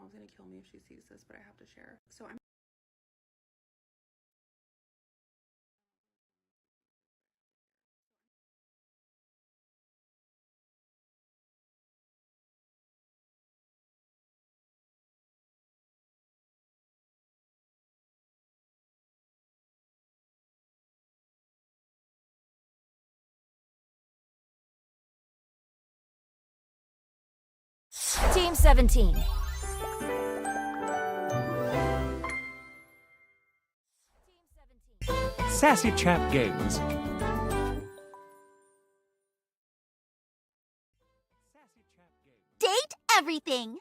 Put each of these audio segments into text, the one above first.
mom's gonna kill me if she sees this, but I have to share. So I'm Team 17. Sassy Chap Games. Date everything.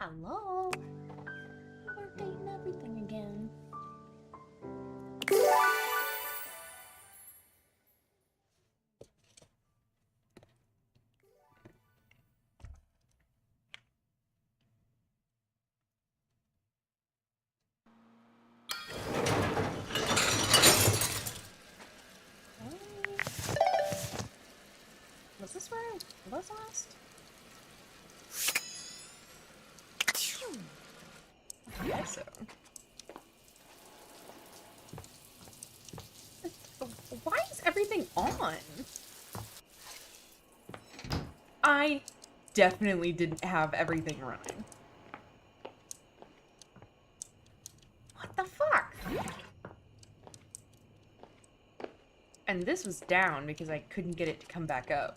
Hello? We're dating everything again. Was this where I was last? I guess so. Why is everything on? I definitely didn't have everything running. What the fuck? And this was down because I couldn't get it to come back up.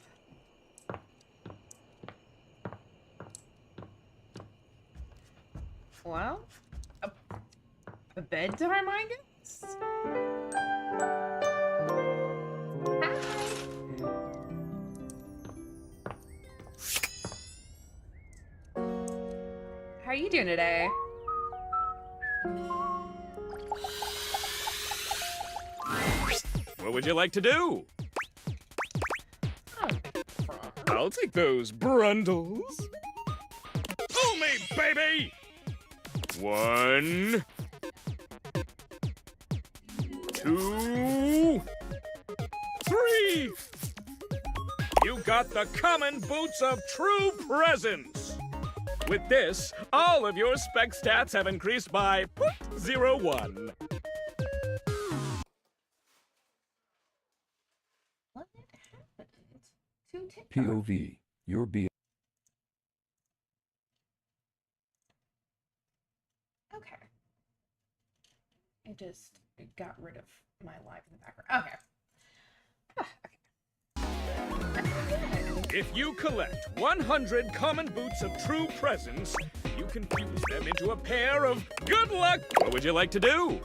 Well, a bedtime, I guess? Hi. How are you doing today? What would you like to do? Oh, I'll take those brundles. Pull me, baby! 1, 2, 3. You got the common boots of true presence. With this, all of your spec stats have increased by 0.01. What happened to TikTok? POV, your B. Okay. I just got rid of my live in the background. Okay. If you collect 100 common boots of true presence, you can fuse them into a pair of good luck. What would you like to do?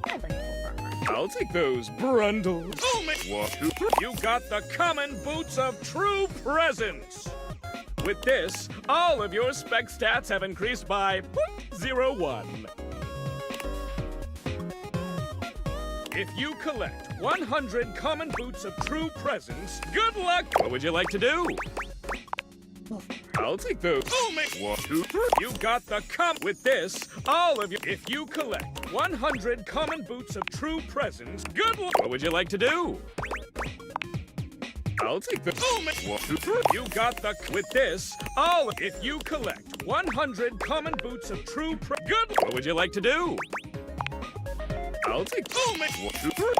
I bring full armor. I'll take those brundles. Oh, man. You got the common boots of true presence. With this, all of your spec stats have increased by 0.01. If you collect 100 common boots of true presence, good luck. What would you like to do? I'll take those. Oh, man. You got the with this, all of you. If you collect 100 common boots of true presence, good luck. What would you like to do? I'll take the. Oh, man. You got the with this, all. If you collect 100 common boots of true good. What would you like to do? I'll take. Oh, man.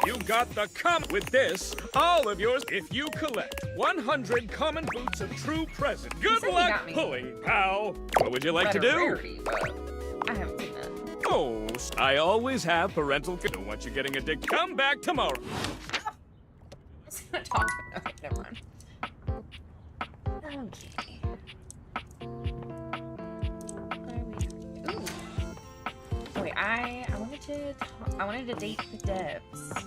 You got the with this, all of yours. If you collect 100 common boots of true present, good said you luck got me. pulling, pal. What would you like to Better do? rarity, but I haven't seen that. Oh, I always have parental. Don't want you getting addicted. Come back tomorrow. I was gonna talk. Okay, never mind. Okay. Ooh. Oh, wait, I wanted to date the devs.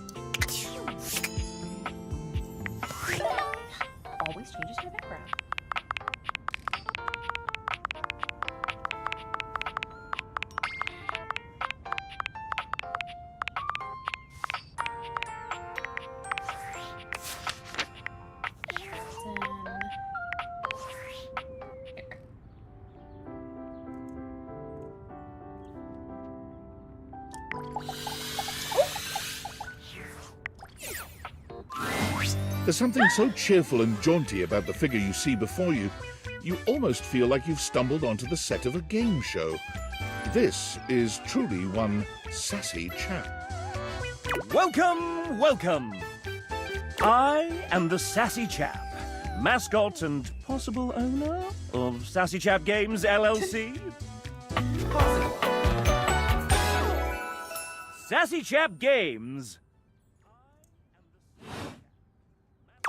Always changes my background. There's something so cheerful and jaunty about the figure you see before you, you almost feel like you've stumbled onto the set of a game show. This is truly one sassy chap. Welcome, welcome. I am the Sassy Chap, mascot and possible owner of Sassy Chap Games LLC. Sassy Chap Games.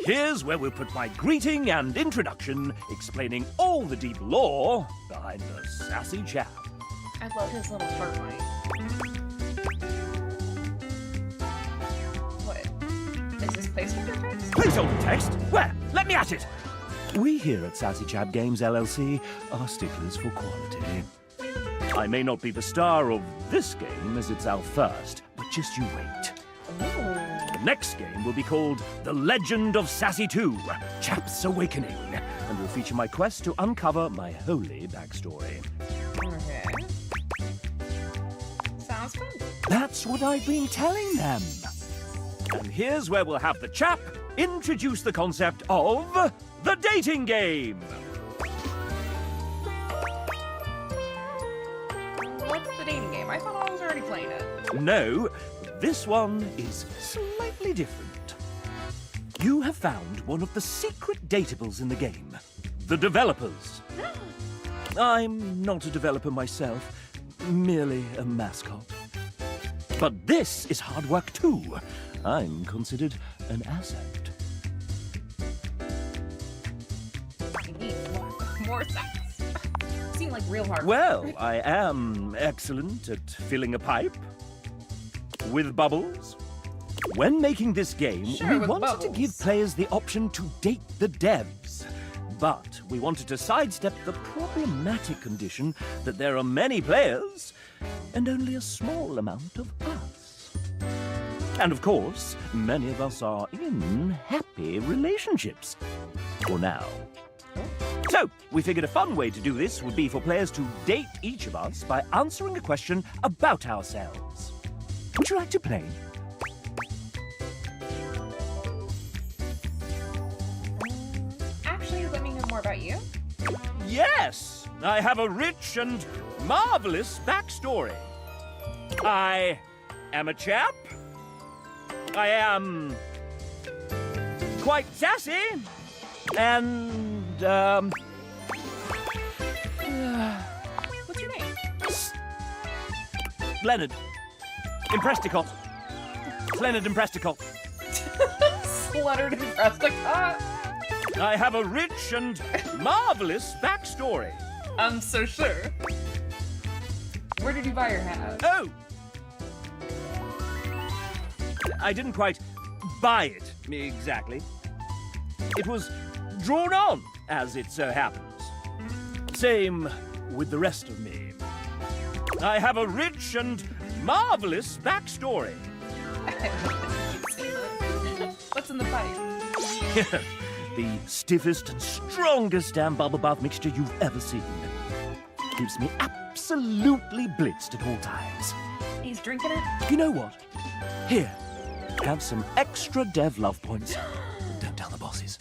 Here's where we'll put my greeting and introduction, explaining all the deep lore behind the Sassy Chap. I love his little heart light. What? Is this placeholder text? Placeholder text? Where? Let me at it! We here at Sassy Chap Games LLC are sticklers for quality. I may not be the star of this game as it's our first, but just you wait. The next game will be called The Legend of Sassy 2, Chap's Awakening, and will feature my quest to uncover my holy backstory. Okay. Sounds fun. That's what I've been telling them. And here's where we'll have the chap introduce the concept of the dating game. What's the dating game? I thought I was already playing it. No, this one is slightly different. You have found one of the secret datables in the game. The developers. I'm not a developer myself, merely a mascot. But this is hard work too. I'm considered an asset. I need more sex. Seem like real hard. Well, I am excellent at filling a pipe with bubbles. When making this game, Sure, we with wanted to bubbles. give players the option to date the devs. But we wanted to sidestep the problematic condition that there are many players and only a small amount of us. And of course, many of us are in happy relationships. For now. So, we figured a fun way to do this would be for players to date each of us by answering a question about ourselves. Would you like to play? more about you? Yes, I have a rich and marvelous backstory. I am a chap. I am quite sassy. And, What's your name? Leonard. Impresticott. Leonard Impresticott. Sluttered and Presticott? I have a rich and marvelous backstory. I'm so sure. Where did you buy your hat? Oh! I didn't quite buy it, exactly. It was drawn on, as it so happens. Same with the rest of me. I have a rich and marvelous backstory. What's in the pipe? The stiffest and strongest damn bubble bath mixture you've ever seen. Keeps me absolutely blitzed at all times. He's drinking it? You know what? Here, have some extra dev love points. Don't tell the bosses.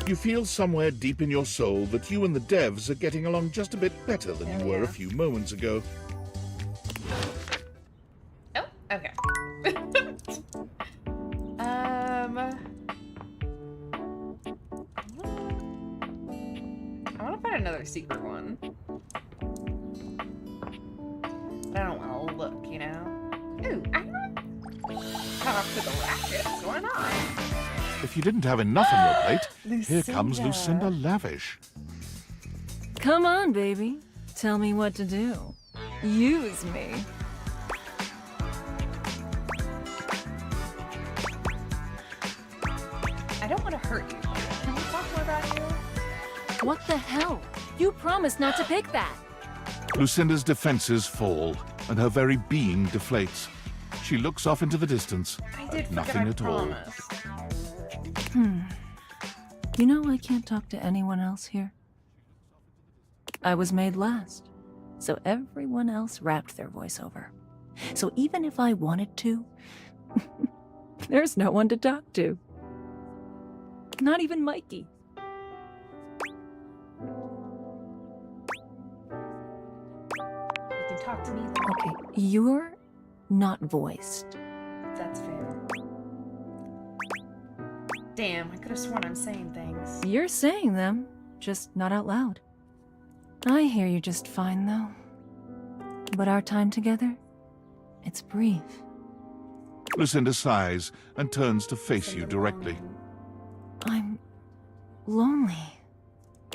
You feel somewhere deep in your soul that you and the devs are getting along just a bit better than you were a few moments ago. Oh, okay. I want to find another secret one. But I don't want to look, you know? Ooh, I want to talk to the rackets. Why not? If you didn't have enough on your plate, here comes Lucinda. Lucinda Lavish. Come on, baby. Tell me what to do. Use me. I don't want to hurt you. Can we talk more about you? What the hell? You promised not to pick that. Lucinda's defenses fall, and her very being deflates. She looks off into the distance. I did forget Nothing I at all. promised. You know I can't talk to anyone else here. I was made last, so everyone else wrapped their voice over. So even if I wanted to, there's no one to talk to. Not even Mikey. You can talk to me. Okay, you're not voiced. That's fair. Damn, I could have sworn I'm saying things. You're saying them, just not out loud. I hear you just fine, though. But our time together, it's brief. Lucinda sighs and turns to face you directly. I'm lonely,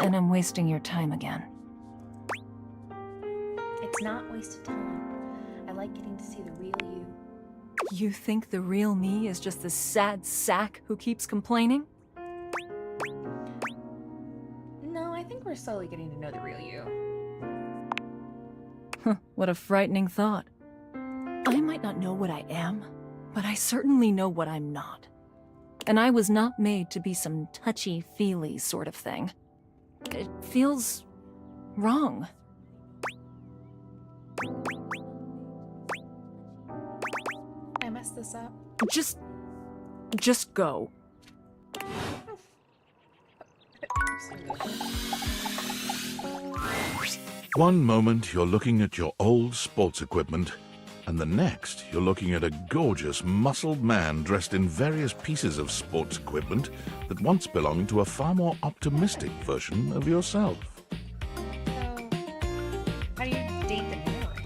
and I'm wasting your time again. It's not wasted time. I like getting to see the real you. You think the real me is just the sad sack who keeps complaining? No, I think we're slowly getting to know the real you. What a frightening thought. I might not know what I am, but I certainly know what I'm not. And I was not made to be some touchy-feely sort of thing. It feels wrong. I messed this up. Just go. One moment you're looking at your old sports equipment, and the next you're looking at a gorgeous, muscled man dressed in various pieces of sports equipment that once belonged to a far more optimistic version of yourself. So, how do you date the narrator?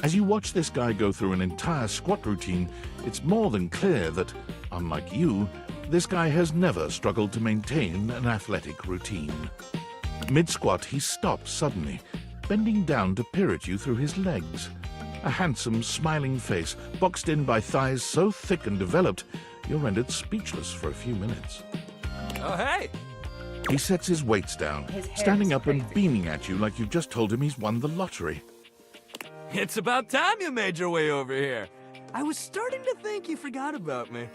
As you watch this guy go through an entire squat routine, it's more than clear that, unlike you, this guy has never struggled to maintain an athletic routine. Mid-squat, he stops suddenly, bending down to peer at you through his legs. A handsome, smiling face, boxed in by thighs so thick and developed, you're rendered speechless for a few minutes. Oh, hey! He sets his weights down, His hair standing is up and crazy. beaming at you like you've just told him he's won the lottery. It's about time you made your way over here. I was starting to think you forgot about me.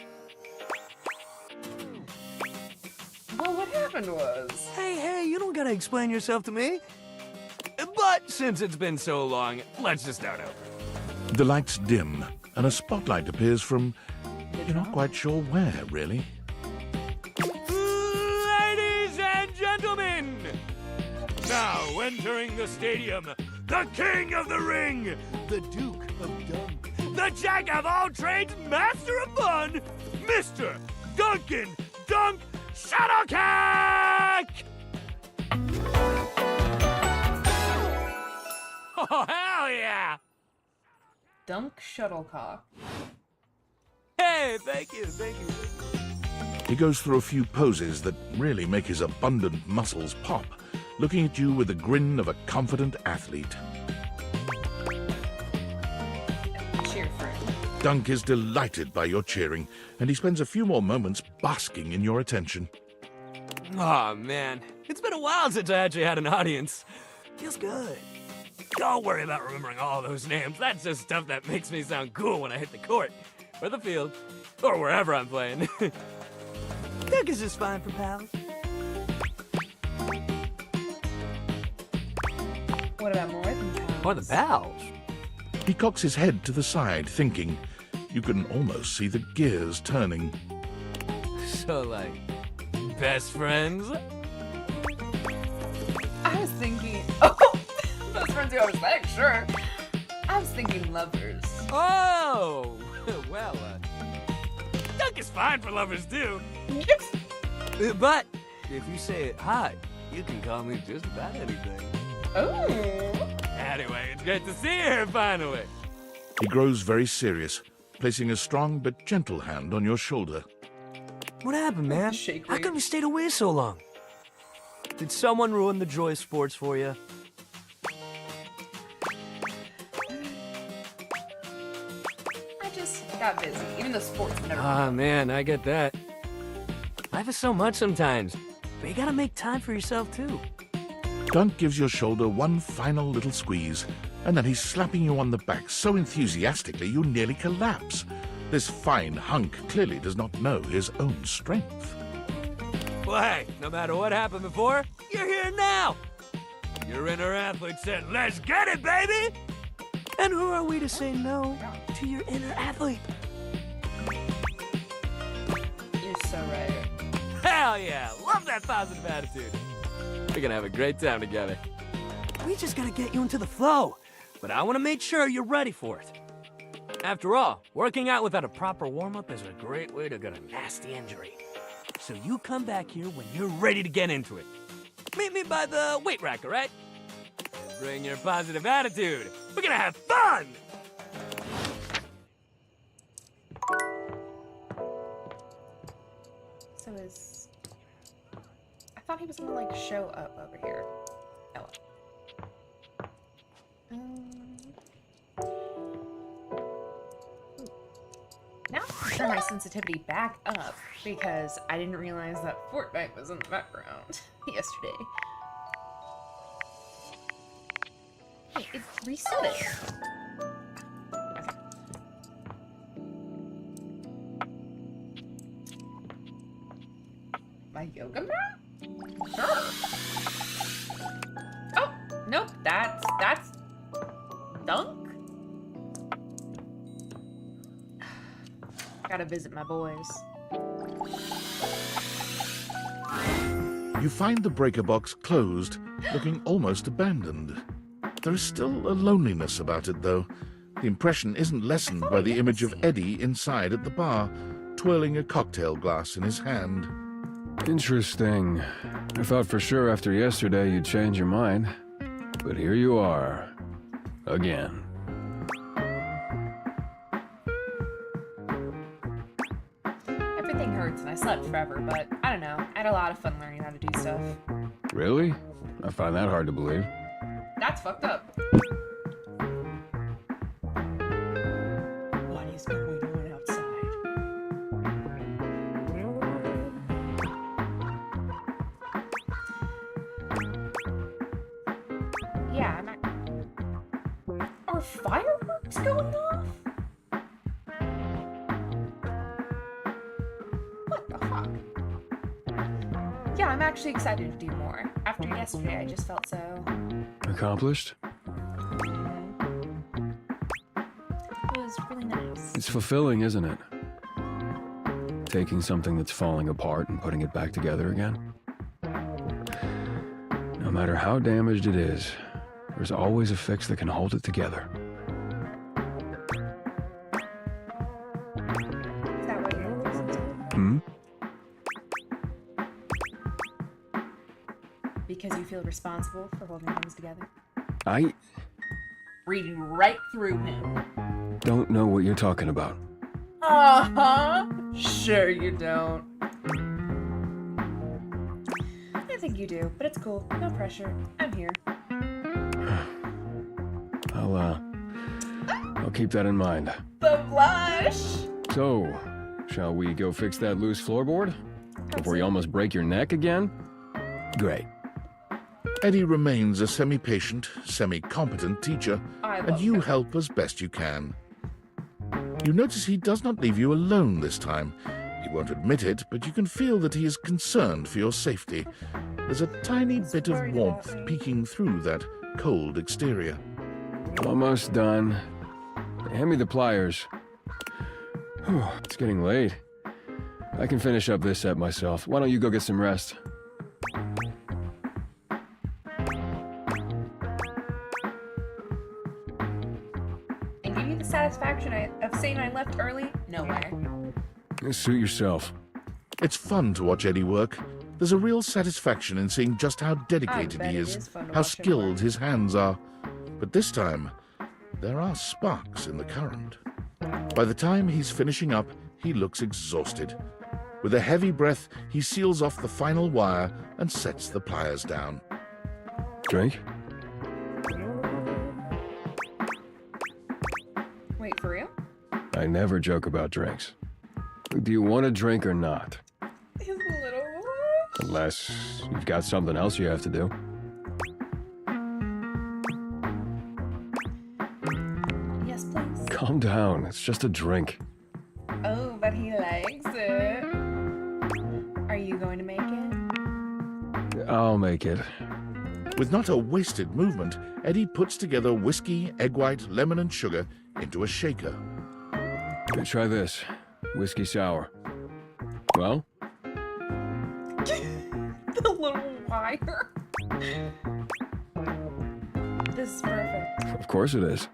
Well, what happened was... Hey, you don't gotta explain yourself to me. But since it's been so long, let's just start over. The lights dim, and a spotlight appears from... You're not quite sure where, really. Now entering the stadium, the King of the Ring, the Duke of Dunk, the Jack of all trades, Master of Fun, Mr. Duncan Dunk Shuttlecock! Oh, hell yeah! Dunk Shuttlecock. Hey, thank you, thank you. He goes through a few poses that really make his abundant muscles pop, looking at you with the grin of a confident athlete. Cheer for him. Dunk is delighted by your cheering, and he spends a few more moments basking in your attention. Aw, man. It's been a while since I actually had an audience. Feels good. Don't worry about remembering all those names. That's just stuff that makes me sound cool when I hit the court, or the field, or wherever I'm playing. Dunk is just fine for pals. What about more than pals? More than pals? He cocks his head to the side, thinking. You can almost see the gears turning. So, like, best friends? I was thinking. Oh! Best friends who I was like, sure. I was thinking lovers. Oh! Well, Dunk is fine for lovers, too. But if you say it high, you can call me just about anything. Oh. Anyway, it's great to see you here finally. He grows very serious, placing a strong but gentle hand on your shoulder. What happened, man? Shake How weight. come you stayed away so long? Did someone ruin the joy of sports for you? I just got busy. Even though sports never. Ah, man, I get that. Life is so much sometimes, but you gotta make time for yourself, too. Dunk gives your shoulder one final little squeeze, and then he's slapping you on the back so enthusiastically you nearly collapse. This fine hunk clearly does not know his own strength. Well, hey, no matter what happened before, you're here now. Your inner athlete said, let's get it, baby! And who are we to say no to your inner athlete? You're so right. Hell yeah! Love that positive attitude. We're gonna have a great time together. We just gotta get you into the flow, but I wanna make sure you're ready for it. After all, working out without a proper warm-up is a great way to get a nasty injury. So you come back here when you're ready to get into it. Meet me by the weight rack, all right? Bring your positive attitude. We're gonna have fun! So is. I thought he was gonna like show up over here. Oh. Now I'm gonna turn my sensitivity back up because I didn't realize that Fortnite was in the background yesterday. Hey, it reset it. Okay. My yoga mat? Sure. Oh, nope, that's Dunk? Gotta visit my boys. You find the breaker box closed, looking almost abandoned. There is still a loneliness about it, though. The impression isn't lessened by the image of Eddie inside at the bar, twirling a cocktail glass in his hand. Interesting. I thought for sure after yesterday you'd change your mind. But here you are. Again. Everything hurts and I slept forever, but I don't know. I had a lot of fun learning how to do stuff. Really? I find that hard to believe. That's fucked up. What is going on outside? Yeah, I'm not... Are fireworks going off? What the fuck? Yeah, I'm actually excited to do more. After yesterday, I just felt so... Accomplished? It was really nice. It's fulfilling, isn't it? Taking something that's falling apart and putting it back together again. No matter how damaged it is, there's always a fix that can hold it together. Is that what you're listening to? Hmm? Because you feel responsible for holding things together? I Reading right through him. don't know what you're talking about. Uh-huh. Sure you don't. I think you do, but it's cool. No pressure. I'm here. I'll keep that in mind. The blush! So, shall we go fix that loose floorboard? Before you almost break your neck again? Great. Eddie remains a semi-patient, semi-competent teacher, I and love you him. help as best you can. You notice he does not leave you alone this time. He won't admit it, but you can feel that he is concerned for your safety. There's a tiny bit of worried warmth about me. peeking through that cold exterior. Almost done. Hand me the pliers. Whew, it's getting late. I can finish up this set myself. Why don't you go get some rest? And give you the satisfaction of saying I left early? No way. Suit yourself. It's fun to watch Eddie work. There's a real satisfaction in seeing just how dedicated bet he it is, is fun to how watch him skilled work. his hands are. But this time, there are sparks in the current. By the time he's finishing up, he looks exhausted. With a heavy breath, he seals off the final wire and sets the pliers down. Drink? Wait, for real? I never joke about drinks. Do you want a drink or not? His little Unless you've got something else you have to do. Yes, please. Calm down. It's just a drink. Oh, but he likes it. Are you going to make it? I'll make it. With not a wasted movement, Eddie puts together whiskey, egg white, lemon, and sugar into a shaker. Try this. Whiskey sour. Well, The little wire. This is perfect. of course it is.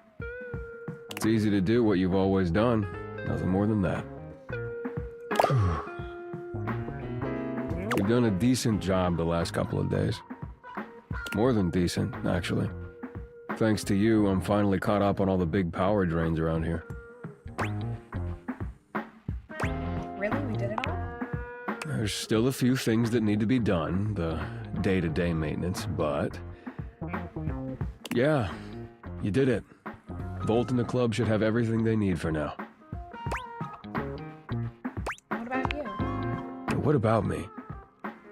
It's easy to do what you've always done. Nothing more than that. You've done a decent job the last couple of days. More than decent, actually. Thanks to you, I'm finally caught up on all the big power drains around here. Really? We did it all? There's still a few things that need to be done, the day-to-day maintenance, but... yeah, you did it. Volt and the club should have everything they need for now. What about you? What about me?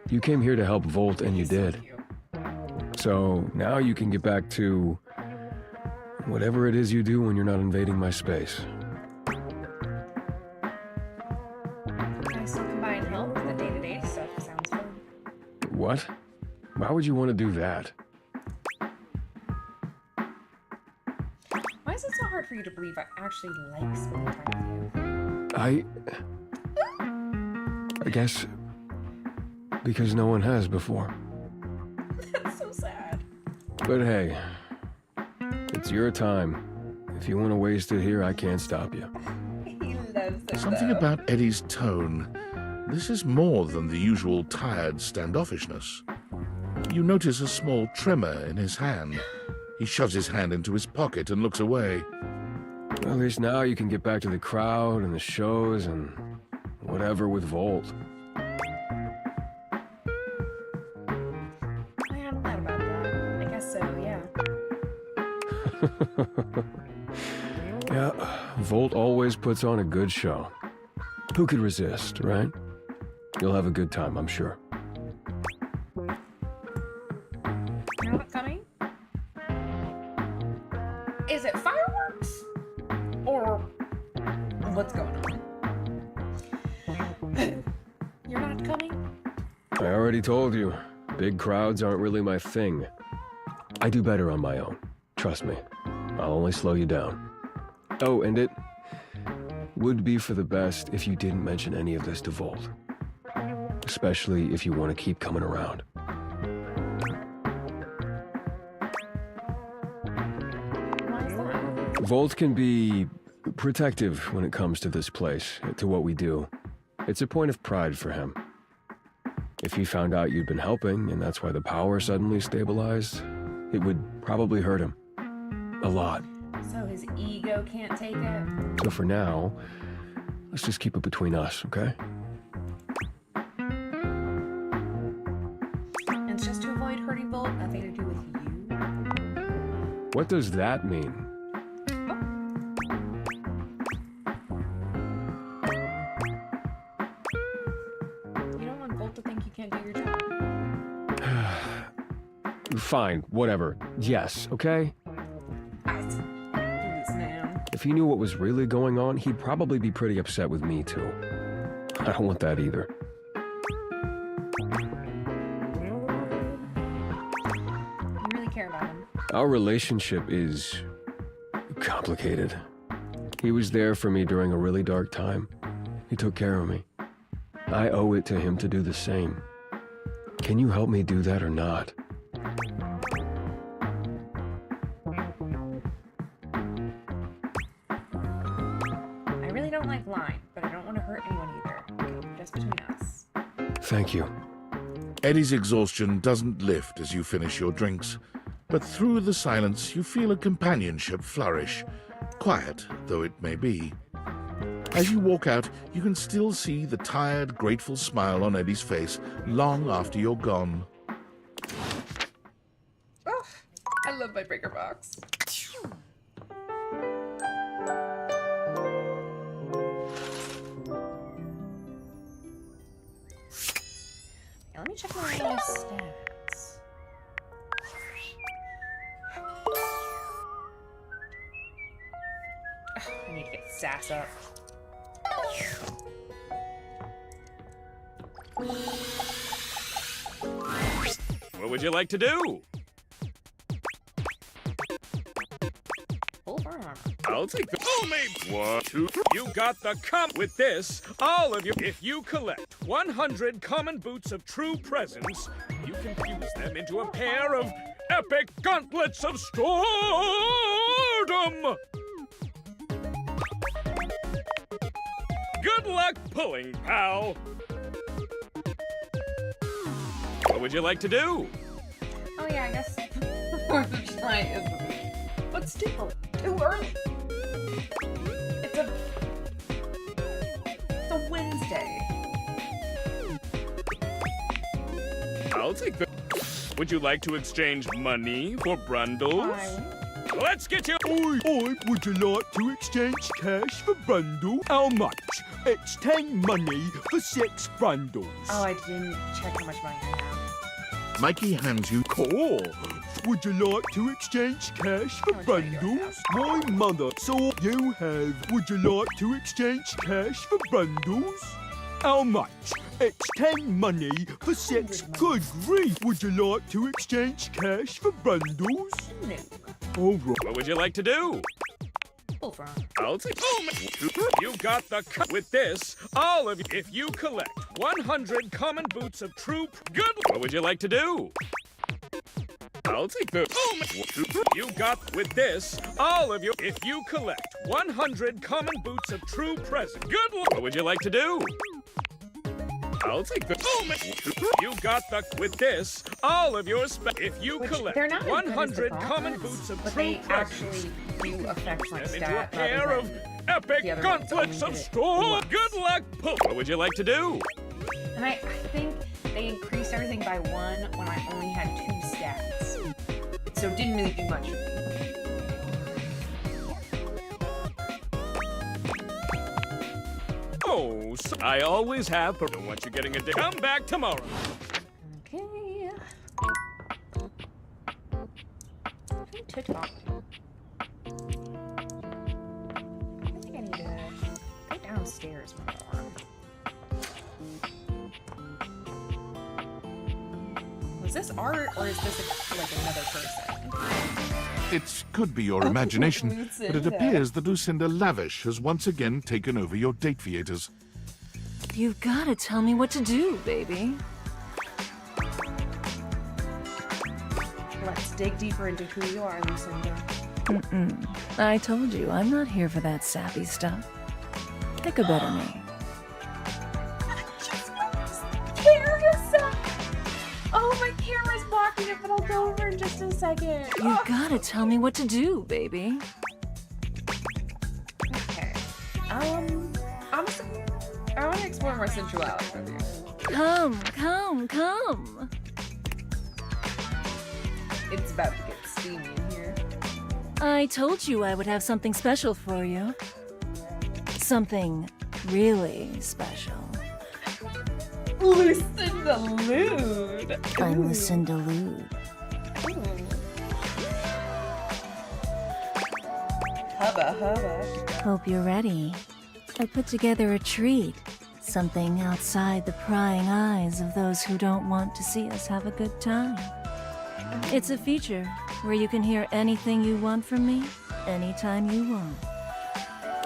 You came here to help Volt, and you did. So now you can get back to whatever it is you do when you're not invading my space. I still combine help with the day-to-day stuff. Sounds fun. What? Why would you want to do that? Why is it so hard for you to believe I actually like spending time with you? I guess because no one has before. That's so sad. But hey, it's your time. If you want to waste it here, I can't stop you. He loves it. Something though. about Eddie's tone. This is more than the usual tired standoffishness. You notice a small tremor in his hand. He shoves his hand into his pocket and looks away. At least now you can get back to the crowd and the shows and whatever with Volt. I hadn't thought about that. I guess so, yeah. Yeah, Volt always puts on a good show. Who could resist, right? You'll have a good time, I'm sure. You're not coming? Is it fireworks? Or what's going on? You're not coming? I already told you, big crowds aren't really my thing. I do better on my own. Trust me. I'll only slow you down. Oh, and it would be for the best if you didn't mention any of this to Volt. Especially if you want to keep coming around. Volt can be protective when it comes to this place, to what we do. It's a point of pride for him. If he found out you'd been helping, and that's why the power suddenly stabilized, it would probably hurt him. A lot. So his ego can't take it? So for now, let's just keep it between us, okay? And it's just to avoid hurting Volt, nothing to do with you? What does that mean? You don't want Volt to think you can't do your job. Fine, whatever. Yes, okay? Do this now. If he knew what was really going on, he'd probably be pretty upset with me, too. I don't want that either. You really care about him. Our relationship is complicated. He was there for me during a really dark time. He took care of me. I owe it to him to do the same. Can you help me do that or not? I really don't like lying, but I don't want to hurt anyone either. Okay, just between us. Thank you. Eddie's exhaustion doesn't lift as you finish your drinks, but through the silence you feel a companionship flourish, quiet though it may be. As you walk out, you can still see the tired, grateful smile on Eddie's face long after you're gone. Oh, I love my breaker box. Let me check my stats. Ugh, I need to get sass up. What would you like to do? Full armor. I'll take the homemade 1, 2, 3. You got the with this. All of you. If you collect 100 common boots of true presence, you can fuse them into a pair of epic gauntlets of stardom. Good luck pulling, pal. What would you like to do? Oh yeah, I guess 4th of July is the week. But still, too early. It's a Wednesday. I'll take the... Would you like to exchange money for bundles? Let's get you... Oi, would you like to exchange cash for bundle? How much? It's 10 money for 6 bundles. Oh, I didn't check how much money I have. Mikey hands you... Cool. Would you like to exchange cash for How much money do I bundles? My mother saw you have. Would you like to exchange cash for bundles? How much? It's 10 money for 6. Good grief. Would you like to exchange cash for bundles? No. All right. What would you like to do? Full front. I'll take... You got the... With this, all of you... If you collect 100 common boots of true... Good... What would you like to do? I'll take the... You got... With this, all of you... If you collect 100 common boots of true present... Good... What would you like to do? I'll take the... You got the... With this, all of your... If you Which, collect they're not as good as the 100 common gauntlets, boots of but true they presence... actually do affect my Them stat into a pair rather of than epic the other gauntlets ones of only did it storm. once. Good luck, pull. What would you like to do? And I think they increased everything by 1 when I only had 2 stats. So it didn't really do much for me. Oh, so I always have. Don't want you getting a day. Come back tomorrow. Okay. Who to talk to? I think I need to go downstairs more. Was this art or is this like another person? It could be your imagination, but it appears that Lucinda Lavish has once again taken over your date theaters. You've got to tell me what to do, baby. Let's dig deeper into who you are, Lucinda. I told you, I'm not here for that sappy stuff. Pick a better name. Oh, my camera's blocking it, but I'll go over in just a second. You gotta tell me what to do, baby. Okay. Honestly, I want to explore more sensuality with you. Come. It's about to get steamy in here. I told you I would have something special for you. Something really special. Lucinda Lude. I'm Lucinda Lude. Hubba. Hope you're ready. I put together a treat. Something outside the prying eyes of those who don't want to see us have a good time. It's a feature where you can hear anything you want from me, anytime you want.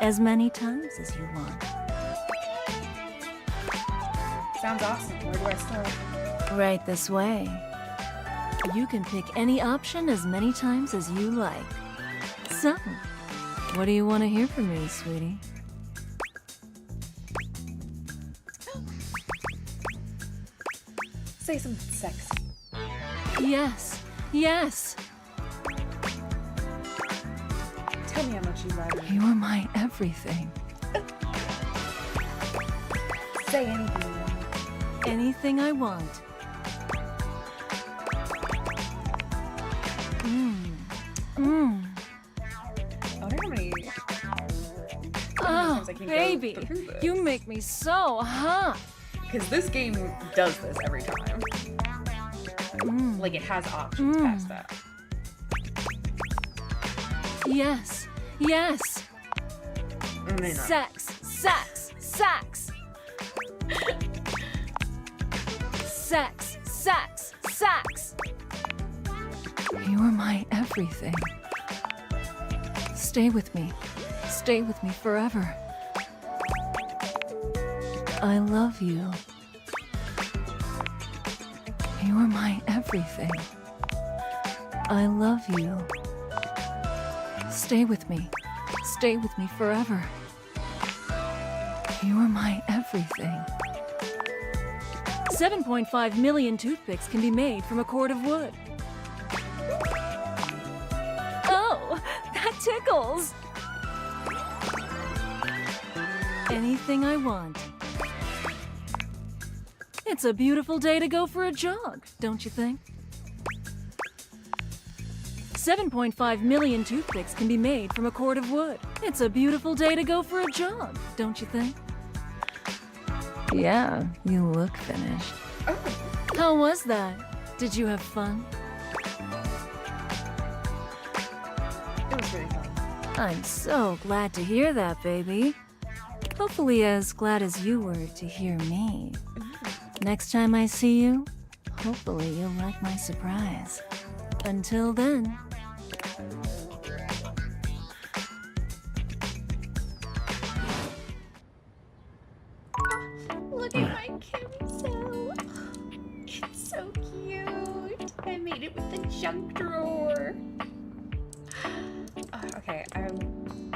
As many times as you want. Sounds awesome. Where do I start? Right this way. You can pick any option as many times as you like. So, what do you want to hear from me, sweetie? Say something sexy. Yes. Tell me how much you love me. You're my everything. Say anything. Anything I want. I wonder how many Oh, times I can go baby, through this. you make me so hot. Because this game does this every time. Like, it has options past that. Yes. And then Sex. You're my everything. Stay with me forever. I love you. You're my everything. I love you. Stay with me forever. You're my everything. 7.5 million toothpicks can be made from a cord of wood. Oh, that tickles! Anything I want. It's a beautiful day to go for a jog, don't you think? 7.5 million toothpicks can be made from a cord of wood. It's a beautiful day to go for a jog, don't you think? Yeah, you look finished. How was that? Did you have fun? it was really fun. I'm so glad to hear that, baby. Hopefully as glad as you were to hear me. Next time I see you, hopefully you'll like my surprise. Until then... Look at my carousel. It's so cute. I made it with the junk drawer. Okay, I'm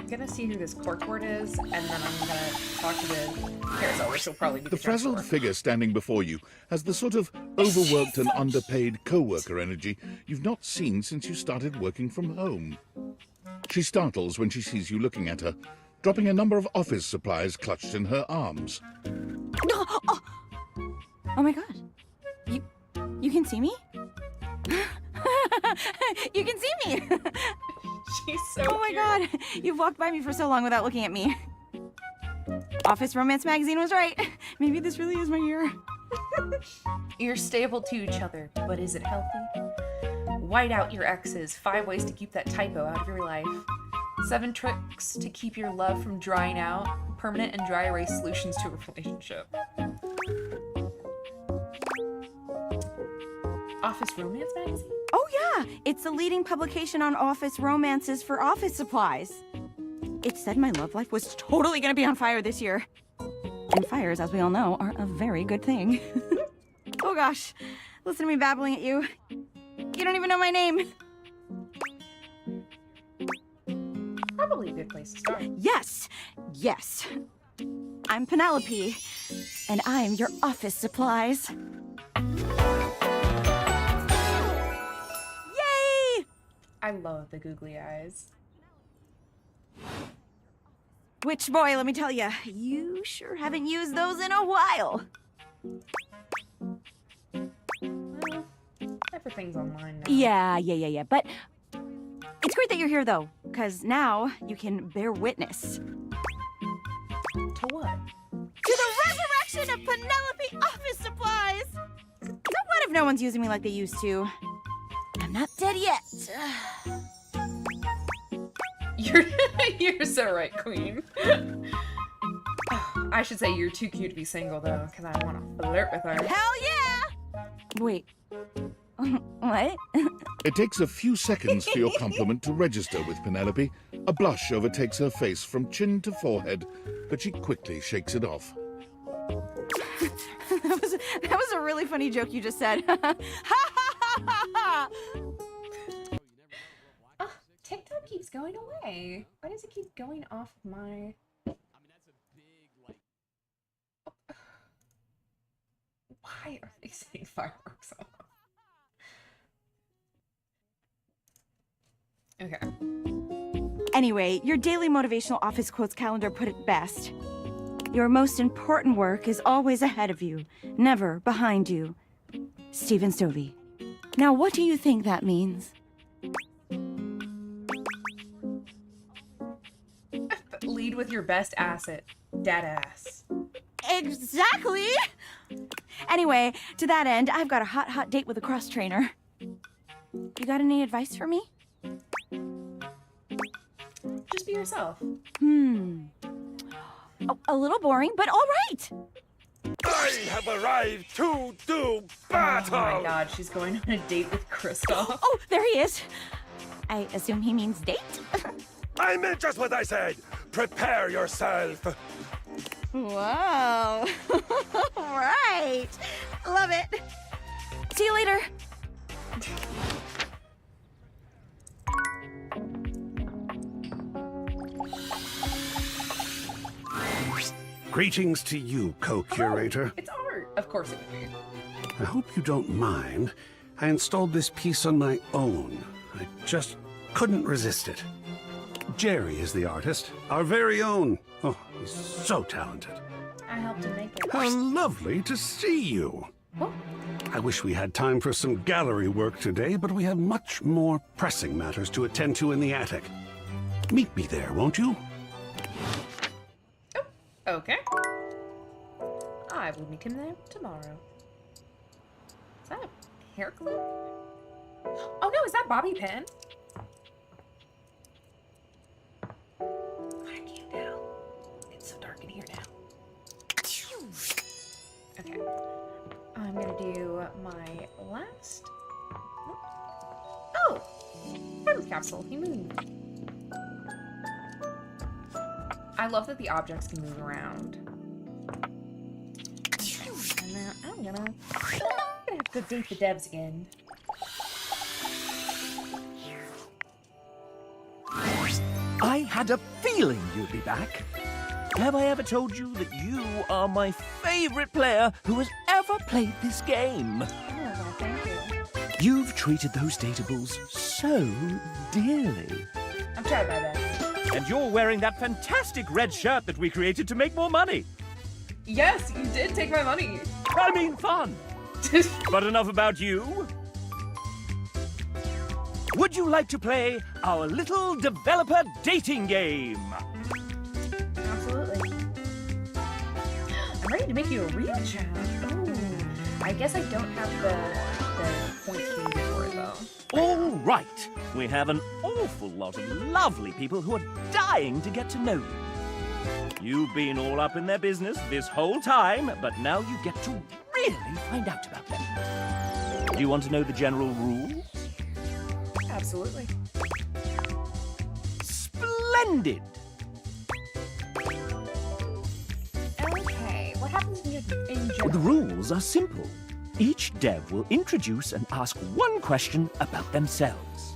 gonna see who this corkboard is, and then I'm gonna talk to the carousel, which will probably be The frazzled figure standing before you has the sort of overworked and underpaid co-worker energy you've not seen since you started working from home. She startles when she sees you looking at her, dropping a number of office supplies clutched in her arms. Oh my god. You can see me? You can see me! She's so Oh my cute. god. You've walked by me for so long without looking at me. Office Romance Magazine was right. Maybe this really is my year. You're stable to each other, but is it healthy? White out your exes. 5 ways to keep that typo out of your life. 7 tricks to keep your love from drying out. Permanent and dry erase solutions to a relationship. Office Romance Magazine? Oh yeah! It's the leading publication on office romances for office supplies. It said my love life was totally gonna be on fire this year. And fires, as we all know, are a very good thing. Oh gosh, listen to me babbling at you. You don't even know my name. probably a good place to start. Yes, yes. I'm Penelope, and I'm your office supplies. Yay! I love the googly eyes. Which, boy, let me tell you, you sure haven't used those in a while. Well, everything's online now. Yeah. But it's great that you're here, though, because now you can bear witness. To what? To the resurrection of Penelope office supplies! So what if no one's using me like they used to? I'm not dead yet. You're so right, Queen. I should say you're too cute to be single, though, because I want to flirt with her. Hell yeah! Wait. What? It takes a few seconds for your compliment to register with Penelope. A blush overtakes her face from chin to forehead, but she quickly shakes it off. That was a really funny joke you just said. Oh, TikTok keeps going away. Why does it keep going off of my... Why are they setting fireworks off? Okay. Anyway, your daily motivational office quotes calendar put it best. Your most important work is always ahead of you, never behind you. Stephen Stovey. Now, what do you think that means? Lead with your best asset, dead ass. Exactly! Anyway, to that end, I've got a hot date with a cross trainer. You got any advice for me? Just be yourself. A little boring, but all right. I have arrived to do battle! Oh my god, she's going on a date with Kristoff. Oh, there he is. I assume he means date? I meant just what I said! Prepare yourself! Whoa. Right. Love it. See you later. Greetings to you, co-curator. It's art. Of course it would be. I hope you don't mind. I installed this piece on my own. I just couldn't resist it. Jerry is the artist, our very own. Oh, he's so talented. I helped him make it. How lovely to see you. Oh. I wish we had time for some gallery work today, but we have much more pressing matters to attend to in the attic. Meet me there, won't you? Okay. I will meet him there tomorrow. Is that a hair clip? Oh no, is that Bobby Pin? I can't tell. It's so dark in here now. Okay. I'm gonna do my last... Oh! Time capsule. He moved. I love that the objects can move around. And then I'm gonna have to date the devs again. I had a feeling you'd be back. Have I ever told you that you are my favorite player who has ever played this game? Oh, well, thank you. You've treated those datables so dearly. I'm trying my best. And you're wearing that fantastic red shirt that we created to make more money. Yes, you did take my money. I mean fun. But enough about you. Would you like to play our little developer dating game? Absolutely. I'm ready to make you a real chat. Ooh. I guess I don't have the points needed for it, though. All right. We have an awful lot of lovely people who are dying to get to know you. You've been all up in their business this whole time, but now you get to really find out about them. Do you want to know the general rules? Absolutely. Splendid! Okay, what happens in Well, general? the rules are simple. Each dev will introduce and ask one question about themselves.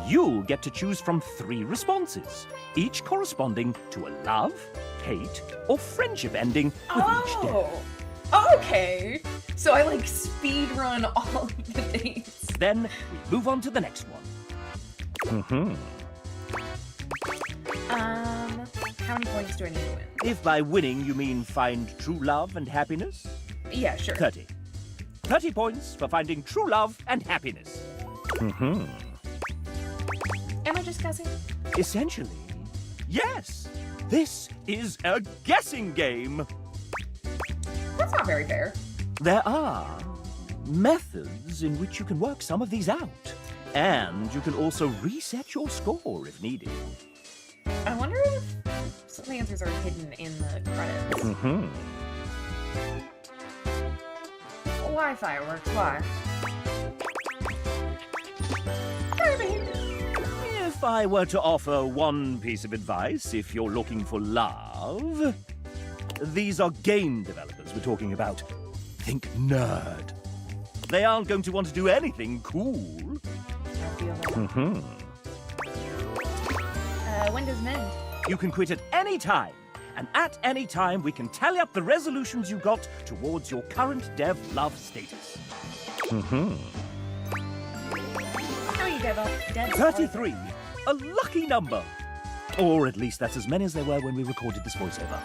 You'll get to choose from 3 responses, each corresponding to a love, hate, or friendship ending with each dev. Oh, okay. So I like speed run all of the dates. Then we move on to the next one. How many points do I need to win? If by winning you mean find true love and happiness, Yeah, sure. 30. 30 points for finding true love and happiness. Am I just guessing? Essentially, yes. This is a guessing game. That's not very fair. There are methods in which you can work some of these out. And you can also reset your score if needed. I wonder if some of the answers are hidden in the credits. Why fireworks? Why? If I were to offer one piece of advice, if you're looking for love, these are game developers we're talking about. Think nerd. They aren't going to want to do anything cool. I feel that. When does it end? You can quit at any time, and at any time we can tally up the resolutions you got towards your current dev love status. How many devs 33. A lucky number. Or at least that's as many as there were when we recorded this voiceover.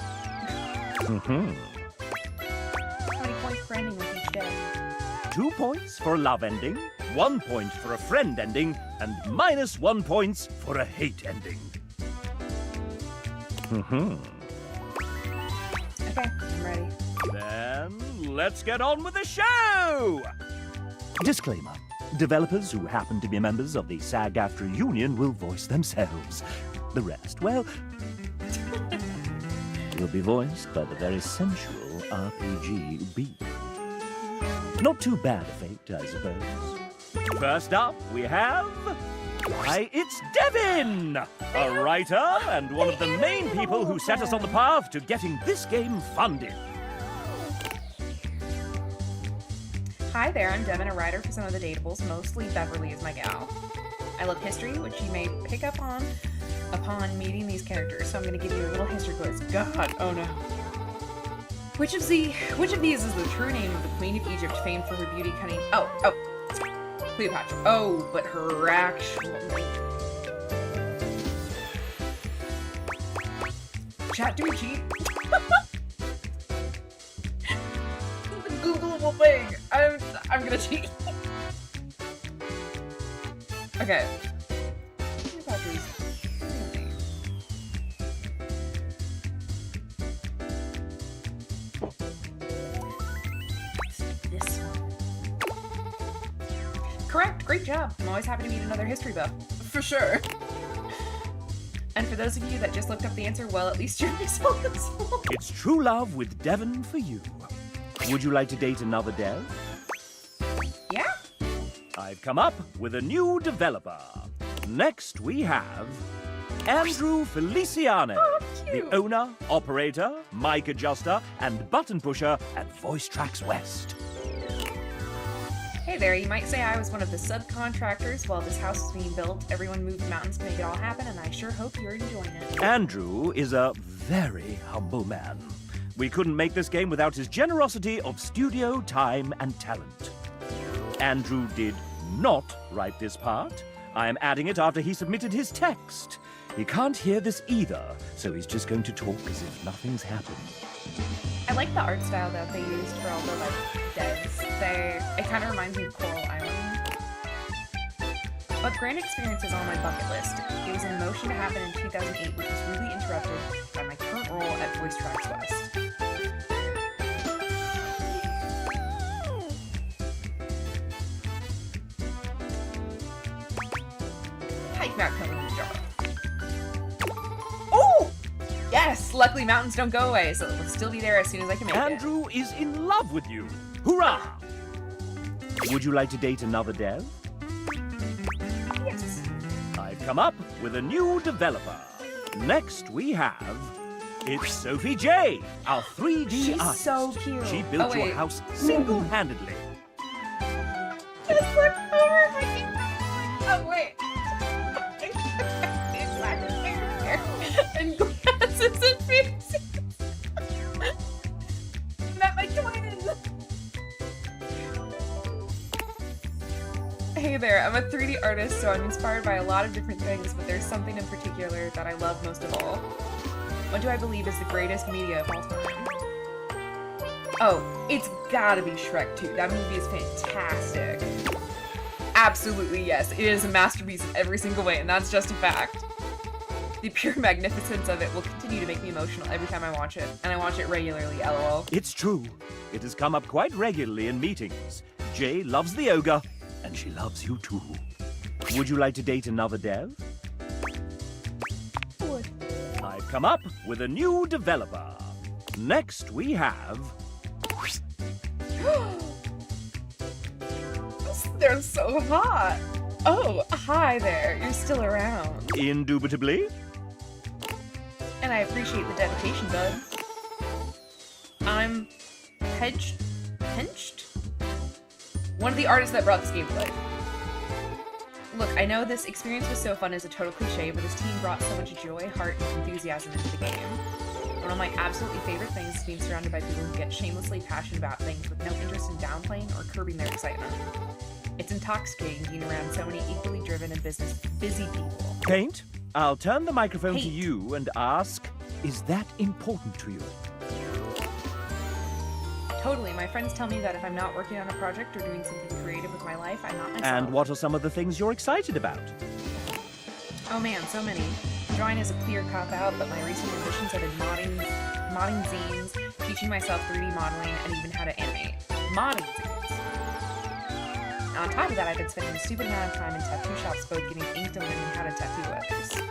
How many points for ending with each dev? 2 points for a love ending, 1 point for a friend ending, and -1 points for a hate ending. Okay, I'm ready. Then let's get on with the show! Disclaimer. Developers who happen to be members of the SAG-AFTRA union will voice themselves. The rest, well, will be voiced by the very sensual RPG B. Not too bad a fate, I suppose. First up, we have... Why, it's Devin! A writer and one of the main people who set us on the path to getting this game funded. Hi there, I'm Devin, a writer for some of the Dateables. Mostly Beverly is my gal. I love history, which you may pick up on upon meeting these characters, so I'm going to give you a little history quiz. God, oh no. Which of these is the true name of the Queen of Egypt, famed for her beauty, cunning... Oh, Cleopatra. Oh, but her actual... Chat, do we cheat? The Googleable thing. I'm gonna cheat. Okay. Cleopatra's real name. This one. Correct. Great job. I'm always happy to meet another history buff. For sure. And for those of you that just looked up the answer, well, at least you're responsible. It's true love with Devin for you. Would you like to date another dev? Yeah? I've come up with a new developer. Next we have Andrew Feliciano, the owner, operator, mic adjuster, and button pusher at Voice Tracks West. Hey there, you might say I was one of the subcontractors while this house was being built. Everyone moved mountains to make it all happen, and I sure hope you're enjoying it. Andrew is a very humble man. We couldn't make this game without his generosity of studio time and talent. Andrew did not write this part. I am adding it after he submitted his text. He can't hear this either, so he's just going to talk as if nothing's happened. I like the art style that they used for all the devs. It kind of reminds me of Coral Island. But Grand Experience is on my bucket list. It was in motion to happen in 2008, which was really interrupted by my current role at Voice Tracks West. Hike Mount Kilimanjaro. Oh! Yes! Luckily mountains don't go away, so it'll still be there as soon as I can make it. Andrew is in love with you. Hurrah! Would you like to date another dev? Yes. I've come up with a new developer. Next we have... It's Sophie J, our 3D She's artist. so cute. She built your house single-handedly. Just look over my... Oh, wait. Hey there, I'm a 3D artist, so I'm inspired by a lot of different things, but there's something in particular that I love most of all. What do I believe is the greatest media of all time? Oh, it's gotta be Shrek 2. That movie is fantastic. Absolutely, yes. It is a masterpiece in every single way, and that's just a fact. The pure magnificence of it will continue to make me emotional every time I watch it, and I watch it regularly, lol. It's true. It has come up quite regularly in meetings. Jay loves the ogre, and she loves you too. Would you like to date another dev? Would. I've come up with a new developer. Next we have... They're so hot. Oh, hi there. You're still around. Indubitably. And I appreciate the dedication, bud. I'm Pinched? One of the artists that brought this game to life. Look, I know this experience was so fun as a total cliche, but this team brought so much joy, heart, and enthusiasm into the game. One of my absolutely favorite things is being surrounded by people who get shamelessly passionate about things with no interest in downplaying or curbing their excitement. It's intoxicating being around so many equally driven and busy people. Paint, I'll turn the microphone to Paint. you and ask, is that important to you? Totally. My friends tell me that if I'm not working on a project or doing something creative with my life, I'm not myself. And what are some of the things you're excited about? Oh man, so many. Drawing is a clear cop-out, but my recent ambitions have been modding zines, teaching myself 3D modeling, and even how to animate. Modding zines. On top of that, I've been spending a stupid amount of time in tattoo shops both getting inked and learning how to tattoo others.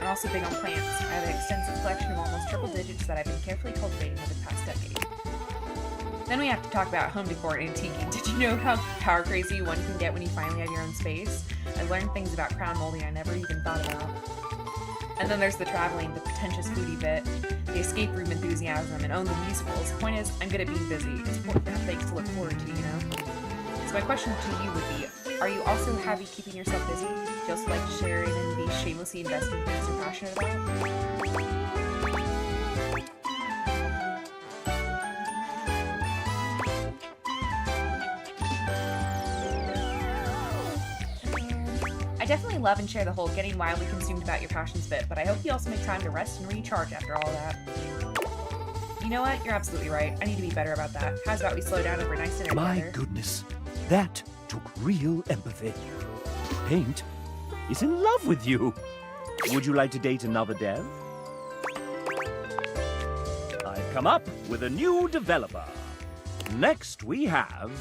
I'm also big on plants. I have an extensive collection of almost triple digits that I've been carefully cultivating over the past decade. Then we have to talk about home decor and antiquing. Did you know how power crazy one can get when you finally have your own space? I've learned things about crown molding I never even thought about. And then there's the traveling, the pretentious foodie bit, the escape room enthusiasm, and the musicals. Point is, I'm good at being busy. It's important to have things to look forward to, you know? So my question to you would be, are you also happy keeping yourself busy? Do you also like to share in and be shamelessly invested in things you're passionate about? I definitely love and share the whole getting wildly consumed about your passions bit, but I hope you also make time to rest and recharge after all that. You know what? You're absolutely right. I need to be better about that. How's about we slow down over a nice dinner My together? goodness, that took real empathy. Paint is in love with you. Would you like to date another dev? I've come up with a new developer. Next we have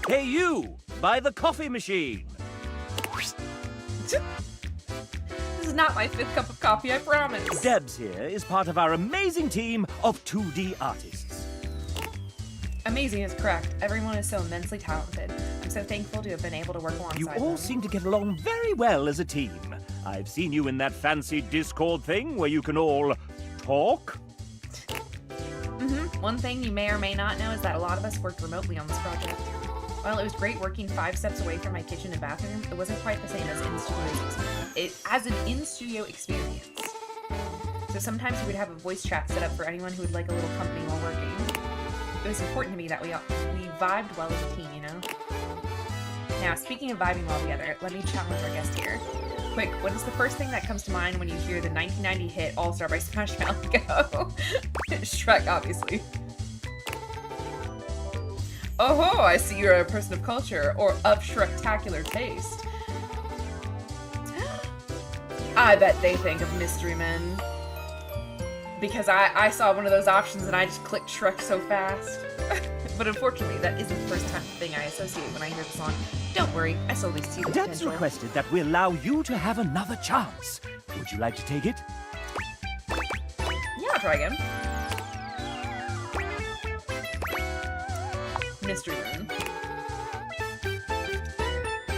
Hey You by the Coffee Machine. This is not my 5th cup of coffee, I promise. Debs here is part of our amazing team of 2D artists. Amazing is correct. Everyone is so immensely talented. I'm so thankful to have been able to work alongside You all them. seem to get along very well as a team. I've seen you in that fancy Discord thing where you can all talk. One thing you may or may not know is that a lot of us worked remotely on this project. While it was great working 5 steps away from my kitchen and bathroom, it wasn't quite the same as an in-studio experience. So sometimes we would have a voice chat set up for anyone who would like a little company while working. It was important to me that we vibed well as a team, you know? Now, speaking of vibing well together, let me challenge our guest here. Quick, what is the first thing that comes to mind when you hear the 1990 hit All-Star by Smash Mouth go? Shrek, obviously. Oh-ho, I see you're a person of culture, or of Shrektacular taste. I bet they think of Mystery Men. Because I saw one of those options and I just clicked Shrek so fast. But unfortunately, that isn't the first thing I associate when I hear the song. Don't worry, I solely see the Debs potential. requested that we allow you to have another chance. Would you like to take it? Yeah, I'll try again. Mystery Men.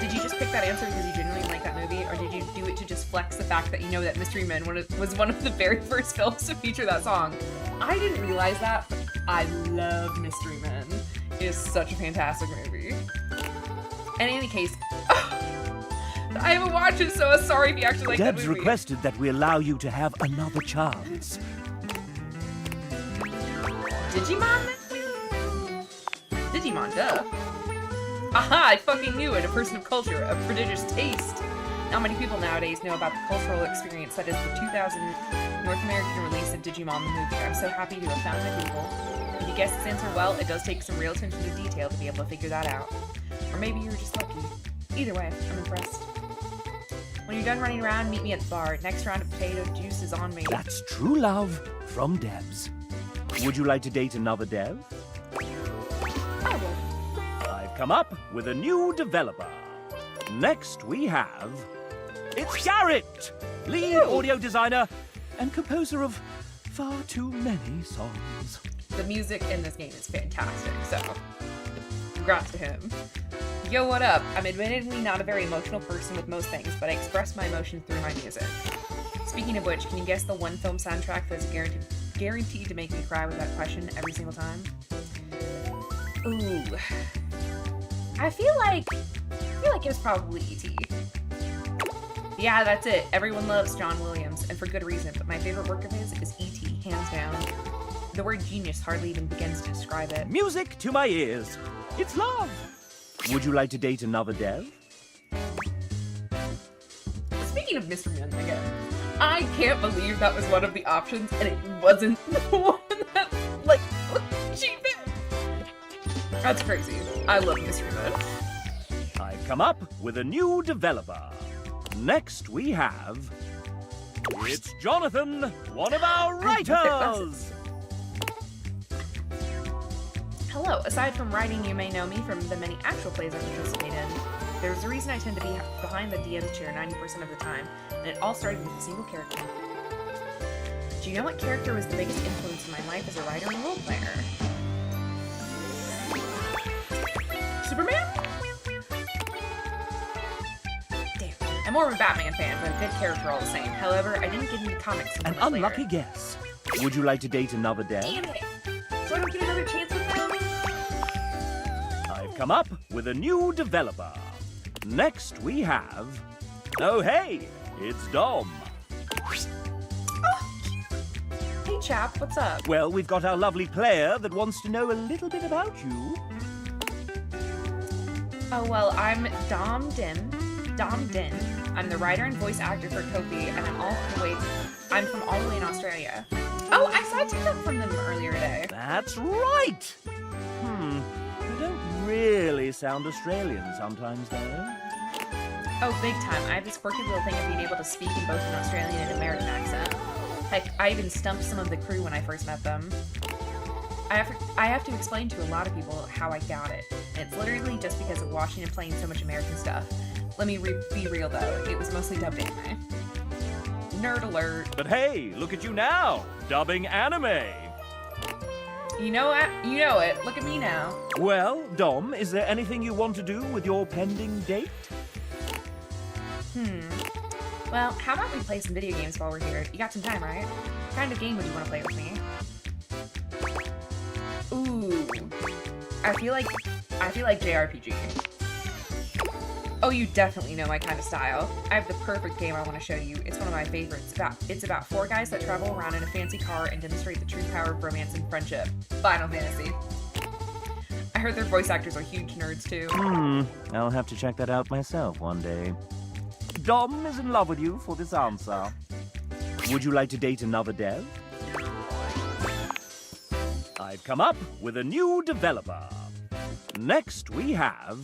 Did you just pick that answer because you genuinely like that movie, or did you do it to just flex the fact that you know that Mystery Men was one of the very first films to feature that song? I didn't realize that, but I love Mystery Men. It is such a fantastic movie. And in any case, I haven't watched it, so I'm sorry if you actually like that Debs movie. requested that we allow you to have another chance. Digimon? Digimon, duh. Aha, I fucking knew it. A person of culture, of prodigious taste. Not many people nowadays know about the cultural experience that is the 2000 North American release of Digimon the movie. I'm so happy to have found my people. If you guessed this answer well, it does take some real attention to detail to be able to figure that out. Or maybe you were just lucky. Either way, I'm impressed. When you're done running around, meet me at the bar. Next round of potato juice is on me. That's true love from Devs. Would you like to date another Dev? I would. I've come up with a new developer. Next we have... It's Garrett! Lead audio designer and composer of far too many songs. The music in this game is fantastic, so congrats to him. Yo, what up? I'm admittedly not a very emotional person with most things, but I express my emotions through my music. Speaking of which, can you guess the one film soundtrack that's guaranteed to make me cry without question every single time? Ooh. I feel like it was probably E.T. Yeah, that's it. Everyone loves John Williams, and for good reason, but my favorite work of his is E.T., hands down. The word genius hardly even begins to describe it. Music to my ears. It's love. Would you like to date another Dev? Speaking of Mr. Young again, I can't believe that was one of the options and it wasn't the one that, like, she picked. That's crazy. I love Mr. Young. I've come up with a new developer. Next we have... It's Jonathan, one of our writers! Hello. Aside from writing, you may know me from the many actual plays I participate in. There's a reason I tend to be behind the DM's chair 90% of the time, and it all started with a single character. Do you know what character was the biggest influence in my life as a writer and role player? Superman? Damn. I'm more of a Batman fan, but a good character all the same. However, I didn't get into comics until An much unlucky later. guess. Would you like to date another Dev? Damn it! So I don't get another chance with them? I've come up with a new developer. Next we have... Oh hey, it's Dom. Hey chap, what's up? Well, we've got our lovely player that wants to know a little bit about you. Oh, well, I'm Dom Din. I'm the writer and voice actor for Kofi, and I'm from all the way in Australia. Oh, I saw a TikTok from them earlier today. That's right! You don't really sound Australian sometimes, though. Oh, big time. I have this quirky little thing of being able to speak in both an Australian and American accent. Heck, I even stumped some of the crew when I first met them. I have to explain to a lot of people how I got it, and it's literally just because of watching and playing so much American stuff. Let me be real though, it was mostly dubbed anime. Nerd alert. But hey, look at you now, dubbing anime. You know it. Look at me now. Well, Dom, is there anything you want to do with your pending date? Well, how about we play some video games while we're here? You got some time, right? What kind of game would you want to play with me? Ooh. I feel like JRPG. Oh, you definitely know my kind of style. I have the perfect game I want to show you. It's one of my favorites. It's about 4 guys that travel around in a fancy car and demonstrate the true power of romance and friendship. Final Fantasy. I heard their voice actors are huge nerds too. I'll have to check that out myself one day. Dom is in love with you for this answer. Would you like to date another Dev? I've come up with a new developer. Next we have...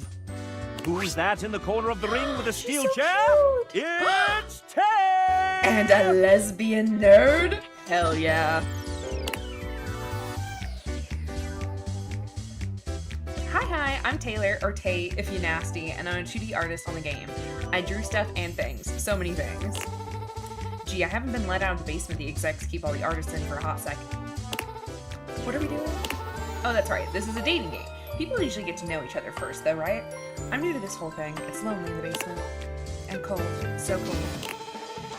Who's that in the corner of the ring with a steel chair? It's Tay! And a lesbian nerd? Hell yeah. Hi, I'm Taylor, or Tay if you nasty, and I'm a 2D artist on the game. I drew stuff and things. So many things. Gee, I haven't been let out of the basement. The execs keep all the artists in for a hot second. What are we doing? Oh, that's right. This is a dating game. People usually get to know each other first, though, right? I'm new to this whole thing. It's lonely in the basement. And cold. So cold.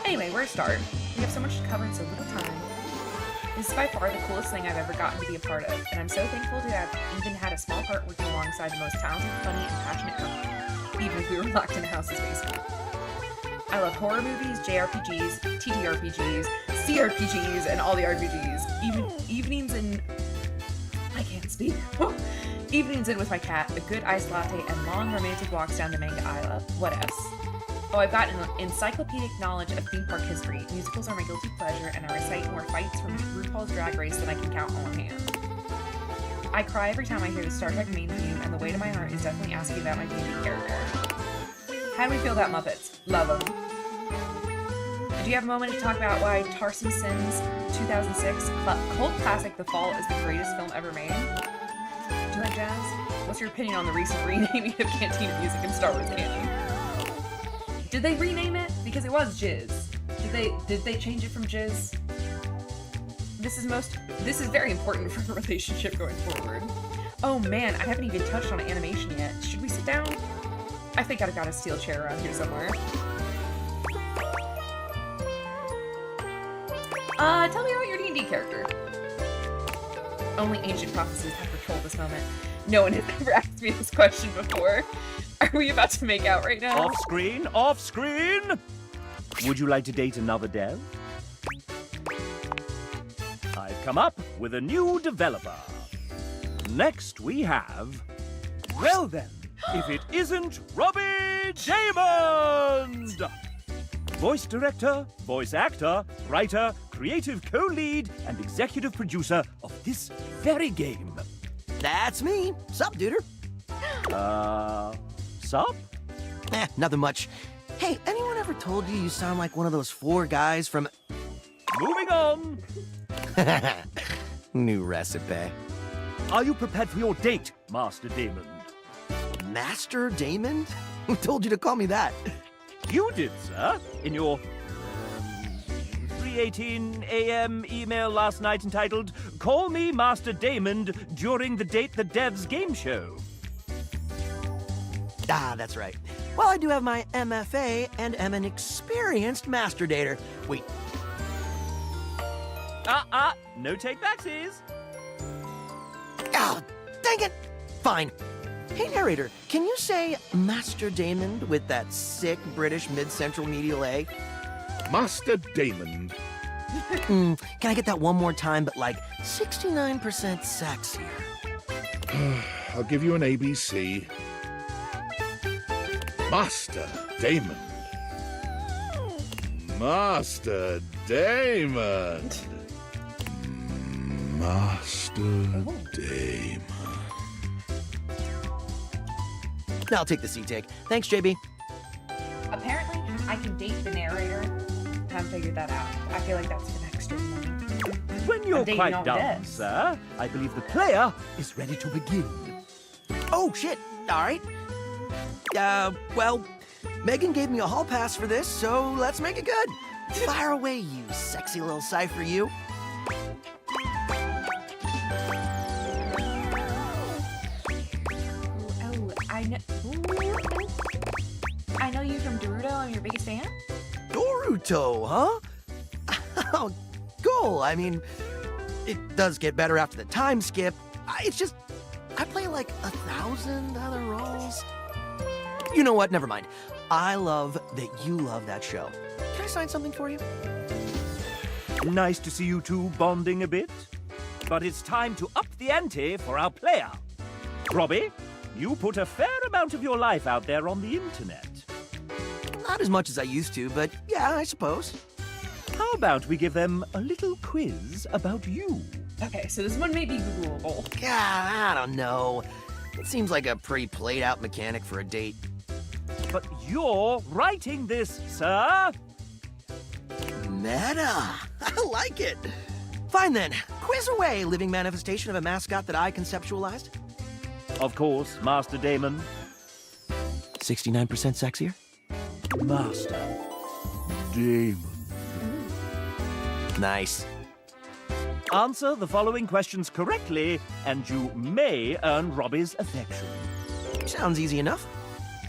Anyway, where to start? We have so much to cover in so little time. This is by far the coolest thing I've ever gotten to be a part of, and I'm so thankful to have even had a small part working alongside the most talented, funny, and passionate couple, even if we were locked in a house's basement. I love horror movies, JRPGs, TTRPGs, CRPGs, and all the RPGs. Even evenings in... I can't speak. sleepy. Evenings in with my cat, a good iced latte, and long romantic walks down the Manga Isla. What else? Oh, I've got an encyclopedic knowledge of theme park history. Musicals are my guilty pleasure, and I recite more fights from RuPaul's Drag Race than I can count on one hand. I cry every time I hear the Star Trek main theme, and the weight of my heart is definitely asking about my D&D character. How do we feel about Muppets? Love them. Do you have a moment to talk about why Tarsem Sims' 2006 cult classic The Fall is the greatest film ever made? Do you like jazz? What's your opinion on the recent renaming of Cantina Music in Star Wars canon? Did they rename it? Because it was Jizz. Did they change it from Jizz? This is very important for the relationship going forward. Oh man, I haven't even touched on animation yet. Should we sit down? I think I've got a steel chair around here somewhere. Tell me about your D&D character. Only ancient prophecies have foretold this moment. No one has ever asked me this question before. Are we about to make out right now? Off screen, off screen! Would you like to date another dev? I've come up with a new developer. Next we have... Well then, if it isn't Robbie Diamond! Voice director, voice actor, writer, creative co-lead, and executive producer of this very game. That's me. Sup, duder? Sup? Nothing much. Hey, anyone ever told you sound like one of those 4 guys from... Moving on. New recipe. Are you prepared for your date, Master Damon? Master Damon? Who told you to call me that? You did, sir, in your 3:18 a.m. email last night entitled, "Call me Master Damon during the Date the Devs game show." Ah, that's right. Well, I do have my MFA and am an experienced master dater. Wait. No take-backsies. Oh, dang it! Fine. Hey, narrator, can you say Master Damon with that sick British mid-central medial A? Master Damon. Can I get that one more time, but like 69% sexier? I'll give you an ABC. Master Damon. Master Damon. Master Damon. I'll take the C-take. Thanks, JB. Apparently, I can date the narrator. I haven't figured that out. I feel like that's for next stream. When you're dating quite all done, this. sir, I believe the player is ready to begin. Oh, shit. All right. Well, Megan gave me a hall pass for this, so let's make it good. Fire away, you sexy little cipher, you. I know you from Naruto. I'm your biggest fan. Boruto, huh? Oh, cool. I mean, it does get better after the time skip. It's just, I play like 1,000 other roles. You know what? Never mind. I love that you love that show. Can I sign something for you? Nice to see you two bonding a bit. But it's time to up the ante for our player. Robbie, you put a fair amount of your life out there on the internet. Not as much as I used to, but yeah, I suppose. How about we give them a little quiz about you? Okay, so this one may be Googleable. God, I don't know. It seems like a pretty played out mechanic for a date. But you're writing this, sir. Meta. I like it. Fine then. Quiz away, living manifestation of a mascot that I conceptualized. Of course, Master Damon. 69% sexier? Master Damon. Nice. Answer the following questions correctly, and you may earn Robbie's affection. Sounds easy enough.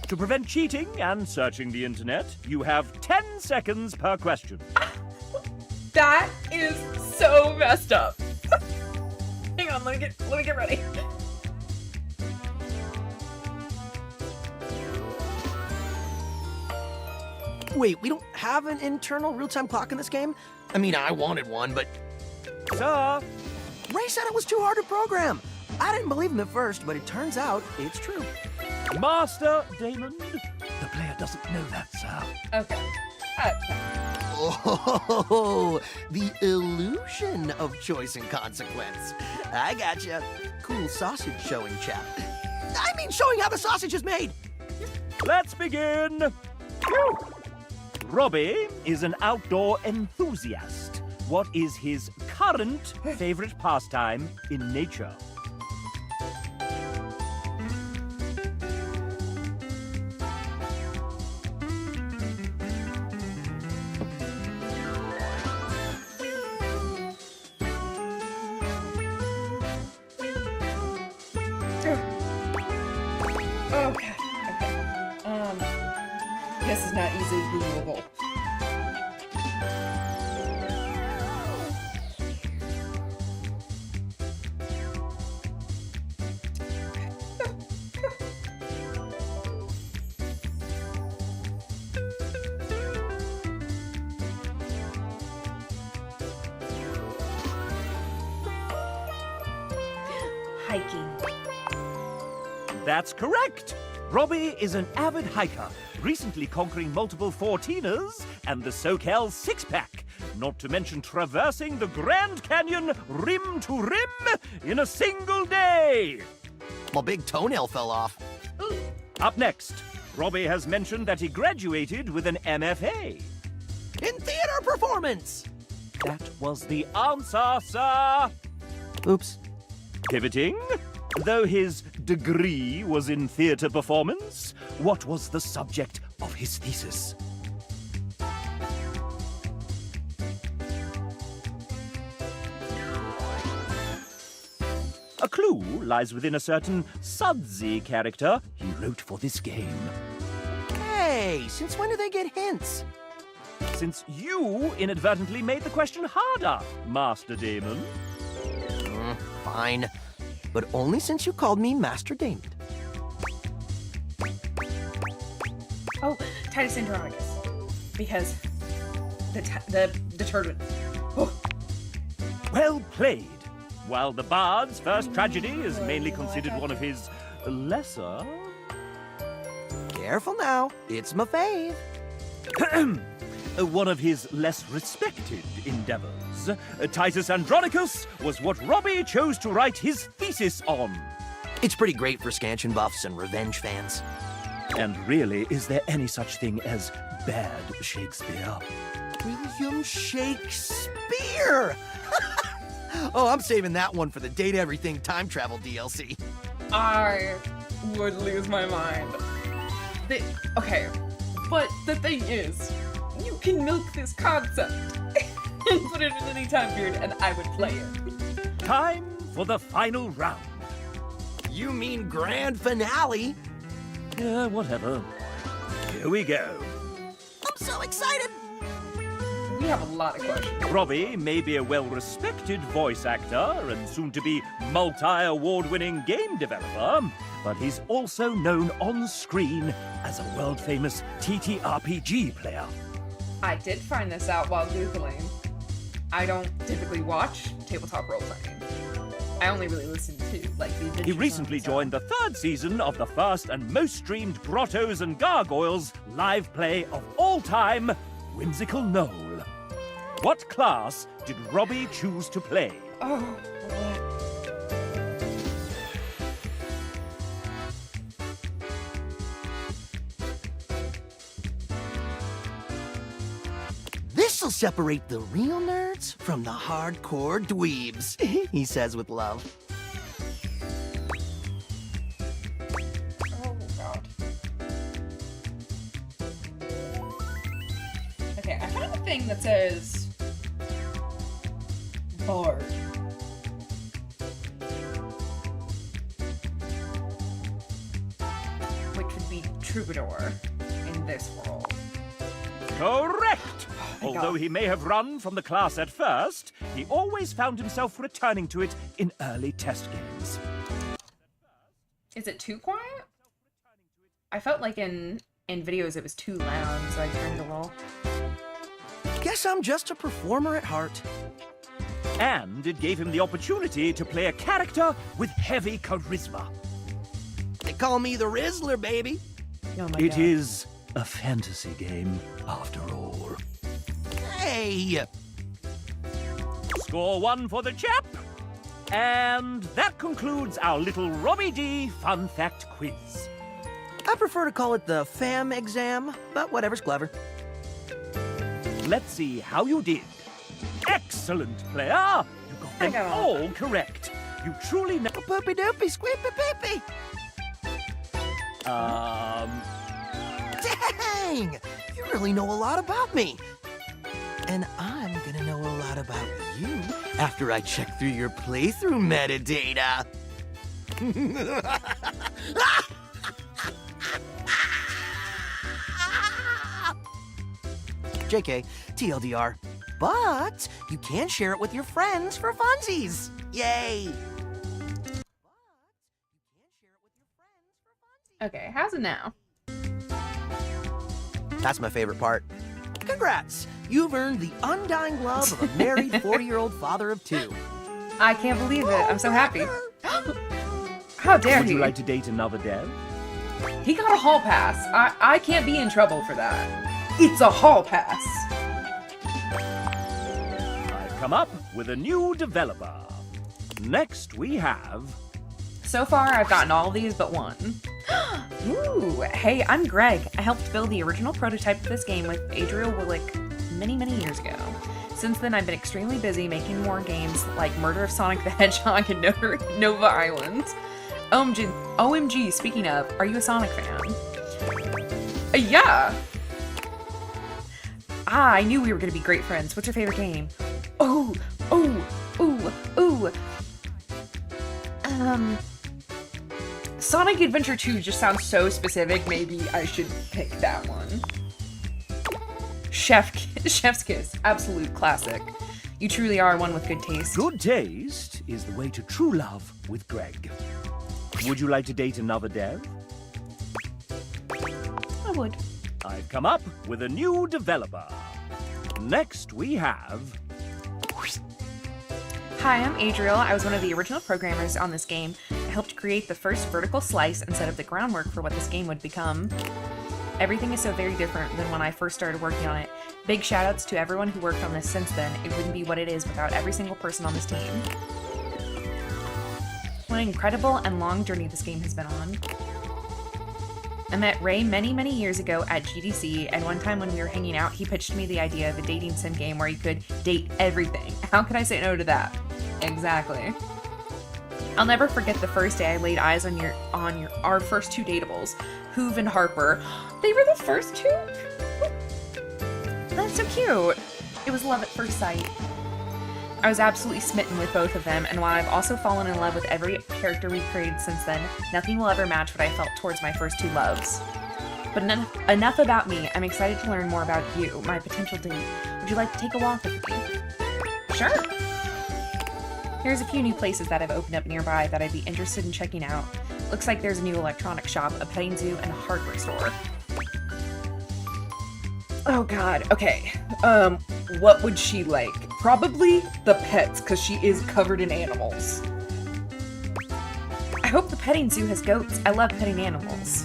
To prevent cheating and searching the internet, you have 10 seconds per question. That is so messed up. Hang on, let me get ready. Wait, we don't have an internal real-time clock in this game? I mean, I wanted one, but... Sir! Ray said it was too hard to program. I didn't believe him at first, but it turns out it's true. Master Damon, the player doesn't know that, sir. Okay. Oh, the illusion of choice and consequence. I gotcha. Cool sausage showing, chap. I mean, showing how the sausage is made. Let's begin. Whew. Robbie is an outdoor enthusiast. What is his current favorite pastime in nature? Okay. This is not easily Googleable. Hiking. That's correct. Robbie is an avid hiker, recently conquering multiple 14ers and the SoCal six-pack, not to mention traversing the Grand Canyon rim to rim in a single day. My big toenail fell off. Up next, Robbie has mentioned that he graduated with an MFA. In theater performance. That was the answer, sir. Oops. Pivoting. Though his degree was in theater performance, what was the subject of his thesis? A clue lies within a certain Sudsy character he wrote for this game. Hey, since when do they get hints? Since you inadvertently made the question harder, Master Damon. Fine. But only since you called me Master Damon. Oh, Titus Andronicus. Because the detergent. Oh. Well played. While the Bard's first tragedy is mainly considered one of his lesser... Careful now, it's my fave. One of his less respected endeavors, Titus Andronicus, was what Robbie chose to write his thesis on. It's pretty great for scansion buffs and revenge fans. And really, is there any such thing as bad Shakespeare? William Shakespeare! Oh, I'm saving that one for the Date Everything time travel DLC. I would lose my mind. Okay, but the thing is, you can milk this concept and put it in any time period and I would play it. Time for the final round. You mean grand finale? Yeah, whatever. Here we go. I'm so excited! We have a lot of questions. Robbie may be a well-respected voice actor and soon-to-be multi-award-winning game developer, but he's also known on screen as a world-famous TTRPG player. I did find this out while Googling. I don't typically watch tabletop role-playing. I only really listen to, like, the adventures. He recently joined the 3rd season of the first and most streamed Grottos and Gargoyles live play of all time, Whimsical Knoll. What class did Robbie choose to play? Oh, This'll separate the real nerds from the hardcore dweebs, he says with love. Oh, God. Okay, I found a thing that says Bard. Which would be Troubadour in this world. Correct! Oh, Although he may have run from the class at first, he always found himself returning to it in early test games. Is it too quiet? I felt like in videos it was too loud, so I turned it a little. Guess I'm just a performer at heart. And it gave him the opportunity to play a character with heavy charisma. They call me the Rizzler, baby. Oh my It God. is a fantasy game, after all. Hey! Score 1 for the chap. And that concludes our little Robbie D fun fact quiz. I prefer to call it the fam exam, but whatever's clever. Let's see how you did. Excellent, player! You got them got all correct. You truly know. Poopy doopy, squeepy peepy. Dang! You really know a lot about me. And I'm gonna know a lot about you after I check through your playthrough metadata. JK, TLDR. But you can share it with your friends for funsies. Yay! Okay, how's it now? That's my favorite part. Congrats! You've earned the undying love of a married 40-year-old father of 2. I can't believe it. I'm so happy. How dare Would he? you like to date another dev? He got a hall pass. I can't be in trouble for that. It's a hall pass. I've come up with a new developer. Next we have... So far, I've gotten all of these but one. Ooh, hey, I'm Greg. I helped build the original prototype of this game with Adriel Willick many, many years ago. Since then, I've been extremely busy making more games like Murder of Sonic the Hedgehog and Nova Island. OMG, speaking of, are you a Sonic fan? Yeah! Ah, I knew we were gonna be great friends. What's your favorite game? Oh, Sonic Adventure 2 just sounds so specific, maybe I should pick that one. Chef's Kiss, absolute classic. You truly are one with good taste. Good taste is the way to true love with Greg. Would you like to date another dev? I would. I've come up with a new developer. Next we have... Hi, I'm Adriel. I was one of the original programmers on this game. I helped create the first vertical slice and set up the groundwork for what this game would become. Everything is so very different than when I first started working on it. Big shoutouts to everyone who worked on this since then. It wouldn't be what it is without every single person on this team. What an incredible and long journey this game has been on. I met Ray many, many years ago at GDC, and one time when we were hanging out, he pitched me the idea of a dating sim game where you could date everything. How could I say no to that? Exactly. I'll never forget the first day I laid eyes on our first 2 dateables, Hoove and Harper. They were the first 2? That's so cute. It was love at first sight. I was absolutely smitten with both of them, and while I've also fallen in love with every character we've created since then, nothing will ever match what I felt towards my first 2 loves. But enough about me. I'm excited to learn more about you, my potential date. Would you like to take a walk with me? Sure. Here's a few new places that have opened up nearby that I'd be interested in checking out. Looks like there's a new electronics shop, a petting zoo, and a hardware store. Oh god, okay. What would she like? Probably the pets, because she is covered in animals. I hope the petting zoo has goats. I love petting animals.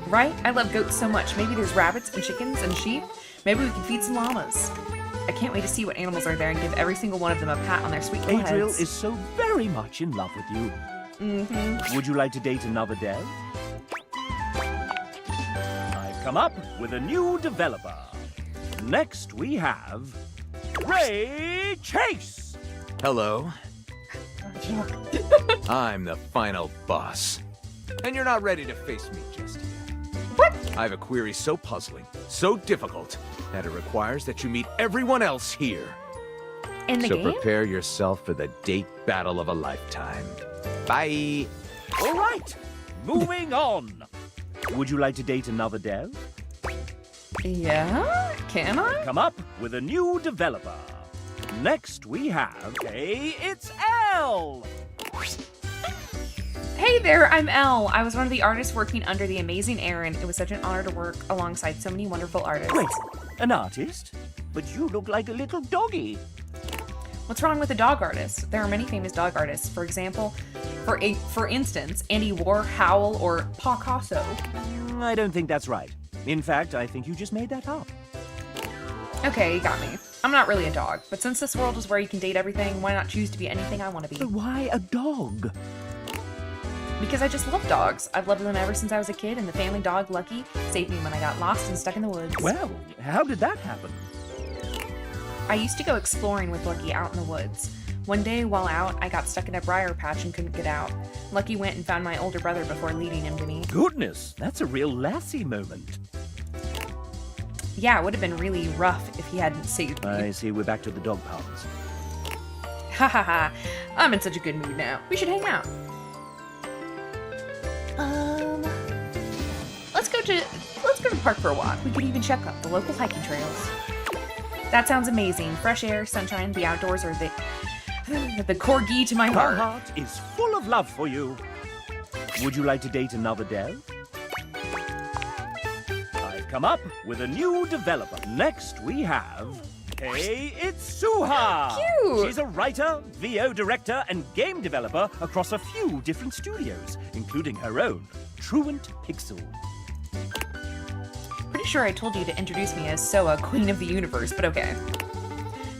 Right? I love goats so much. Maybe there's rabbits and chickens and sheep. Maybe we can feed some llamas. I can't wait to see what animals are there and give every single one of them a pat on their sweet little heads. Adriel is so very much in love with you. Mm-hmm. Would you like to date another dev? I've come up with a new developer. Next we have... Ray Chase! Hello. I'm the final boss. And you're not ready to face me just yet. What? I have a query so puzzling, so difficult, that it requires that you meet everyone else here. In the so game? prepare yourself for the date battle of a lifetime. Bye. All right, moving on. Would you like to date another dev? Yeah? Can I? Come up with a new developer. Next we have... Hey, it's Elle! Hey there, I'm Elle. I was one of the artists working under the amazing Aaron. It was such an honor to work alongside so many wonderful artists. Wait, an artist? But you look like a little doggy. What's wrong with a dog artist? There are many famous dog artists. For example, for instance, Andy Warhol or Picasso. I don't think that's right. In fact, I think you just made that up. Okay, you got me. I'm not really a dog, but since this world is where you can date everything, why not choose to be anything I want to be? But why a dog? Because I just love dogs. I've loved them ever since I was a kid, and the family dog, Lucky, saved me when I got lost and stuck in the woods. Well, how did that happen? I used to go exploring with Lucky out in the woods. One day, while out, I got stuck in a briar patch and couldn't get out. Lucky went and found my older brother before leading him to me. Goodness, that's a real Lassie moment. Yeah, it would have been really rough if he hadn't saved me. I see, we're back to the dog puns. Ha ha ha. I'm in such a good mood now. We should hang out. Let's go to the park for a walk. We could even check out the local hiking trails. That sounds amazing. Fresh air, sunshine, the outdoors are the corgi to my heart. My heart is full of love for you. Would you like to date another dev? I've come up with a new developer. Next we have... Hey, it's Suha! Cute! She's a writer, VO director, and game developer across a few different studios, including her own, Truant Pixel. Pretty sure I told you to introduce me as Soa, Queen of the Universe, but okay.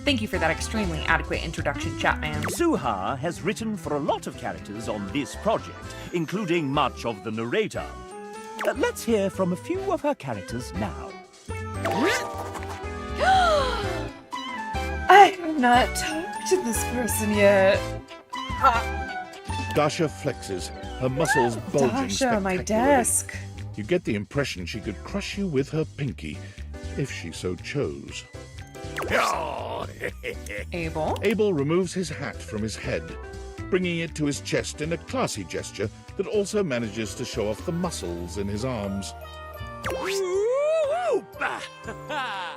Thank you for that extremely adequate introduction, Chatman. Suha has written for a lot of characters on this project, including much of the narrator. Let's hear from a few of her characters now. I have not talked to this person yet. Dasha flexes, her muscles bulging Dasha, my spectacularly. desk. You get the impression she could crush you with her pinky, if she so chose. Abel? Abel removes his hat from his head, bringing it to his chest in a classy gesture that also manages to show off the muscles in his arms.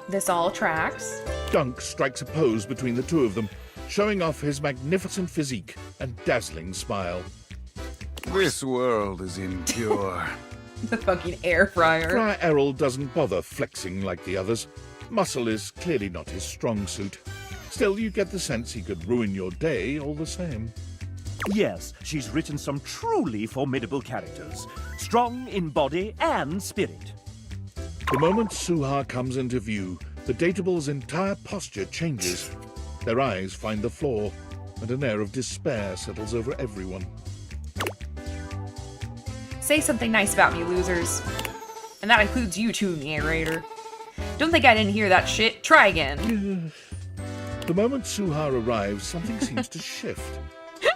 This all tracks. Dunk strikes a pose between the two of them, showing off his magnificent physique and dazzling smile. This world is impure. The fucking air fryer. Friar Errol doesn't bother flexing like the others. Muscle is clearly not his strong suit. Still, you get the sense he could ruin your day all the same. Yes, she's written some truly formidable characters, strong in body and spirit. The moment Suha comes into view, the Dateable's entire posture changes. Their eyes find the floor, and an air of despair settles over everyone. Say something nice about me, losers. And that includes you too, narrator. Don't think I didn't hear that shit. Try again. The moment Suha arrives, something seems to shift.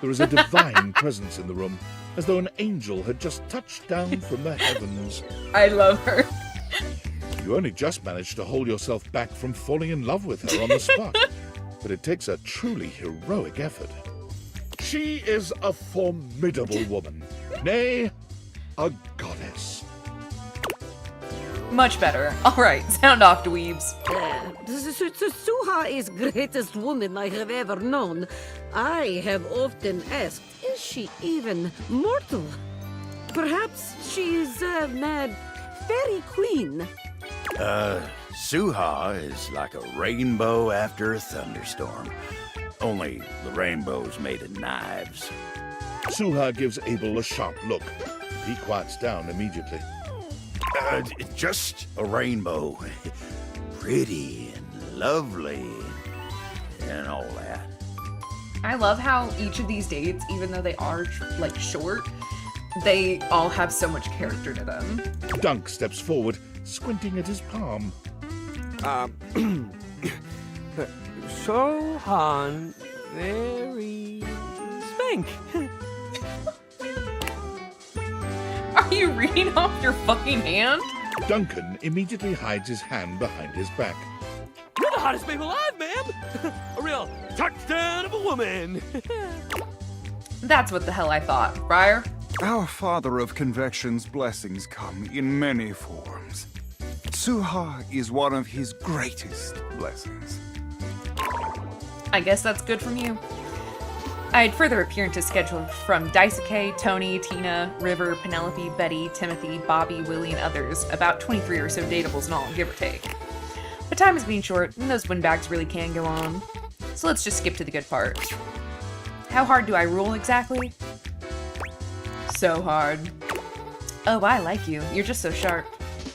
There is a divine presence in the room, as though an angel had just touched down from the heavens. I love her. You only just managed to hold yourself back from falling in love with her on the spot, but it takes a truly heroic effort. She is a formidable woman, nay, a goddess. Much better. Alright, sound off, dweebs. Suha is greatest woman I have ever known. I have often asked, is she even mortal? Perhaps she is a mad fairy queen. Suha is like a rainbow after a thunderstorm. Only the rainbow's made of knives. Suha gives Abel a sharp look. He quiets down immediately. Just a rainbow. Pretty and lovely and all that. I love how each of these dates, even though they are, like, short, they all have so much character to them. Dunk steps forward, squinting at his palm. Sohan, very spank. Are you reading off your fucking hand? Duncan immediately hides his hand behind his back. You're the hottest babe alive, ma'am! A real touchdown of a woman! That's what the hell I thought. Friar? Our Father of Convection's blessings come in many forms. Suha is one of his greatest blessings. I guess that's good from you. I had further appearances scheduled from Daisuke, Tony, Tina, River, Penelope, Betty, Timothy, Bobby, Willie, and others. About 23 or so datables in all, give or take. But time is being short, and those windbags really can go on. So let's just skip to the good part. How hard do I rule exactly? So hard. Oh, I like you. You're just so sharp.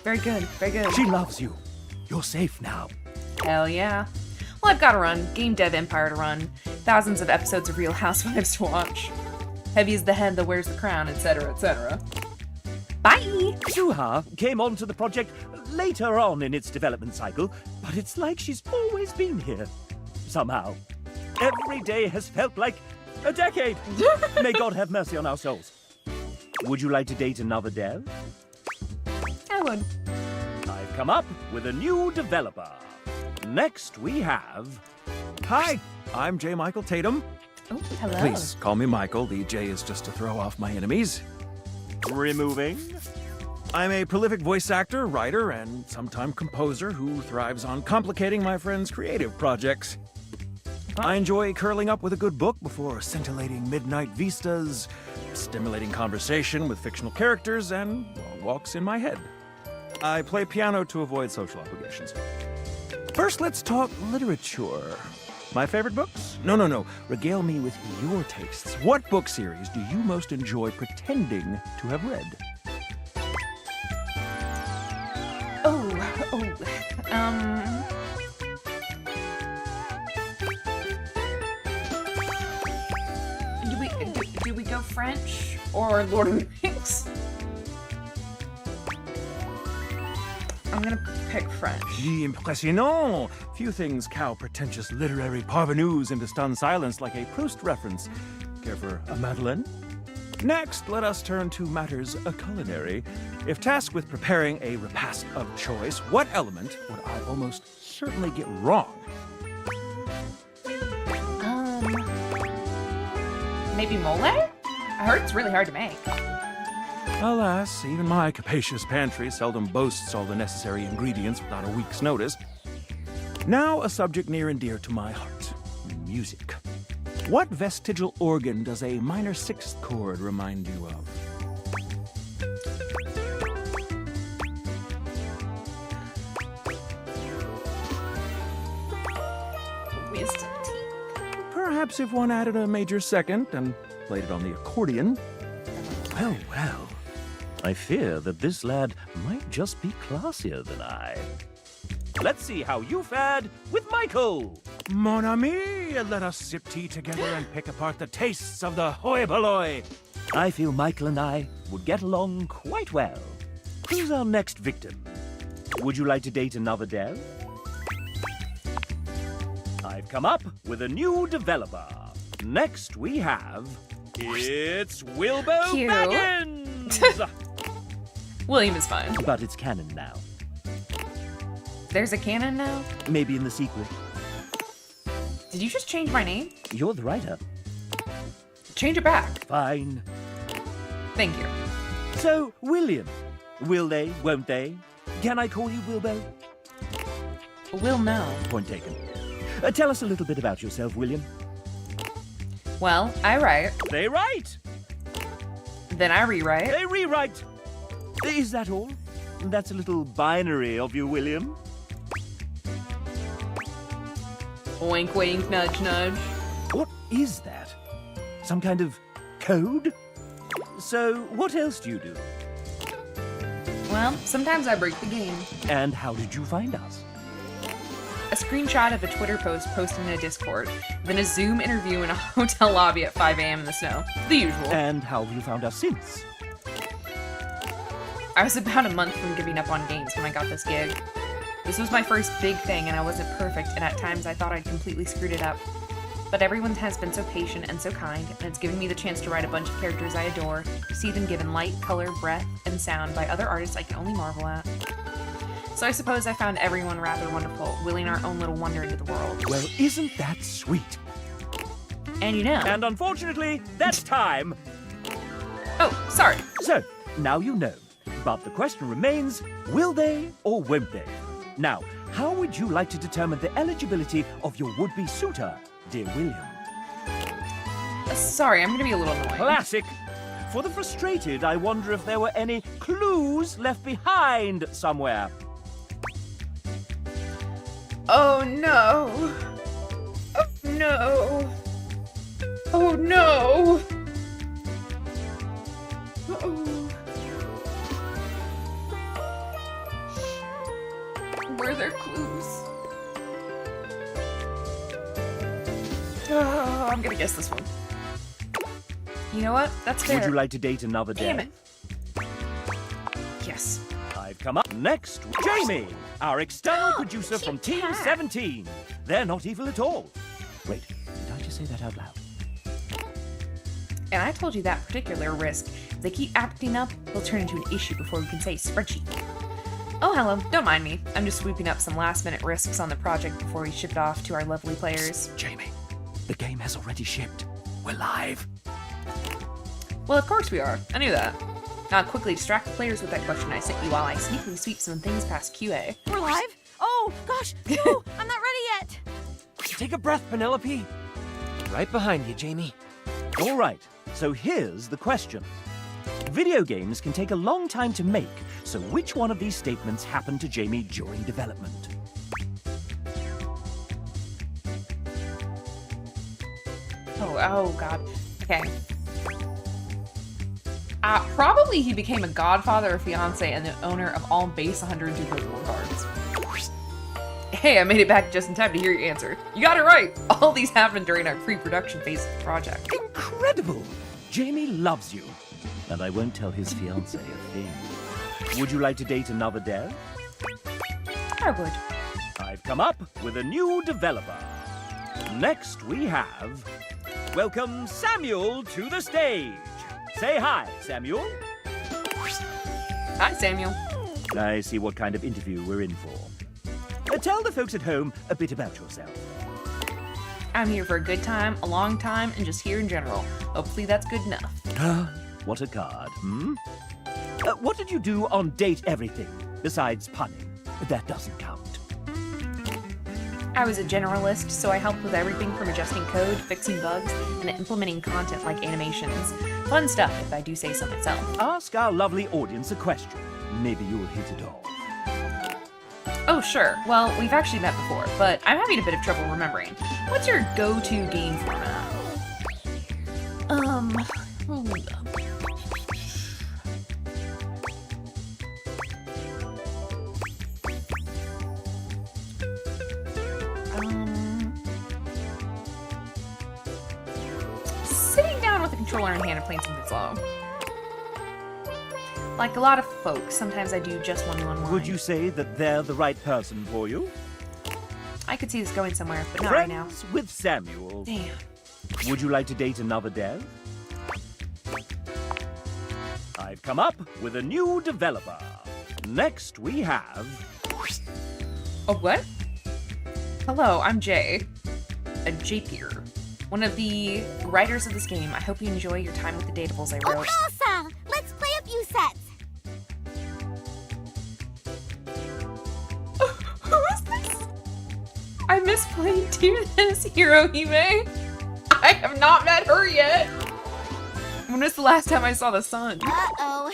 Very good, very good. She loves you. You're safe now. Hell yeah. Well, I've got to run. Game Dev Empire to run. Thousands of episodes of Real Housewives to watch. Heavy is the head that wears the crown, etc., etc. Bye! Suha came onto the project later on in its development cycle, but it's like she's always been here. Somehow. Every day has felt like a decade. May God have mercy on our souls. Would you like to date another dev? I would. I've come up with a new developer. Next we have... Hi, I'm J. Michael Tatum. Oh, hello. Please call me Michael. The J is just to throw off my enemies. Removing. I'm a prolific voice actor, writer, and sometime composer who thrives on complicating my friends' creative projects. I enjoy curling up with a good book before scintillating midnight vistas, stimulating conversation with fictional characters, and long walks in my head. I play piano to avoid social obligations. First, let's talk literature. My favorite books? No. Regale me with your tastes. What book series do you most enjoy pretending to have read? Do we go French or Lord of the Rings? I'm gonna pick French. Impressionnant! Few things cow pretentious literary parvenus into stunned silence like a Proust reference. Care for a Madeleine? Next, let us turn to matters culinary. If tasked with preparing a repast of choice, what element would I almost certainly get wrong? Maybe mole? I heard it's really hard to make. Alas, even my capacious pantry seldom boasts all the necessary ingredients without a week's notice. Now, a subject near and dear to my heart. Music. What vestigial organ does a minor sixth chord remind you of? Wisdom teeth. Perhaps if one added a major second and played it on the accordion. Well. I fear that this lad might just be classier than I. Let's see how you fared with Michael. Mon ami, let us sip tea together and pick apart the tastes of the hoi polloi. I feel Michael and I would get along quite well. Who's our next victim? Would you like to date another dev? I've come up with a new developer. Next we have... It's Wilbo Cute. Baggins! William is fine. But it's canon now. There's a canon now? Maybe in the sequel. Did you just change my name? You're the writer. Change it back. Fine. Thank you. So, William. Will they, won't they? Can I call you Wilbo? Will no. Point taken. Tell us a little bit about yourself, William. Well, I write. They write. Then I rewrite. They rewrite. Is that all? That's a little binary of you, William. Wink, wink, nudge, nudge. What is that? Some kind of code? So, what else do you do? Well, sometimes I break the game. And how did you find us? A screenshot of a Twitter post posted in a Discord, then a Zoom interview in a hotel lobby at 5 a.m. in the snow. The usual. And how have you found us since? I was about a month from giving up on games when I got this gig. This was my first big thing and I wasn't perfect, and at times I thought I'd completely screwed it up. But everyone has been so patient and so kind, and it's given me the chance to write a bunch of characters I adore, see them given light, color, breath, and sound by other artists I can only marvel at. So I suppose I found everyone rather wonderful, willing our own little wonder into the world. Well, isn't that sweet? And you know. And unfortunately, that's time. Oh, sorry. So, now you know. But the question remains, will they or won't they? Now, how would you like to determine the eligibility of your would-be suitor, dear William? Sorry, I'm gonna be a little annoying. Classic. For the frustrated, I wonder if there were any clues left behind somewhere. Oh no! No. Oh no. Uh-oh. Were there clues? Oh, I'm gonna guess this one. You know what? That's fair. Would you like to date another Damn dev? it. Yes. I've come up next. Jamie, our external producer from Team 17. They're not evil at all. Wait, did I just say that out loud? And I told you that particular risk. If they keep acting up, they'll turn into an issue before we can say spreadsheet. Oh, hello. Don't mind me. I'm just sweeping up some last-minute risks on the project before we ship it off to our lovely players. Jamie, the game has already shipped. We're live. Well, of course we are. I knew that. Now quickly distract the players with that question I sent you while I sneakily sweep some things past QA. We're live? Oh, gosh. No, I'm not ready yet. Take a breath, Penelope. Right behind you, Jamie. All right, so here's the question. Video games can take a long time to make, so which one of these statements happened to Jamie during development? Oh god. Okay. Probably he became a godfather or fiance and the owner of all base 102 Pokemon cards. Hey, I made it back just in time to hear your answer. You got it right! All these happened during our pre-production phase of the project. Incredible! Jamie loves you. And I won't tell his fiance a thing. Would you like to date another dev? I would. I've come up with a new developer. Next we have... Welcome Samuel to the stage. Say hi, Samuel. Hi, Samuel. I see what kind of interview we're in for. Tell the folks at home a bit about yourself. I'm here for a good time, a long time, and just here in general. Hopefully that's good enough. What a card, hmm? What did you do on Date Everything, besides punning? That doesn't count. I was a generalist, so I helped with everything from adjusting code, fixing bugs, and implementing content like animations. Fun stuff, if I do say so myself. Ask our lovely audience a question. Maybe you'll hit it off. Oh, sure. Well, we've actually met before, but I'm having a bit of trouble remembering. What's your go-to game format? Hold up. Sitting down with a controller in hand and playing something slow. Like a lot of folks, sometimes I do just 1v1. Would you say that they're the right person for you? I could see this going somewhere, but not right now. Friends with Samuel. Damn. Would you like to date another dev? I've come up with a new developer. Next we have... Oh, what? Hello, I'm Jay. A Japier. One of the writers of this game. I hope you enjoy your time with the datables I wrote. Okosa! Let's play a few sets! Who is this? I miss playing Demons Hirohime. I have not met her yet. When was the last time I saw the sun? Uh-oh.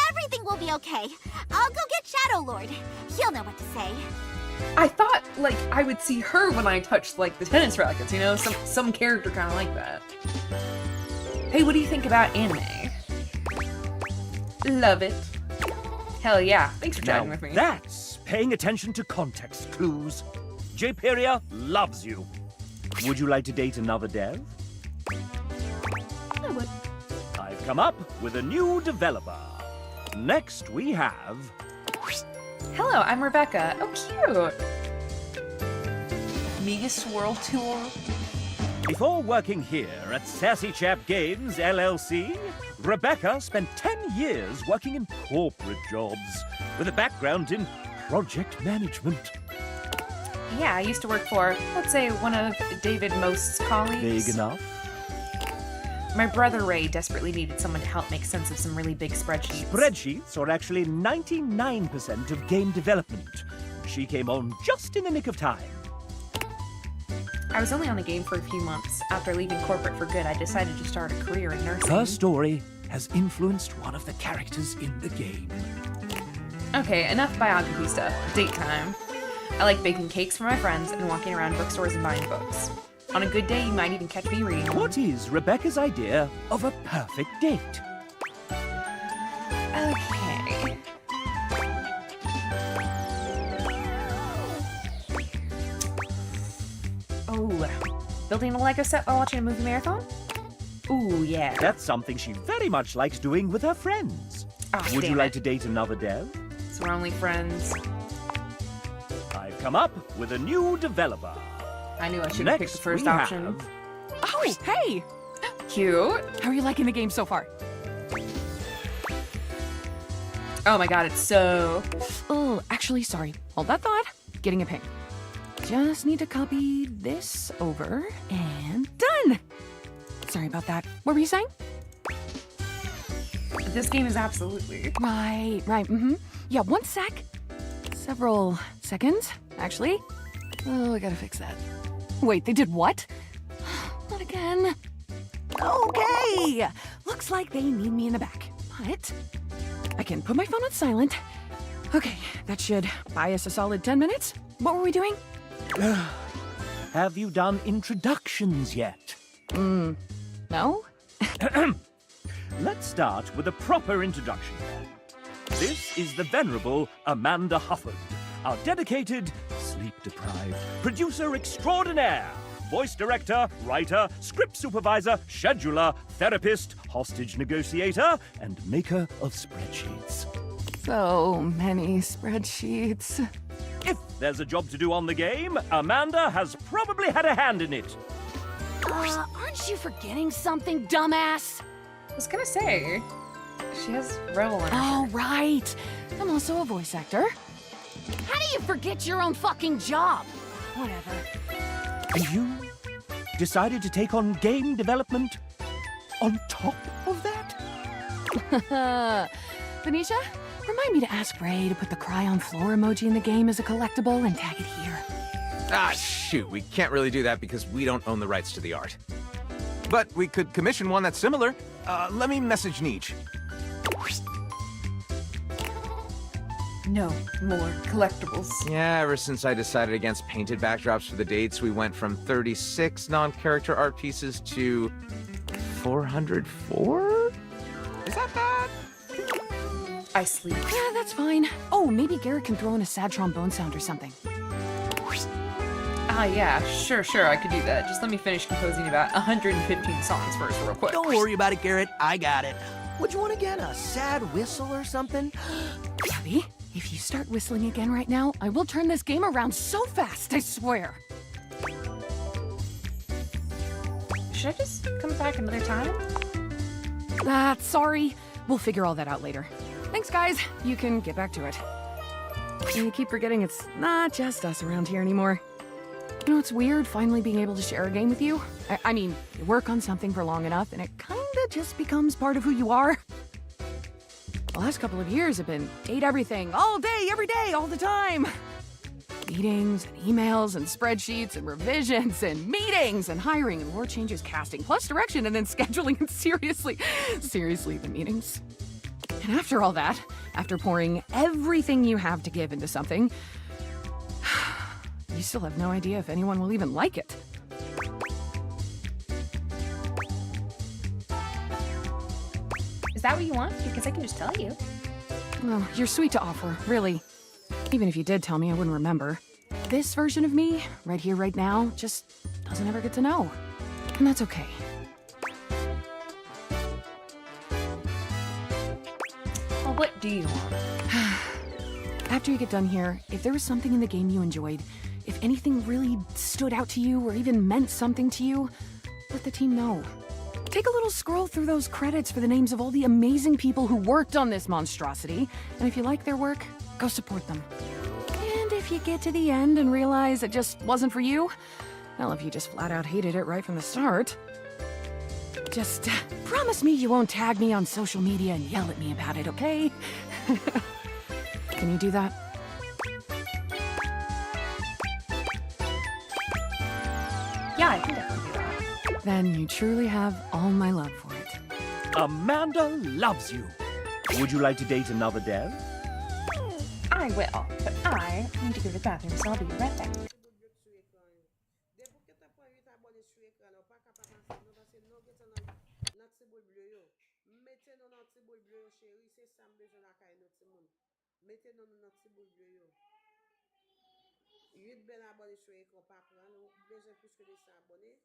Everything will be okay. I'll go get Shadow Lord. He'll know what to say. I thought, like, I would see her when I touched, like, the tennis rackets, you know? Some character kind of like that. Hey, what do you think about anime? Love it. Hell yeah. Thanks for chatting with me. That's paying attention to context clues. Japeria loves you. Would you like to date another dev? I would. I've come up with a new developer. Next we have... Hello, I'm Rebecca. Oh, cute. Mega Swirl Tour. Before working here at Sassy Chap Games, LLC, Rebecca spent 10 years working in corporate jobs, with a background in project management. Yeah, I used to work for, let's say, one of David Most's colleagues. Big enough? My brother Ray desperately needed someone to help make sense of some really big spreadsheets. Spreadsheets are actually 99% of game development. She came on just in the nick of time. I was only on the game for a few months. After leaving corporate for good, I decided to start a career in nursing. Her story has influenced one of the characters in the game. Okay, enough biography stuff. Date time. I like baking cakes for my friends and walking around bookstores and buying books. On a good day, you might even catch me reading one. What is Rebecca's idea of a perfect date? Okay. Oh, building a Lego set while watching a movie marathon? Ooh, yeah. That's something she very much likes doing with her friends. Oh, Would you damn like it. to date another dev? So we're only friends. I've come up with a new developer. I knew I should have picked the first option. Oh, hey! Cute. How are you liking the game so far? Oh my god, it's so... Oh, actually, sorry. Hold that thought. Getting a ping. Just need to copy this over and done! Sorry about that. What were you saying? This game is absolutely... Right, mm-hmm. Yeah, one sec. Several seconds, actually. Oh, I gotta fix that. Wait, they did what? Not again. Okay! Looks like they need me in the back, but I can put my phone on silent. Okay, that should buy us a solid 10 minutes. What were we doing? Have you done introductions yet? No? Let's start with a proper introduction. This is the venerable Amanda Hufford, our dedicated, sleep-deprived producer extraordinaire, voice director, writer, script supervisor, scheduler, therapist, hostage negotiator, and maker of spreadsheets. So many spreadsheets. If there's a job to do on the game, Amanda has probably had a hand in it. Aren't you forgetting something, dumbass? I was gonna say, she has Rebel in her. Oh, right. I'm also a voice actor. How do you forget your own fucking job? Whatever. And you decided to take on game development on top of that? Venetia, remind me to ask Ray to put the cry on floor emoji in the game as a collectible and tag it here. Ah, shoot, we can't really do that because we don't own the rights to the art. But we could commission one that's similar. Let me message Neech. No more collectibles. Yeah, ever since I decided against painted backdrops for the dates, we went from 36 non-character art pieces to 404? Is that bad? I sleep. Yeah, that's fine. Oh, maybe Garrett can throw in a sad trombone sound or something. Ah, yeah, sure, I could do that. Just let me finish composing about 115 songs first, real quick. Don't worry about it, Garrett. I got it. What'd you want again? A sad whistle or something? Abby, if you start whistling again right now, I will turn this game around so fast, I swear. Should I just come back another time? Sorry. We'll figure all that out later. Thanks, guys. You can get back to it. You keep forgetting it's not just us around here anymore. You know, it's weird finally being able to share a game with you. I mean, you work on something for long enough and it kinda just becomes part of who you are. The last couple of years have been date everything, all day, every day, all the time. Meetings and emails and spreadsheets and revisions and meetings and hiring and lore changes, casting, plus direction and then scheduling and seriously, the meetings. And after all that, after pouring everything you have to give into something, you still have no idea if anyone will even like it. Is that what you want? Because I can just tell you. Well, you're sweet to offer, really. Even if you did tell me, I wouldn't remember. This version of me, right here, right now, just doesn't ever get to know. And that's okay. Well, what do you want? After you get done here, if there was something in the game you enjoyed, if anything really stood out to you or even meant something to you, let the team know. Take a little scroll through those credits for the names of all the amazing people who worked on this monstrosity, and if you like their work, go support them. And if you get to the end and realize it just wasn't for you, well, if you just flat out hated it right from the start, just promise me you won't tag me on social media and yell at me about it, okay? Can you do that? Yeah, I can definitely do that. Then you truly have all my love for it. Amanda loves you. Would you like to date another dev? I will, but I need to go to the bathroom, so I'll be right back. boule bleu, chérie, c'est ça me besoin la caille notre monde. Mettez dans notre petit boule bleu yo. 8 ben abonnés sur l'écran pas prendre, besoin plus que 200 abonnés.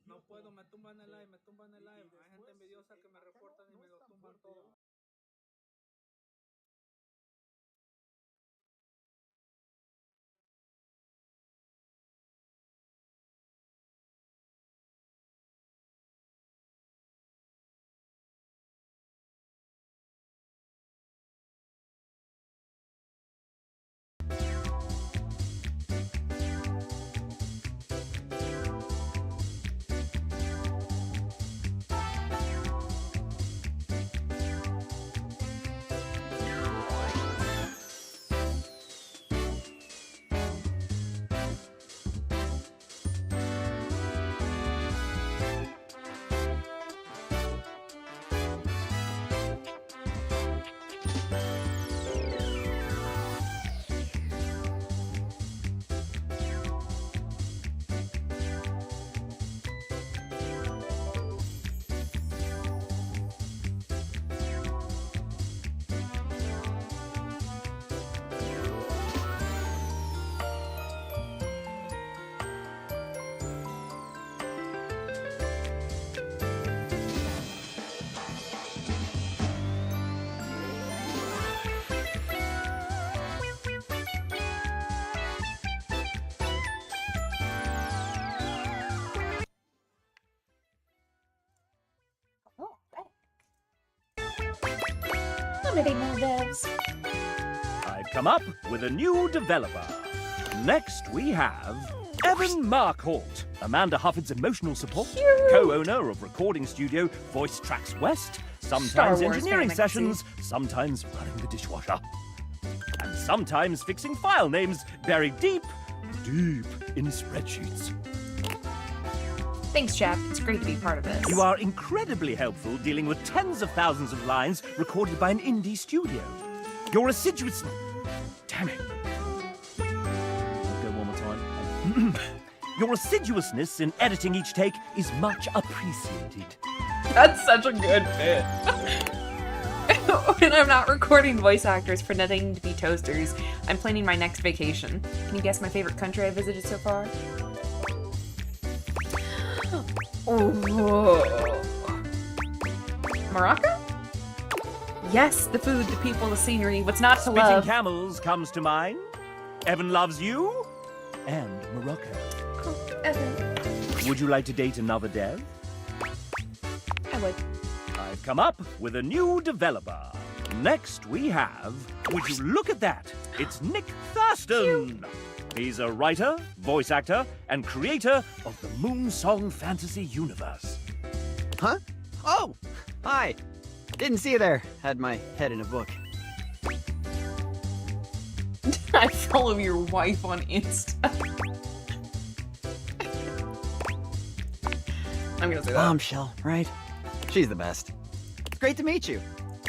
No puedo, me tumban el live, me tumban el live. Hay gente envidiosa que me reportan y me lo tumban todo. Devs. I've come up with a new developer. Next, we have Evan Markholt, Amanda Hufford's emotional support, co-owner of recording studio Voice Tracks West, sometimes engineering sessions, sometimes running the dishwasher, and sometimes fixing file names buried deep, deep in spreadsheets. Thanks, chap. It's great to be part of this. You are incredibly helpful dealing with tens of thousands of lines recorded by an indie studio. Your assiduousness... Damn it. I'll go one more time. Your assiduousness in editing each take is much appreciated. That's such a good bit. When I'm not recording voice actors pretending to be toasters, I'm planning my next vacation. Can you guess my favorite country I visited so far? Oh. Morocco? Yes, the food, the people, the scenery. What's not to love? Spitting Camels comes to mind. Evan loves you. And Morocco. Oh, Evan. Would you like to date another dev? I would. I've come up with a new developer. Next we have... Would you look at that? It's Nick Thurston! He's a writer, voice actor, and creator of the Moonsong Fantasy Universe. Huh? Oh! Hi! Didn't see you there. Had my head in a book. I follow your wife on Insta. I'm gonna say that. Bombshell, right? She's the best. Great to meet you.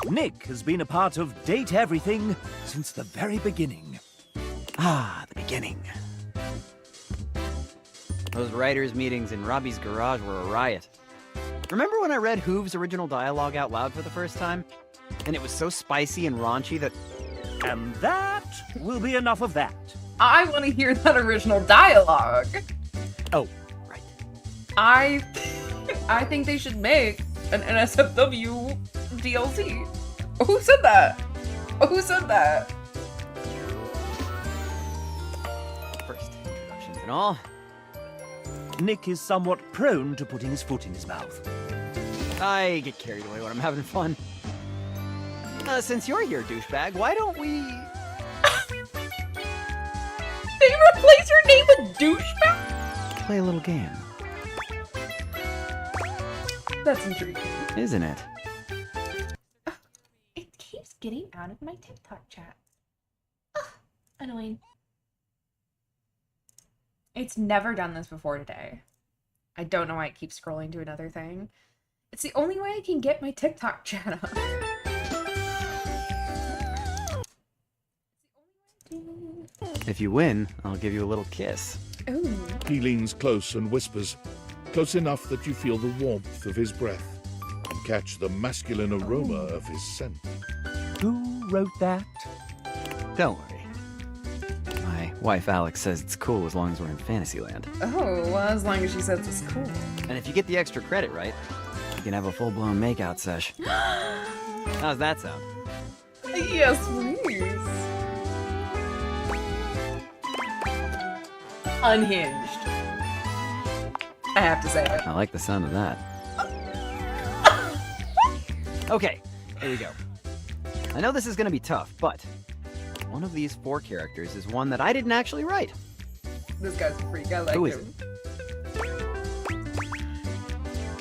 Nick has been a part of Date Everything since the very beginning. Ah, the beginning. Those writers' meetings in Robbie's garage were a riot. Remember when I read Hoove's original dialogue out loud for the first time? And it was so spicy and raunchy that... And that will be enough of that. I want to hear that original dialogue. Oh, right. I think they should make an NSFW DLC. Who said that? Who said that? First introductions and all. Nick is somewhat prone to putting his foot in his mouth. I get carried away when I'm having fun. Since you're here, douchebag, why don't we... They replace your name with douchebag? play a little game? That's intriguing. Isn't it? It keeps getting out of my TikTok chat. Ugh, annoying. It's never done this before today. I don't know why it keeps scrolling to another thing. It's the only way I can get my TikTok chat up. If you win, I'll give you a little kiss. Ooh. He leans close and whispers, close enough that you feel the warmth of his breath and catch the masculine aroma of his scent. Who wrote that? Don't worry. My wife Alex says it's cool as long as we're in Fantasyland. Oh, well, as long as she says it's cool. And if you get the extra credit right, you can have a full-blown makeout sesh. How's that sound? Yes, please. Unhinged. I have to say it. I like the sound of that. Okay, here we go. I know this is gonna be tough, but one of these 4 characters is one that I didn't actually write. This guy's a freak. I like Who him. is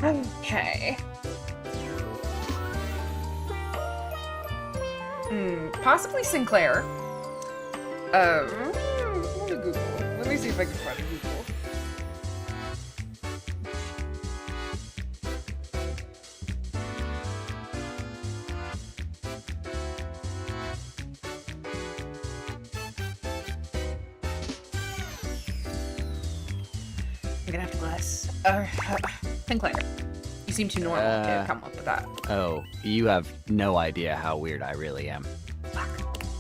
it? Okay. Possibly Sinclair. Let me Google. Let me see if I can find Google. I'm gonna have to guess. Sinclair. You seem too normal to come up with that. Oh, you have no idea how weird I really am.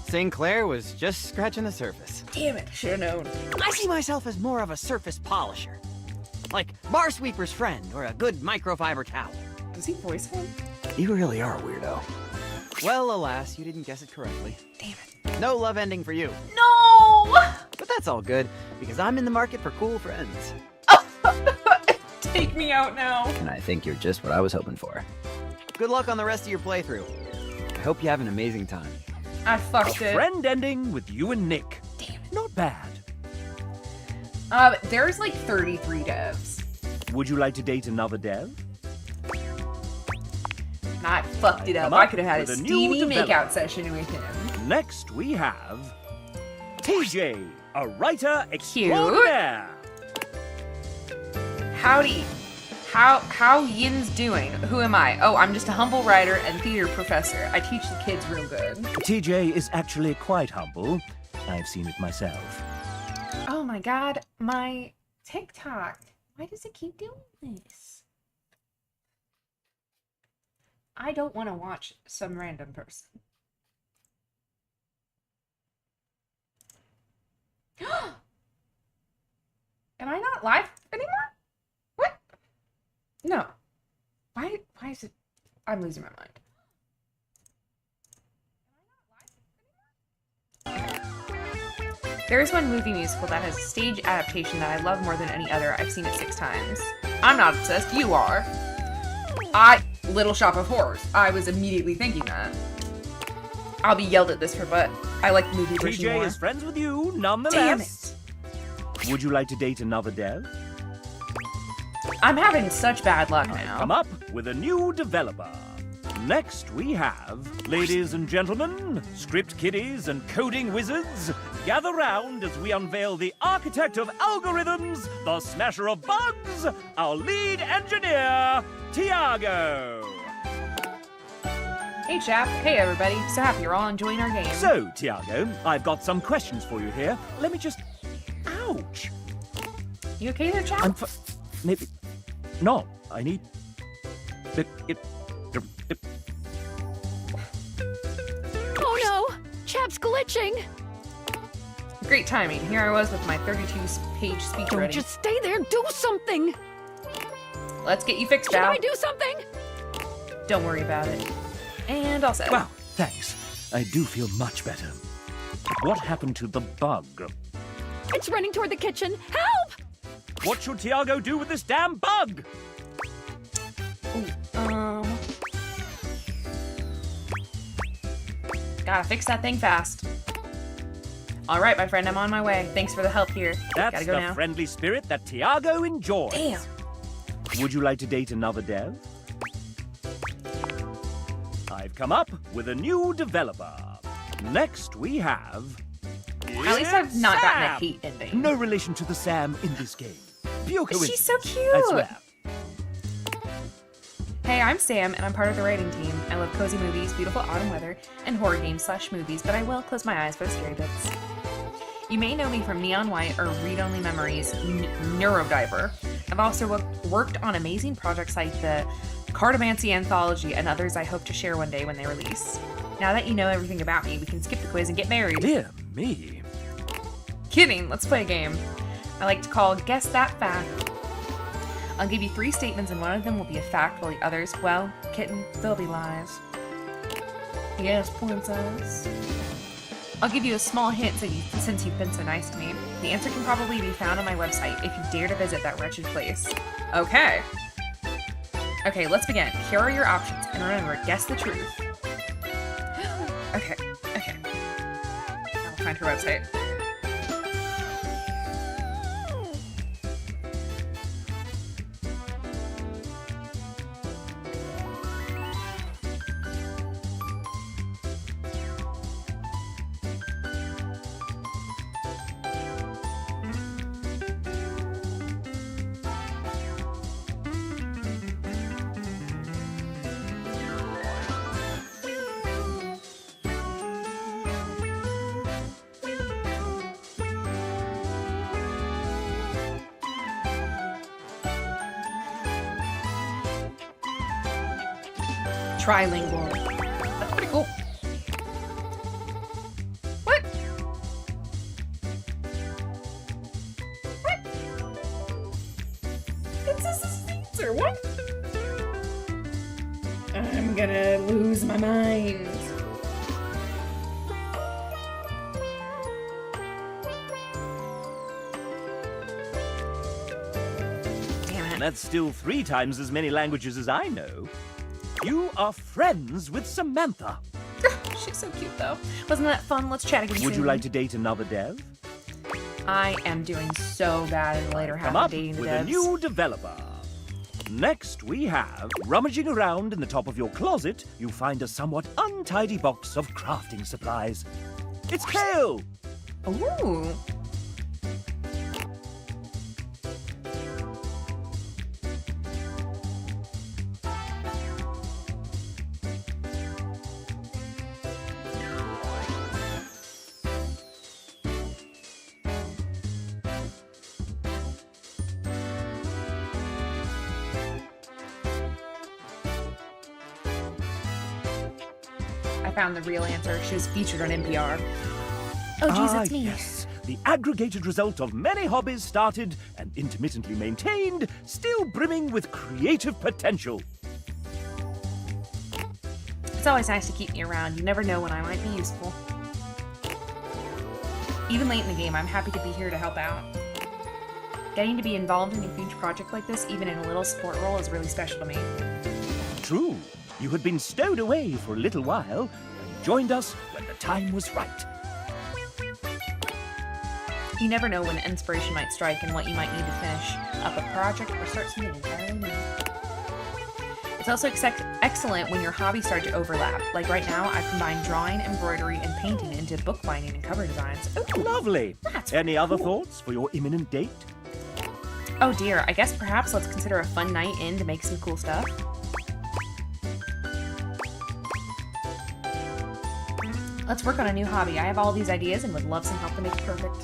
Sinclair was just scratching the surface. Damn it, should've known. I see myself as more of a surface polisher. Like bar sweeper's friend or a good microfiber towel. Does he voice him? You really are a weirdo. Well, alas, you didn't guess it correctly. Damn it. No love ending for you. No! But that's all good, because I'm in the market for cool friends. Take me out now. And I think you're just what I was hoping for. Good luck on the rest of your playthrough. I hope you have an amazing time. I fucked A it. friend ending with you and Nick. Damn it. Not bad. There's like 33 devs. Would you like to date another dev? I fucked it up. Come I up could have had a with a new steamy development. makeout session with him. Next we have TJ, a writer extraordinaire. Howdy. How Yin's doing? Who am I? Oh, I'm just a humble writer and theater professor. I teach the kids real good. TJ is actually quite humble. I've seen it myself. Oh my god, my TikTok. Why does it keep doing this? I don't want to watch some random person. Am I not live anymore? What? No. Why is it? I'm losing my mind. There is one movie musical that has a stage adaptation that I love more than any other. I've seen it 6 times. I'm not obsessed, you are. Little Shop of Horrors. I was immediately thinking that. I'll be yelled at this for, but I like the movie version TJ more. is friends with you, nonetheless. Damn it. Would you like to date another dev? I'm having such bad luck now. Come up with a new developer. Next we have, ladies and gentlemen, script kiddies and coding wizards, gather round as we unveil the architect of algorithms, the smasher of bugs, our lead engineer, Tiago. Hey chap, hey everybody. So happy you're all enjoying our game. So, Tiago, I've got some questions for you here. Let me just... Ouch! You okay there, chap? Maybe... No, I need... Oh no! Chap's glitching! Great timing. Here I was with my 32-page speech Don't ready. just stay there, do something! Let's get you fixed, Should Val. I do something? Don't worry about it. And all set. Wow, thanks. I do feel much better. What happened to the bug? It's running toward the kitchen. Help! What should Tiago do with this damn bug? Gotta fix that thing fast. All right, my friend, I'm on my way. Thanks for the help here. That's Gotta go the now. friendly spirit that Tiago enjoys. Damn. Would you like to date another dev? I've come up with a new developer. Next we have... At least I've not gotten a Sam. hate ending. No relation to the Sam in this game. Pure coincidence. She's so cute. I swear. Hey, I'm Sam, and I'm part of the writing team. I love cozy movies, beautiful autumn weather, and horror games / movies, but I will close my eyes for the scary bits. You may know me from Neon White or Read Only Memories, Neurodiver. I've also worked on amazing projects like the Cartomancy Anthology and others I hope to share one day when they release. Now that you know everything about me, we can skip the quiz and get married. Dear me. Kidding, let's play a game I like to call Guess That Fact. I'll give you 3 statements and one of them will be a fact while the others, well, kitten, they'll be lies. Yes, princess. I'll give you a small hint since you've been so nice to me. The answer can probably be found on my website if you dare to visit that wretched place. Okay. Okay, let's begin. Here are your options, and remember, guess the truth. Okay. I'll find her website. Trilingual. That's pretty cool. What? What? It's a answer. What? I'm gonna lose my mind. Damn it. That's still 3 times as many languages as I know. You are friends with Samantha. She's so cute, though. Wasn't that fun? Let's chat again Would soon. you like to date another dev? I am doing so bad in the later half Come of up dating the with devs. a new developer. Next we have, rummaging around in the top of your closet, you find a somewhat untidy box of crafting supplies. It's Kale! Ooh. I found the real answer. She was featured on NPR. Oh, geez, that's me. Yes. The aggregated result of many hobbies started and intermittently maintained, still brimming with creative potential. It's always nice to keep me around. You never know when I might be useful. Even late in the game, I'm happy to be here to help out. Getting to be involved in a huge project like this, even in a little support role, is really special to me. True. You had been stowed away for a little while and joined us when the time was right. You never know when inspiration might strike and what you might need to finish up a project or start something entirely new. It's also excellent when your hobbies start to overlap. Like right now, I've combined drawing, embroidery, and painting into bookbinding and cover designs. Ooh, lovely. Any other thoughts for your imminent date? Oh dear, I guess perhaps let's consider a fun night in to make some cool stuff. Let's work on a new hobby. I have all these ideas and would love some help to make it perfect.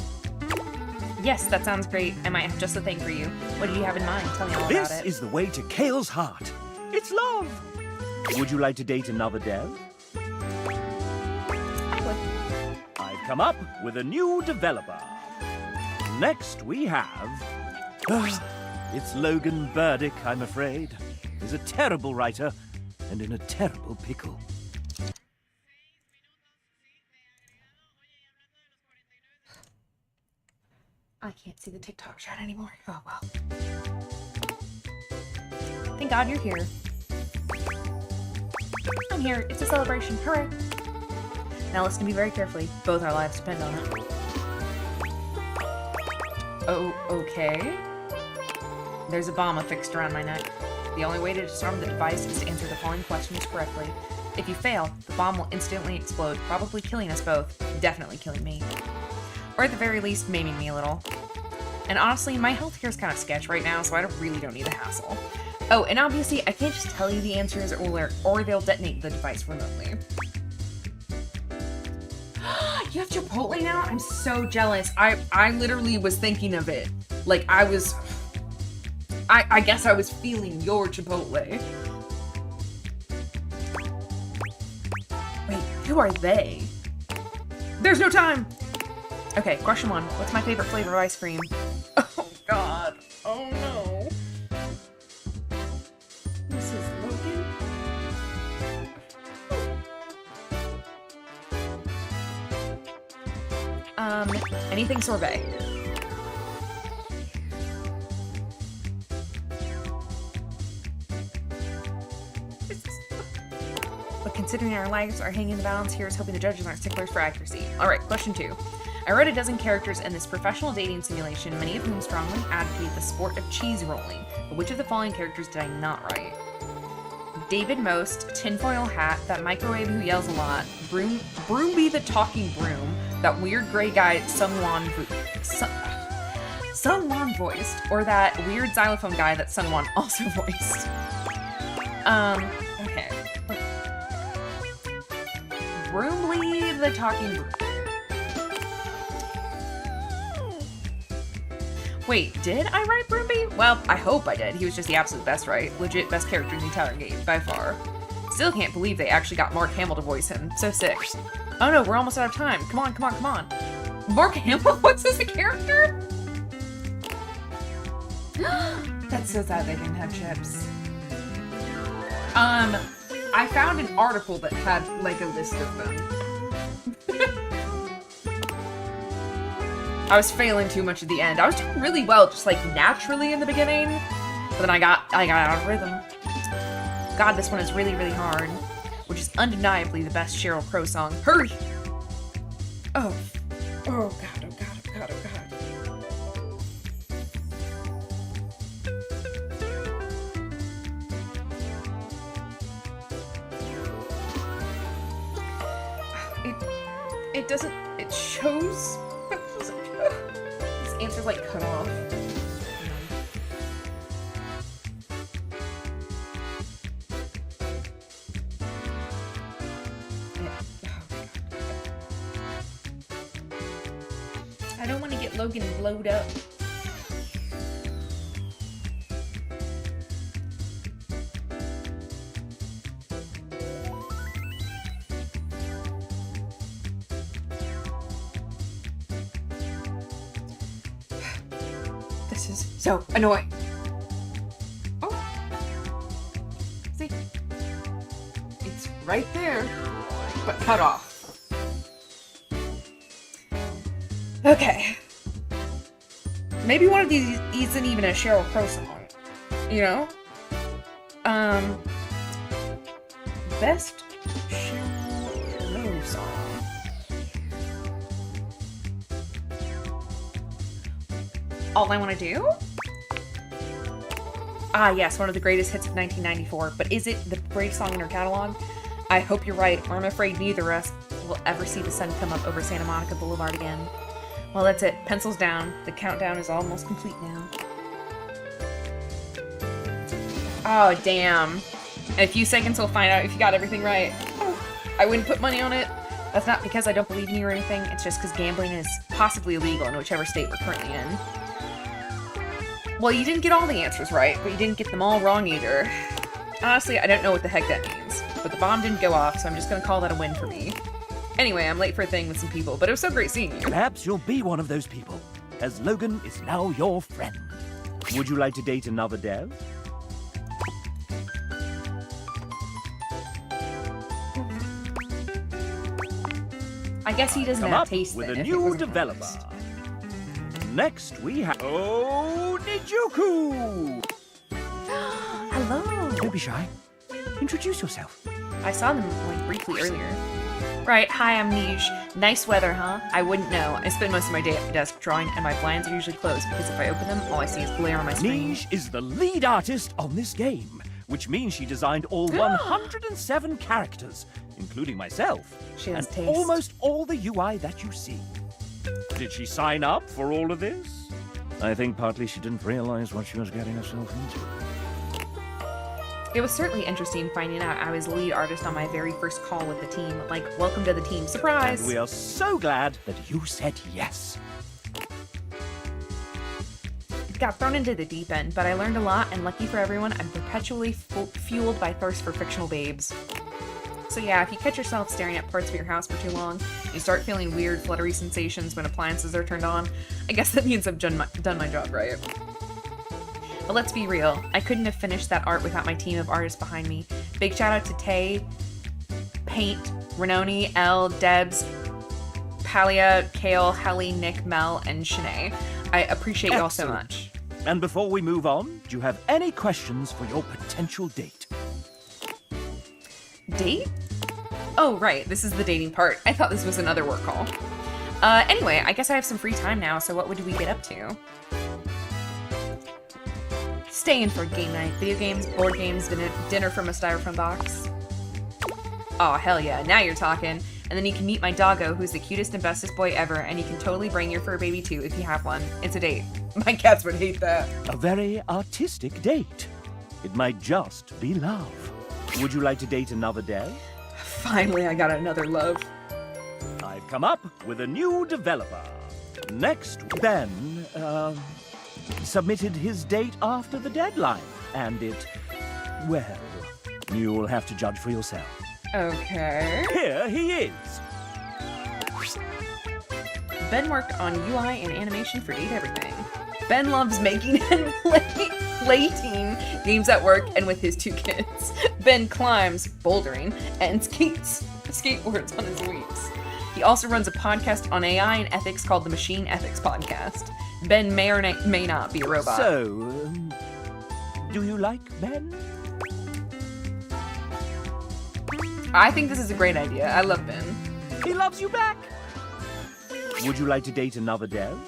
Yes, that sounds great. I might have just the thing for you. What do you have in mind? Tell me all about This it. is the way to Kale's heart. It's love. Would you like to date another dev? I've come up with a new developer. Next we have... it's Logan Burdick, I'm afraid. He's a terrible writer and in a terrible pickle. I can't see the TikTok chat anymore. Oh well. Thank God you're here. I'm here. It's a celebration. Hooray! Now listen to me very carefully. Both our lives depend on it. Oh, okay. There's a bomb affixed around my neck. The only way to disarm the device is to answer the following questions correctly. If you fail, the bomb will instantly explode, probably killing us both. Definitely killing me. Or at the very least, maiming me a little. And honestly, my health here is kind of sketch right now, so I really don't need the hassle. Oh, and obviously, I can't just tell you the answers or they'll detonate the device remotely. You have Chipotle now? I'm so jealous. I literally was thinking of it. Like, I guess I was feeling your Chipotle. Wait, who are they? There's no time! Okay, question 1. What's my favorite flavor of ice cream? Oh god. Oh no. This is Logan? Anything sorbet. But considering our lives are hanging in the balance, here's hoping the judges aren't sticklers for accuracy. Alright, question 2. I wrote a dozen characters in this professional dating simulation, many of whom strongly advocate the sport of cheese rolling. But which of the following characters did I not write? David Most, Tinfoil Hat, that microwave who yells a lot, Broomby the talking broom, that weird gray guy Sungwon voiced, or that weird xylophone guy that Sungwon also voiced. Okay. Broomby the talking broom. Wait, did I write Broomby? Well, I hope I did. He was just the absolute best, right? Legit best character in the entire game, by far. Still can't believe they actually got Mark Hamill to voice him. So sick. Oh no, we're almost out of time. Come on, come on, come on. Mark Hamill voices as a character? That's so sad they didn't have chips. I found an article that had, like, a list of them. I was failing too much at the end. I was doing really well, just like naturally in the beginning, but then I got out of rhythm. God, this one is really, really hard, which is undeniably the best Sheryl Crow song. Hurry! Oh, oh God, oh God, oh God, oh God. It doesn't. It shows. This answer's like cut off. I don't want to get Logan blowed up. This is so annoying. Oh. See? It's right there, but cut off. Okay. Maybe one of these isn't even a Sheryl Crow song. You know? Best Sheryl Crow song. All I Want to Do? Ah, yes, one of the greatest hits of 1994. But is it the greatest song in her catalog? I hope you're right, or I'm afraid neither of us will ever see the sun come up over Santa Monica Boulevard again. Well, that's it. Pencils down. The countdown is almost complete now. Oh, damn. In a few seconds, we'll find out if you got everything right. Oh, I wouldn't put money on it. That's not because I don't believe in you or anything. It's just because gambling is possibly illegal in whichever state we're currently in. Well, you didn't get all the answers right, but you didn't get them all wrong either. Honestly, I don't know what the heck that means. But the bomb didn't go off, so I'm just gonna call that a win for me. Anyway, I'm late for a thing with some people, but it was so great seeing you. Perhaps you'll be one of those people, as Logan is now your friend. Would you like to date another dev? I guess he doesn't Come have up taste with then, a if it new wasn't developer. honest. Next we have Nijuku. Hello. Don't be shy. Introduce yourself. I saw them like briefly earlier. Right, hi, I'm Niche. Nice weather, huh? I wouldn't know. I spend most of my day at the desk drawing, and my blinds are usually closed because if I open them, all I see is glare on my screen. Niche is the lead artist on this game, which means she designed all 107 characters, including myself, She has and taste. almost all the UI that you see. Did she sign up for all of this? I think partly she didn't realize what she was getting herself into. It was certainly interesting finding out I was the lead artist on my very first call with the team. Like, welcome to the team. Surprise! And we are so glad that you said yes. Got thrown into the deep end, but I learned a lot, and lucky for everyone, I'm perpetually fueled by thirst for fictional babes. So yeah, if you catch yourself staring at parts of your house for too long, you start feeling weird, fluttery sensations when appliances are turned on, I guess that means I've done my job right. But let's be real, I couldn't have finished that art without my team of artists behind me. Big shout out to Tay, Paint, Renoni, Elle, Debs, Palia, Kale, Helly, Nick, Mel, and Shanae. I appreciate y'all so much. And before we move on, do you have any questions for your potential date? Date? Oh, right, this is the dating part. I thought this was another work call. Anyway, I guess I have some free time now, so what would we get up to? Stay in for game night. Video games, board games, dinner from a styrofoam box. Oh, hell yeah, now you're talking. And then you can meet my doggo, who's the cutest and bestest boy ever, and you can totally bring your fur baby too if you have one. It's a date. My cats would hate that. A very artistic date. It might just be love. Would you like to date another dev? Finally, I got another love. I've come up with a new developer. Next, Ben, submitted his date after the deadline, and it, well, you'll have to judge for yourself. Okay. Here he is. Ben worked on UI and animation for Date Everything. Ben loves making and plating games at work and with his 2 kids. Ben climbs, bouldering, and skateboards on his weeks. He also runs a podcast on AI and ethics called the Machine Ethics Podcast. Ben may or may not be a robot. So, do you like Ben? I think this is a great idea. I love Ben. He loves you back. Would you like to date another dev?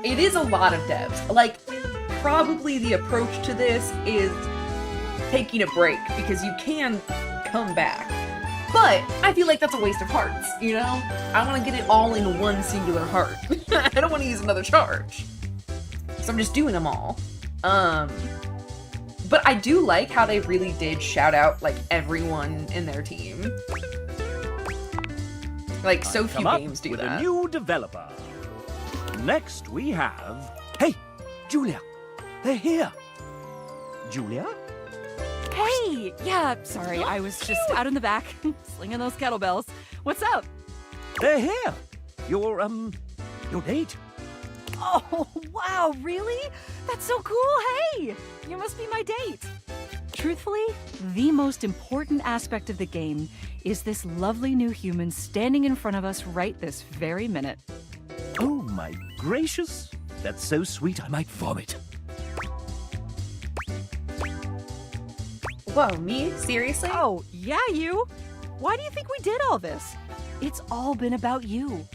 It is a lot of devs. Like, probably the approach to this is taking a break because you can come back. But I feel like that's a waste of hearts, you know? I want to get it all in one singular heart. I don't want to use another charge. So I'm just doing them all. But I do like how they really did shout out, like, everyone in their team. Like, so few games do with that. A new developer. Next we have... Hey, Julia, they're here. Julia? Hey! Yeah, sorry, I was just out in the back, slinging those kettlebells. What's up? They're here. Your date. Oh, wow, really? That's so cool, hey! You must be my date. Truthfully, the most important aspect of the game is this lovely new human standing in front of us right this very minute. Oh, my gracious. That's so sweet I might vomit. Whoa, me? Seriously? Oh, yeah, you. Why do you think we did all this? It's all been about you.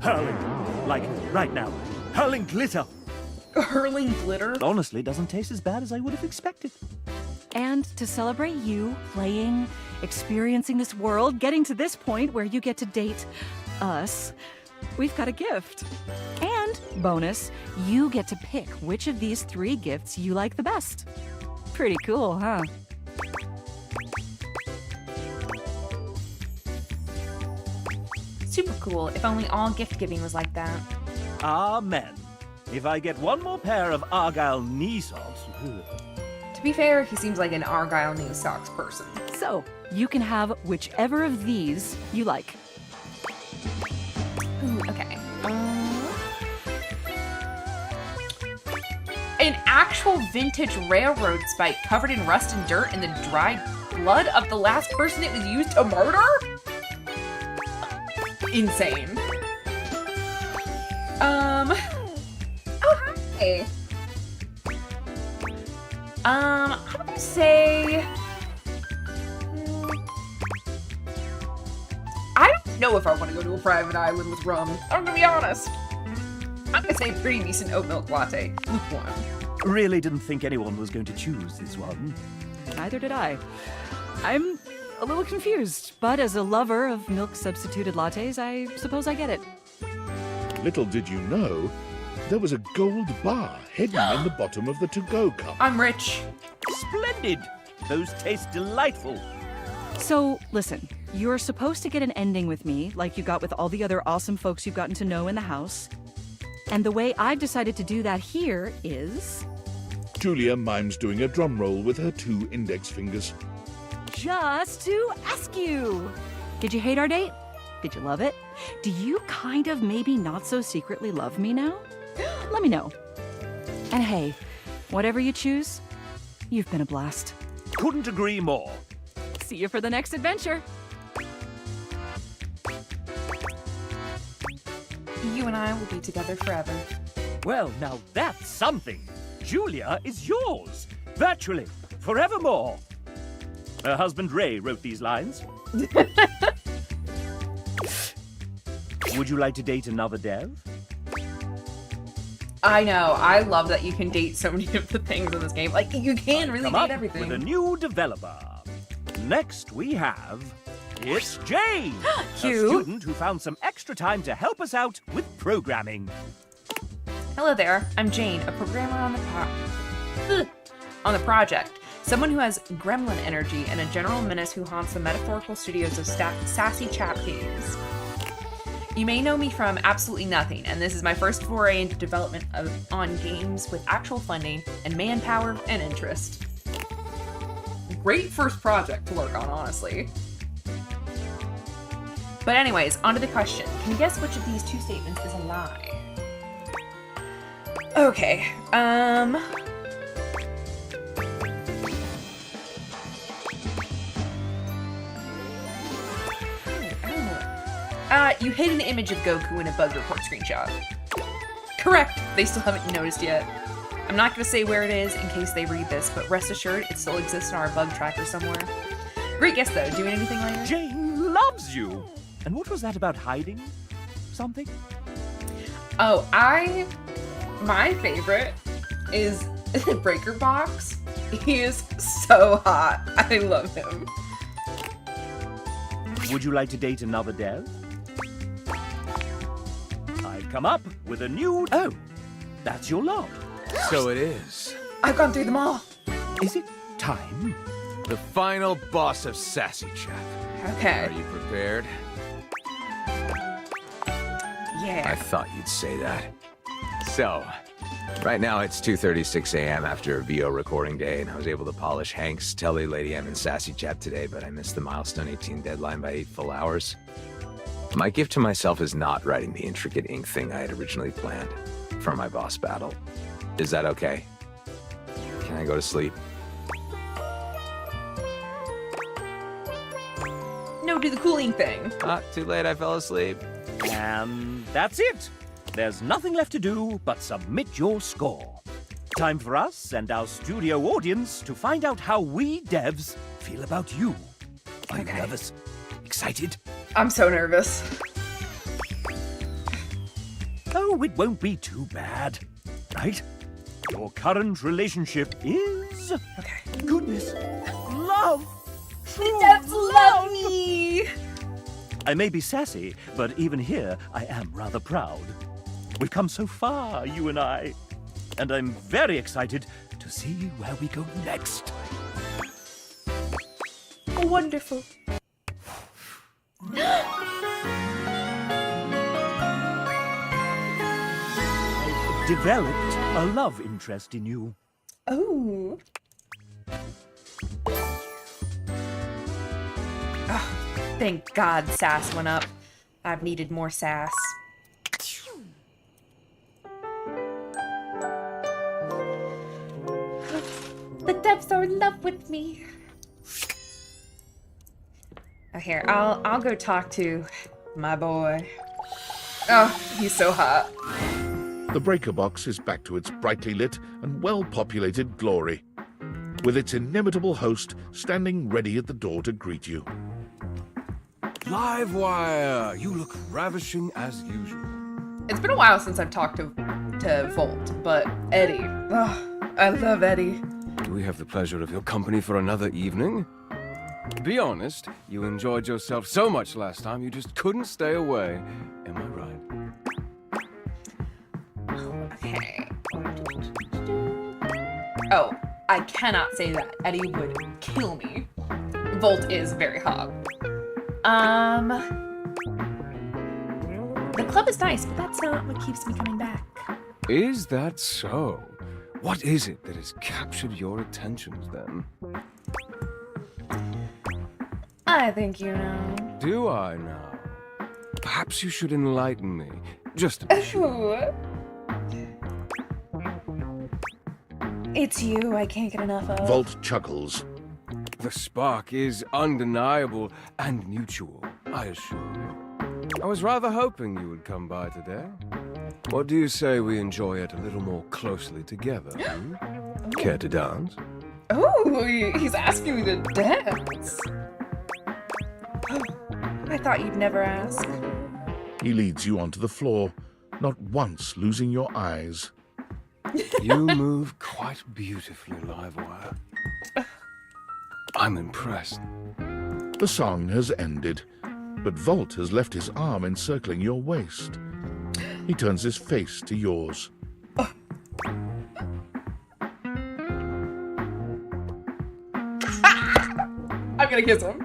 Hurling. Like, right now. Hurling glitter. Hurling glitter? Honestly, doesn't taste as bad as I would have expected. And to celebrate you playing, experiencing this world, getting to this point where you get to date us, we've got a gift. And, bonus, you get to pick which of these 3 gifts you like the best. Pretty cool, huh? Super cool. If only all gift giving was like that. Amen. If I get one more pair of Argyle knee socks... To be fair, he seems like an Argyle knee socks person. So, you can have whichever of these you like. Ooh, okay. An actual vintage railroad spike covered in rust and dirt and the dried blood of the last person it was used to murder? Insane. Oh, hi. I'm gonna say... I don't know if I want to go to a private island with rum. I'm gonna be honest. I'm gonna say pretty decent oat milk latte. Lukewarm. Really didn't think anyone was going to choose this one. Neither did I. I'm a little confused, but as a lover of milk-substituted lattes, I suppose I get it. Little did you know, there was a gold bar hidden in the bottom of the to-go cup. I'm rich. Splendid! Those taste delightful. So, listen, you're supposed to get an ending with me, like you got with all the other awesome folks you've gotten to know in the house. And the way I've decided to do that here is... Julia mimes doing a drum roll with her 2 index fingers. just to ask you. Did you hate our date? Did you love it? Do you kind of maybe not so secretly love me now? Let me know. And hey, whatever you choose, you've been a blast. Couldn't agree more. See you for the next adventure. You and I will be together forever. Well, now that's something. Julia is yours. Virtually. Forevermore. Her husband Ray wrote these lines. Would you like to date another dev? I know. I love that you can date so many of the things in this game. Like, you can really Come date up everything. with a new developer. Next we have... It's Jane! Cute. A student who found some extra time to help us out with programming. Hello there. I'm Jane, a programmer on the project. Someone who has gremlin energy and a general menace who haunts the metaphorical studios of Sassy Chap Games. You may know me from absolutely nothing, and this is my first foray into development on games with actual funding and manpower and interest. Great first project to work on, honestly. But anyways, on to the question. Can you guess which of these two statements is a lie? Okay, you hid an image of Goku in a bug report screenshot. Correct! They still haven't noticed yet. I'm not going to say where it is in case they read this, but rest assured it still exists in our bug tracker somewhere. Great guess though, doing anything later? Jane loves you! And what was that about hiding something? Oh, my favorite is Breaker Box. He is so hot. I love him. Would you like to date another dev? I've come up with a new... Oh, that's your lot. So it is. I've gone through them all. Is it time? The final boss of Sassy Chap. Okay. Are you prepared? Yeah. I thought you'd say that. So, right now it's 2:36 a.m. after a VO recording day, and I was able to polish Hank's Telly Lady M and Sassy Chap today, but I missed the milestone 18 deadline by 8 full hours. My gift to myself is not writing the intricate ink thing I had originally planned for my boss battle. Is that okay? Can I go to sleep? No, do the cooling thing. Not too late, I fell asleep. And that's it. There's nothing left to do but submit your score. Time for us and our studio audience to find out how we devs feel about you. Are you nervous? Excited? I'm so nervous. Oh, it won't be too bad, right? Your current relationship is... Goodness. Love. The devs love me. I may be sassy, but even here, I am rather proud. We've come so far, you and I. And I'm very excited to see where we go next. Wonderful. I've developed a love interest in you. Oh. Oh, thank God sass went up. I've needed more sass. The devs are in love with me. Oh, here, I'll go talk to my boy. Oh, he's so hot. The breaker box is back to its brightly lit and well-populated glory, with its inimitable host standing ready at the door to greet you. Livewire, you look ravishing as usual. It's been a while since I've talked to Volt, but Eddie. Oh, I love Eddie. Do we have the pleasure of your company for another evening? Be honest, you enjoyed yourself so much last time you just couldn't stay away. Am I right? Okay. Oh, I cannot say that. Eddie would kill me. Volt is very hot. The club is nice, but that's not what keeps me coming back. Is that so? What is it that has captured your attentions then? I think you know. Do I now? Perhaps you should enlighten me, just to be sure. It's you I can't get enough of. Volt chuckles. The spark is undeniable and mutual, I assure you. I was rather hoping you would come by today. What do you say we enjoy it a little more closely together? Care to dance? Oh, he's asking me to dance. Oh, I thought you'd never ask. He leads you onto the floor, not once losing your eyes. You move quite beautifully, Livewire. I'm impressed. The song has ended, but Volt has left his arm encircling your waist. He turns his face to yours. I'm gonna kiss him.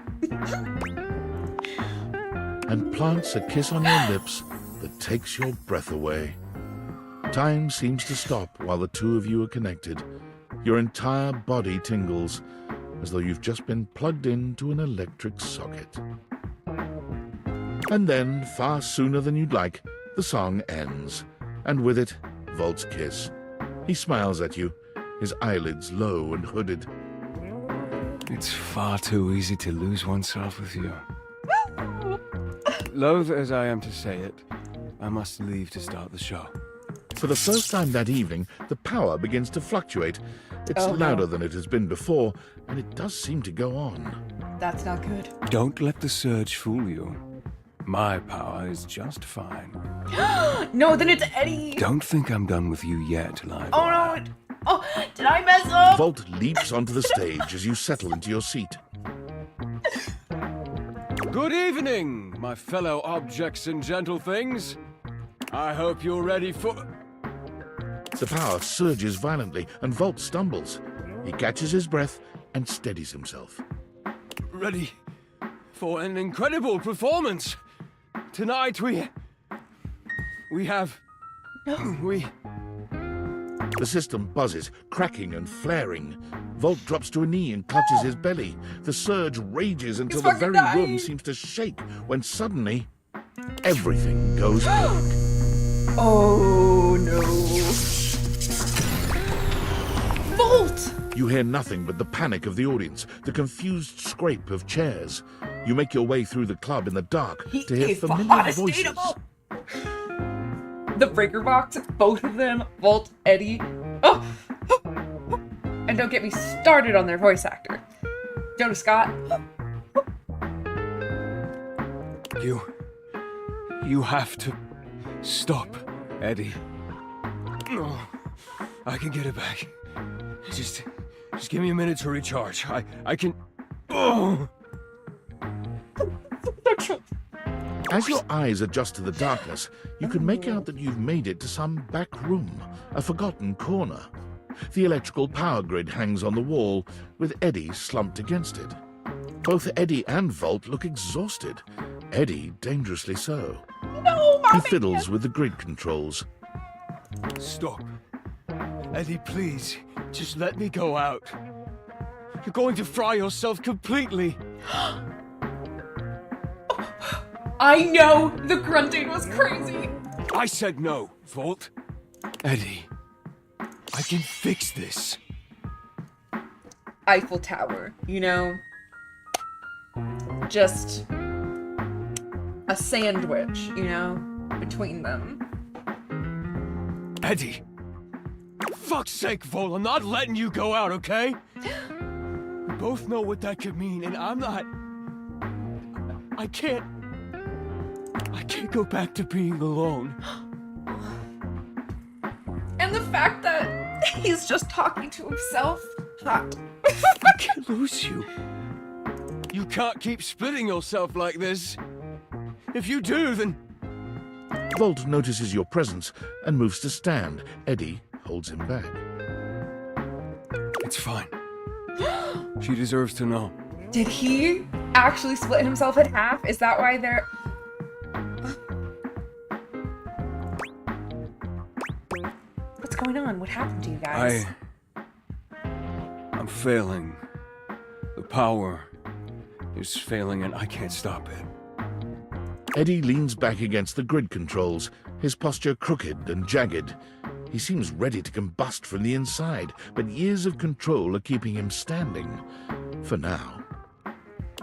And plants a kiss on your lips that takes your breath away. Time seems to stop while the two of you are connected. Your entire body tingles, as though you've just been plugged into an electric socket. And then, far sooner than you'd like, the song ends, and with it, Volt's kiss. He smiles at you, his eyelids low and hooded. It's far too easy to lose oneself with you. Loath as I am to say it, I must leave to start the show. For the first time that evening, the power begins to fluctuate. It's louder than it has been before, and it does seem to go on. That's not good. Don't let the surge fool you. My power is just fine. No, then it's Eddie. Don't think I'm done with you yet, Live. Oh no! Oh, did I mess up? Volt leaps onto the stage as you settle into your seat. Good evening, my fellow objects and gentle things. I hope you're ready for... The power surges violently, and Volt stumbles. He catches his breath and steadies himself. Ready for an incredible performance. Tonight we have... We... The system buzzes, cracking and flaring. Volt drops to a knee and clutches his belly. The surge rages until the very room seems to shake, when suddenly, everything goes black. Oh no. Volt! You hear nothing but the panic of the audience, the confused scrape of chairs. You make your way through the club in the dark He to hear is familiar voices. unstable. The breaker box, both of them, Volt, Eddie. Oh. And don't get me started on their voice actor. Jonah Scott. You have to stop, Eddie. No, I can get it back. Just give me a minute to recharge. I can. Oh. As your eyes adjust to the darkness, you can make out that you've made it to some back room, a forgotten corner. The electrical power grid hangs on the wall, with Eddie slumped against it. Both Eddie and Volt look exhausted. Eddie dangerously so. No, he fiddles with the grid controls. Stop. Eddie, please. Just let me go out. You're going to fry yourself completely. I know the grunting was crazy. I said no, Volt. Eddie, I can fix this. Eiffel Tower, you know? Just a sandwich, you know, between them. Eddie, fuck's sake, Vol, I'm not letting you go out, okay? We both know what that could mean, and I'm not... I can't go back to being alone. And the fact that he's just talking to himself, hot. I can't lose you. You can't keep splitting yourself like this. If you do, then... Volt notices your presence and moves to stand. Eddie holds him back. It's fine. She deserves to know. Did he actually split himself in half? Is that why they're... What's going on? What happened to you guys? I'm failing. The power is failing and I can't stop it. Eddie leans back against the grid controls, his posture crooked and jagged. He seems ready to combust from the inside, but years of control are keeping him standing. For now.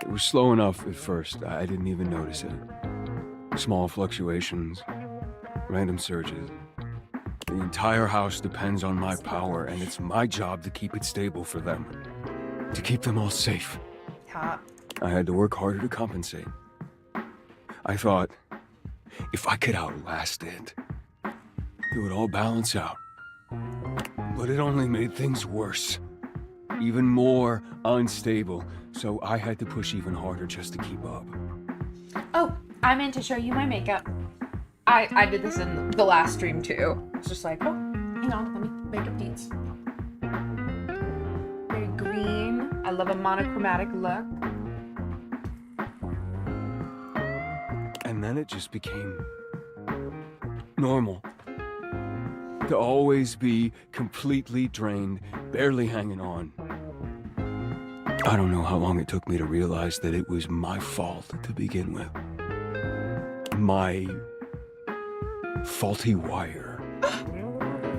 It was slow enough at first. I didn't even notice it. Small fluctuations, random surges. The entire house depends on my power, and it's my job to keep it stable for them. To keep them all safe. Hot. I had to work harder to compensate. I thought, if I could outlast it, it would all balance out. But it only made things worse. Even more unstable, so I had to push even harder just to keep up. Oh, I meant to show you my makeup. I did this in the last stream too. It's just like, oh, hang on, let me makeup deets. Very green. I love a monochromatic look. And then it just became normal. To always be completely drained, barely hanging on. I don't know how long it took me to realize that it was my fault to begin with. My faulty wire.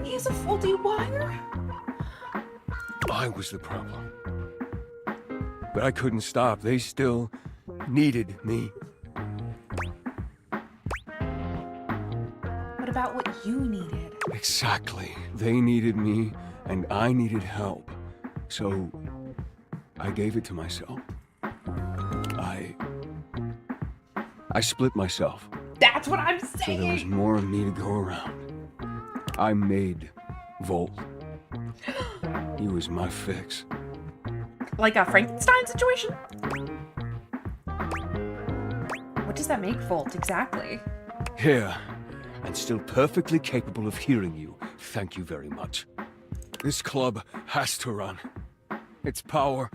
He has a faulty wire? I was the problem. But I couldn't stop. They still needed me. What about what you needed? Exactly. They needed me, and I needed help. So, I gave it to myself. I split myself. That's what I'm So there was saying! more of me to go around. I made Volt. He was my fix. Like a Frankenstein situation? What does that make Volt exactly? Here, and still perfectly capable of hearing you. Thank you very much. This club has to run. It's power,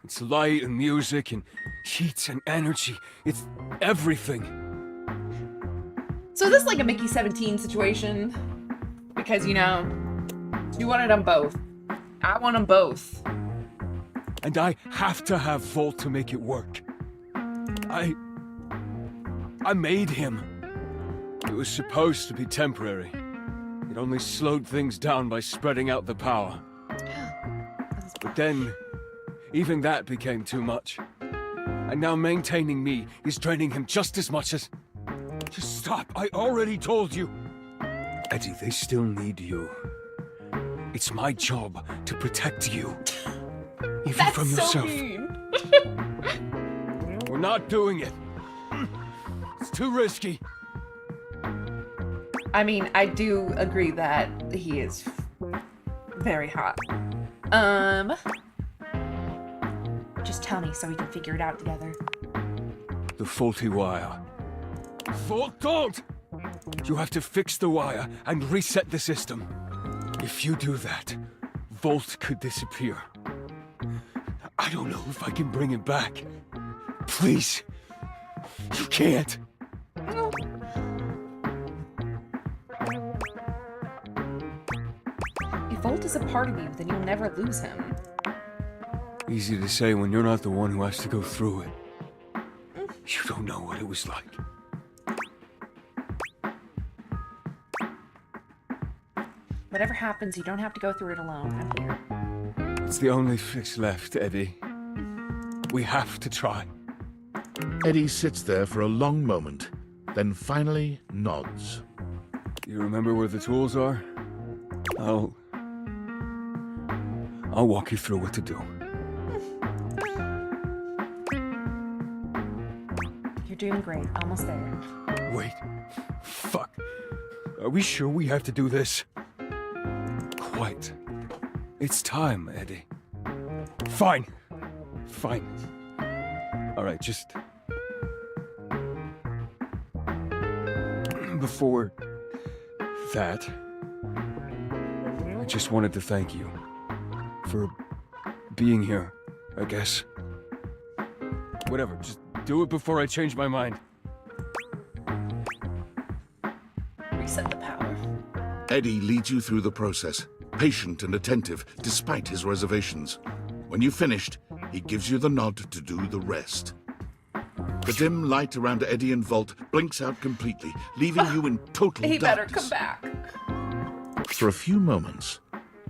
it's light and music and heat and energy. It's everything. So is this like a Mickey 17 situation? Because, you know, you wanted them both. I want them both. And I have to have Volt to make it work. I made him. It was supposed to be temporary. It only slowed things down by spreading out the power. But then, even that became too much. And now maintaining me is draining him just as much as... Just stop, I already told you. Eddie, they still need you. It's my job to protect you. Even from yourself. We're not doing it. It's too risky. I mean, I do agree that he is very hot. Just tell me so we can figure it out together. The faulty wire. Volt, don't! You have to fix the wire and reset the system. If you do that, Volt could disappear. I don't know if I can bring him back. Please. You can't. If Volt is a part of you, then you'll never lose him. Easy to say when you're not the one who has to go through it. You don't know what it was like. Whatever happens, you don't have to go through it alone. I'm here. It's the only fix left, Eddie. We have to try. Eddie sits there for a long moment, then finally nods. You remember where the tools are? I'll walk you through what to do. You're doing great. Almost there. Wait. Fuck. Are we sure we have to do this? Quite. It's time, Eddie. Fine. Fine. All right, just... Before that, I just wanted to thank you for being here, I guess. Whatever, just do it before I change my mind. Reset the power. Eddie leads you through the process, patient and attentive despite his reservations. When you've finished, he gives you the nod to do the rest. The dim light around Eddie and Volt blinks out completely, leaving you in total He better darkness. come back. For a few moments,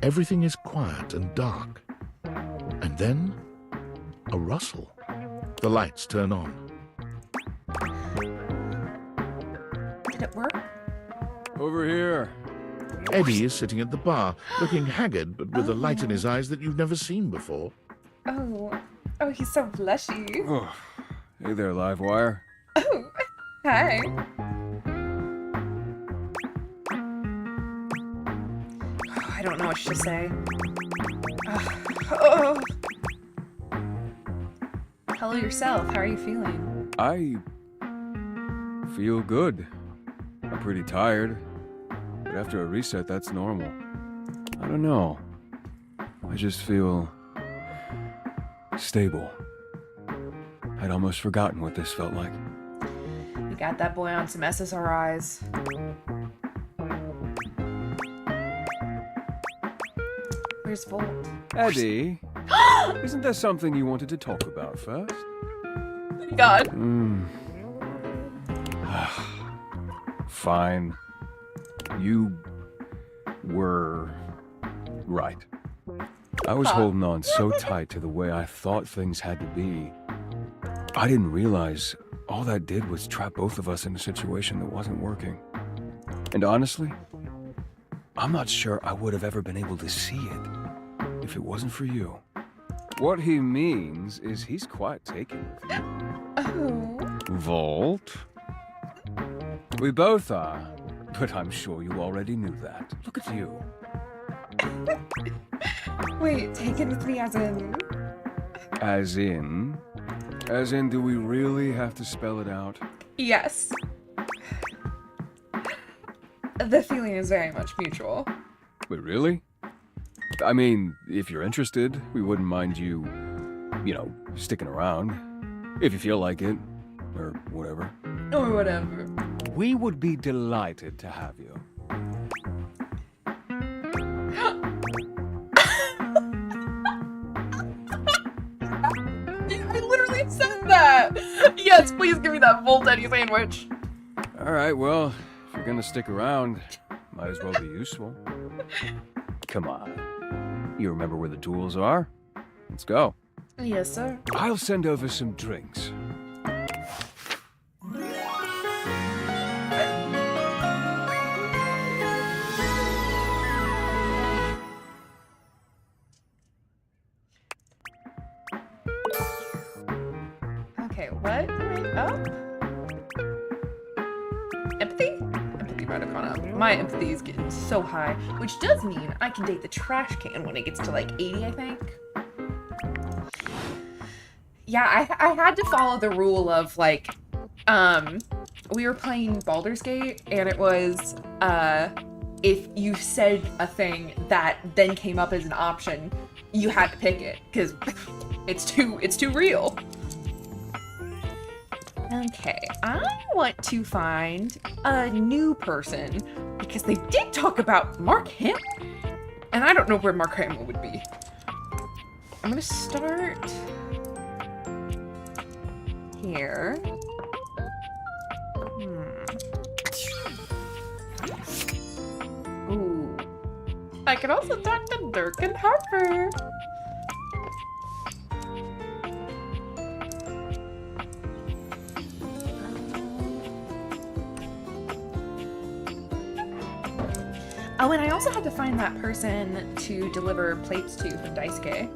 everything is quiet and dark. And then, a rustle. The lights turn on. Did it work? Over here. Eddie is sitting at the bar, looking haggard but with a light in his eyes that you've never seen before. Oh, he's so blushy. Oh, hey there, Livewire. Oh, hi. I don't know what to say. Oh. Hello yourself. How are you feeling? I feel good. I'm pretty tired, but after a reset, that's normal. I don't know. I just feel stable. I'd almost forgotten what this felt like. You got that boy on some SSRIs. Where's Volt? Eddie, isn't there something you wanted to talk about first? God. Fine. You were right. I was holding on so tight to the way I thought things had to be. I didn't realize all that did was trap both of us in a situation that wasn't working. And honestly, I'm not sure I would have ever been able to see it if it wasn't for you. What he means is he's quite taken with you. Oh. Volt? We both are, but I'm sure you already knew that. Look at you. Wait, taken with me as in? As in? As in, do we really have to spell it out? Yes. The feeling is very much mutual. Wait, really? I mean, if you're interested, we wouldn't mind you, sticking around. If you feel like it, or whatever. Or whatever. We would be delighted to have you. I literally said that! Yes, please give me that Volt Eddie sandwich. Alright, well, if you're gonna stick around, might as well be useful. Come on. You remember where the tools are? Let's go. Yes, sir. I'll send over some drinks. Okay, what? Oh. Empathy? Empathy might have gone up. My empathy is getting so high, which does mean I can date the trash can when it gets to like 80, I think. Yeah, I had to follow the rule of like, we were playing Baldur's Gate, and it was, if you said a thing that then came up as an option, you had to pick it, because it's too real. Okay, I want to find a new person, because they did talk about Mark Hamill, and I don't know where Mark Hamill would be. I'm gonna start here. Ooh. I could also talk to Durkin Harper. Oh, and I also had to find that person to deliver plates to from Daisuke.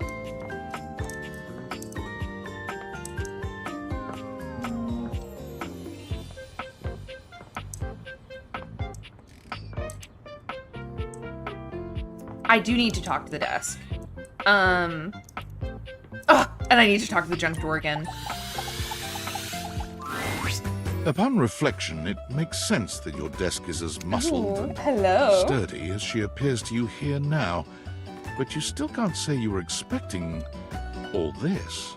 I do need to talk to the desk. Oh, and I need to talk to the junk drawer again. Upon reflection, it makes sense that your desk is as muscled and hello. sturdy as she appears to you here now. But you still can't say you were expecting all this.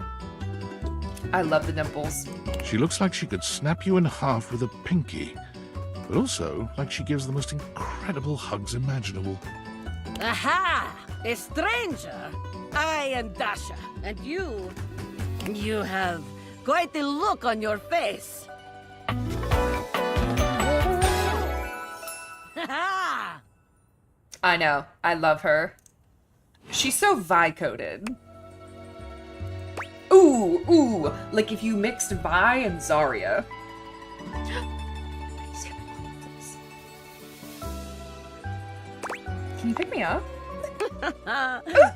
I love the dimples. She looks like she could snap you in half with a pinky, but also like she gives the most incredible hugs imaginable. Aha! A stranger! I am Dasha, and you have quite the look on your face. I know. I love her. She's so Vi-coded. Ooh, like if you mixed Vi and Zarya. Can you pick me up?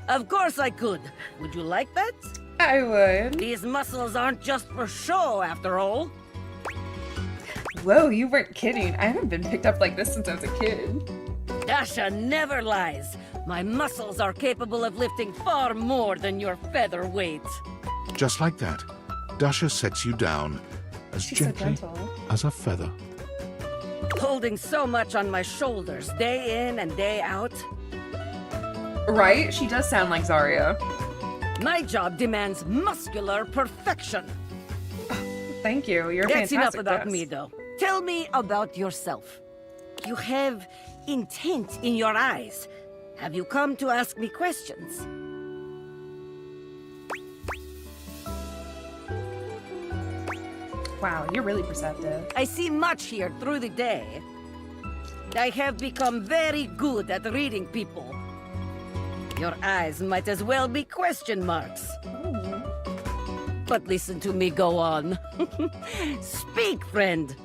Of course I could. Would you like that? I would. These muscles aren't just for show, after all. Whoa, you weren't kidding. I haven't been picked up like this since I was a kid. Dasha never lies. My muscles are capable of lifting far more than your feather weight. Just like that, Dasha sets you down as She's so gently gentle. as a feather. Holding so much on my shoulders, day in and day out. Right? She does sound like Zarya. My job demands muscular perfection. Thank you. You're That's fantastic. enough about Jess. me, though. Tell me about yourself. You have intent in your eyes. Have you come to ask me questions? Wow, you're really perceptive. I see much here through the day. I have become very good at reading people. Your eyes might as well be question marks. But listen to me go on. Speak, friend.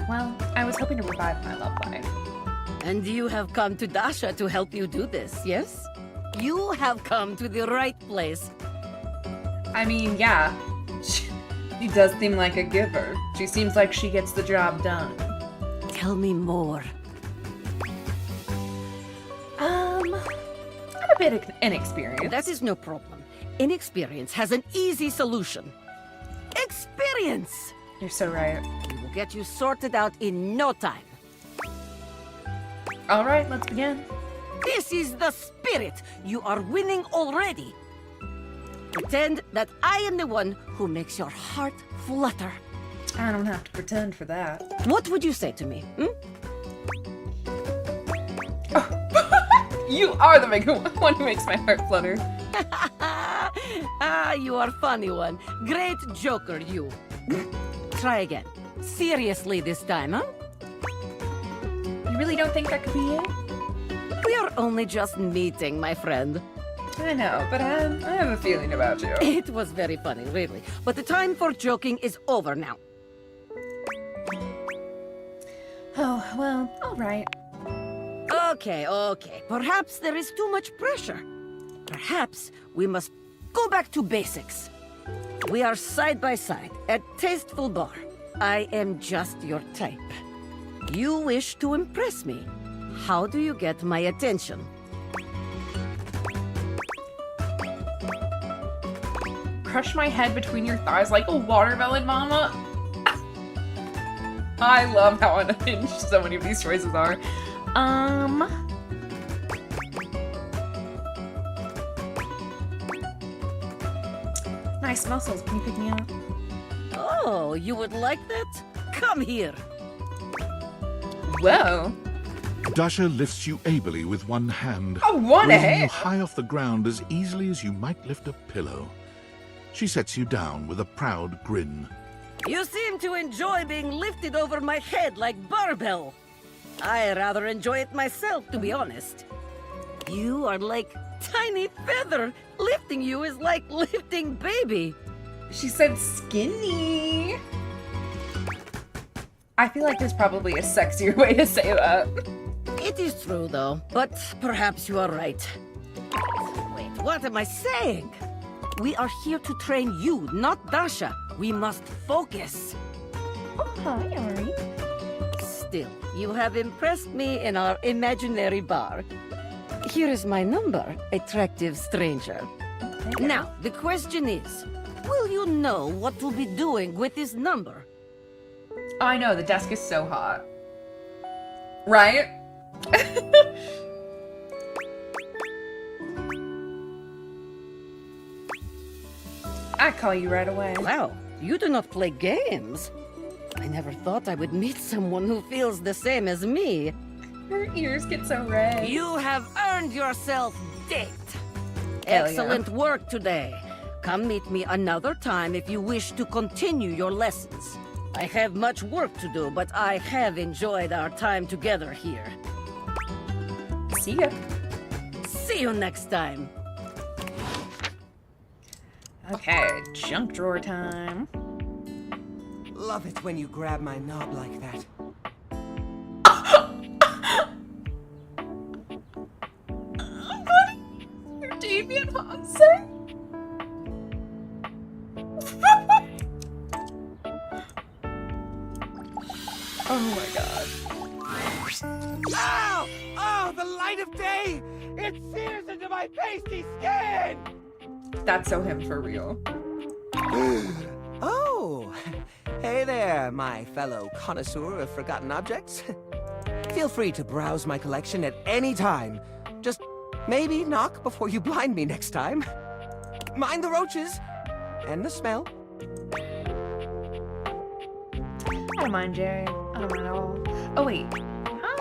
Well, I was hoping to revive my love life. And you have come to Dasha to help you do this, yes? You have come to the right place. I mean, yeah. She does seem like a giver. She seems like she gets the job done. Tell me more. I'm a bit inexperienced. That is no problem. Inexperience has an easy solution. Experience! You're so right. We will get you sorted out in no time. All right, let's begin. This is the spirit. You are winning already. Pretend that I am the one who makes your heart flutter. I don't have to pretend for that. What would you say to me? You are the one who makes my heart flutter. You are funny one. Great joker, you. Try again. Seriously this time, huh? You really don't think that could be it? We are only just meeting, my friend. I know, but I have a feeling about you. It was very funny, really. But the time for joking is over now. Oh, well, all right. Okay. Perhaps there is too much pressure. Perhaps we must go back to basics. We are side by side at Tasteful Bar. I am just your type. You wish to impress me. How do you get my attention? Crush my head between your thighs like a watermelon, mama. I love how unhinged so many of these choices are. Nice muscles. Can you pick me up? Oh, you would like that? Come here. Whoa. Dasha lifts you ably with one hand, Oh, one raising you hand. high off the ground as easily as you might lift a pillow. She sets you down with a proud grin. You seem to enjoy being lifted over my head like barbell. I rather enjoy it myself, to be honest. You are like tiny feather. Lifting you is like lifting baby. She said skinny. I feel like there's probably a sexier way to say that. It is true, though. But perhaps you are right. Wait, what am I saying? We are here to train you, not Dasha. We must focus. Oh, hi, Ari. Still, you have impressed me in our imaginary bar. Here is my number, attractive stranger. Now, the question is, will you know what to be doing with this number? I know, the desk is so hot. Right? I call you right away. Wow, you do not play games. I never thought I would meet someone who feels the same as me. Her ears get so red. You have earned yourself date. Hell Excellent work today. Come meet me another time if you wish to continue your lessons. I have much work to do, but I have enjoyed our time together here. See ya. See you next time. Okay, junk drawer time. Love it when you grab my knob like that. You're deviant, Hansen. Oh my god. Ow! Oh, the light of day! It sears into my pasty skin! That's so him for real. Oh, hey there, my fellow connoisseur of forgotten objects. Feel free to browse my collection at any time. Just maybe knock before you blind me next time. Mind the roaches and the smell. I don't mind, Jerry. I don't mind at all. Oh, wait. How?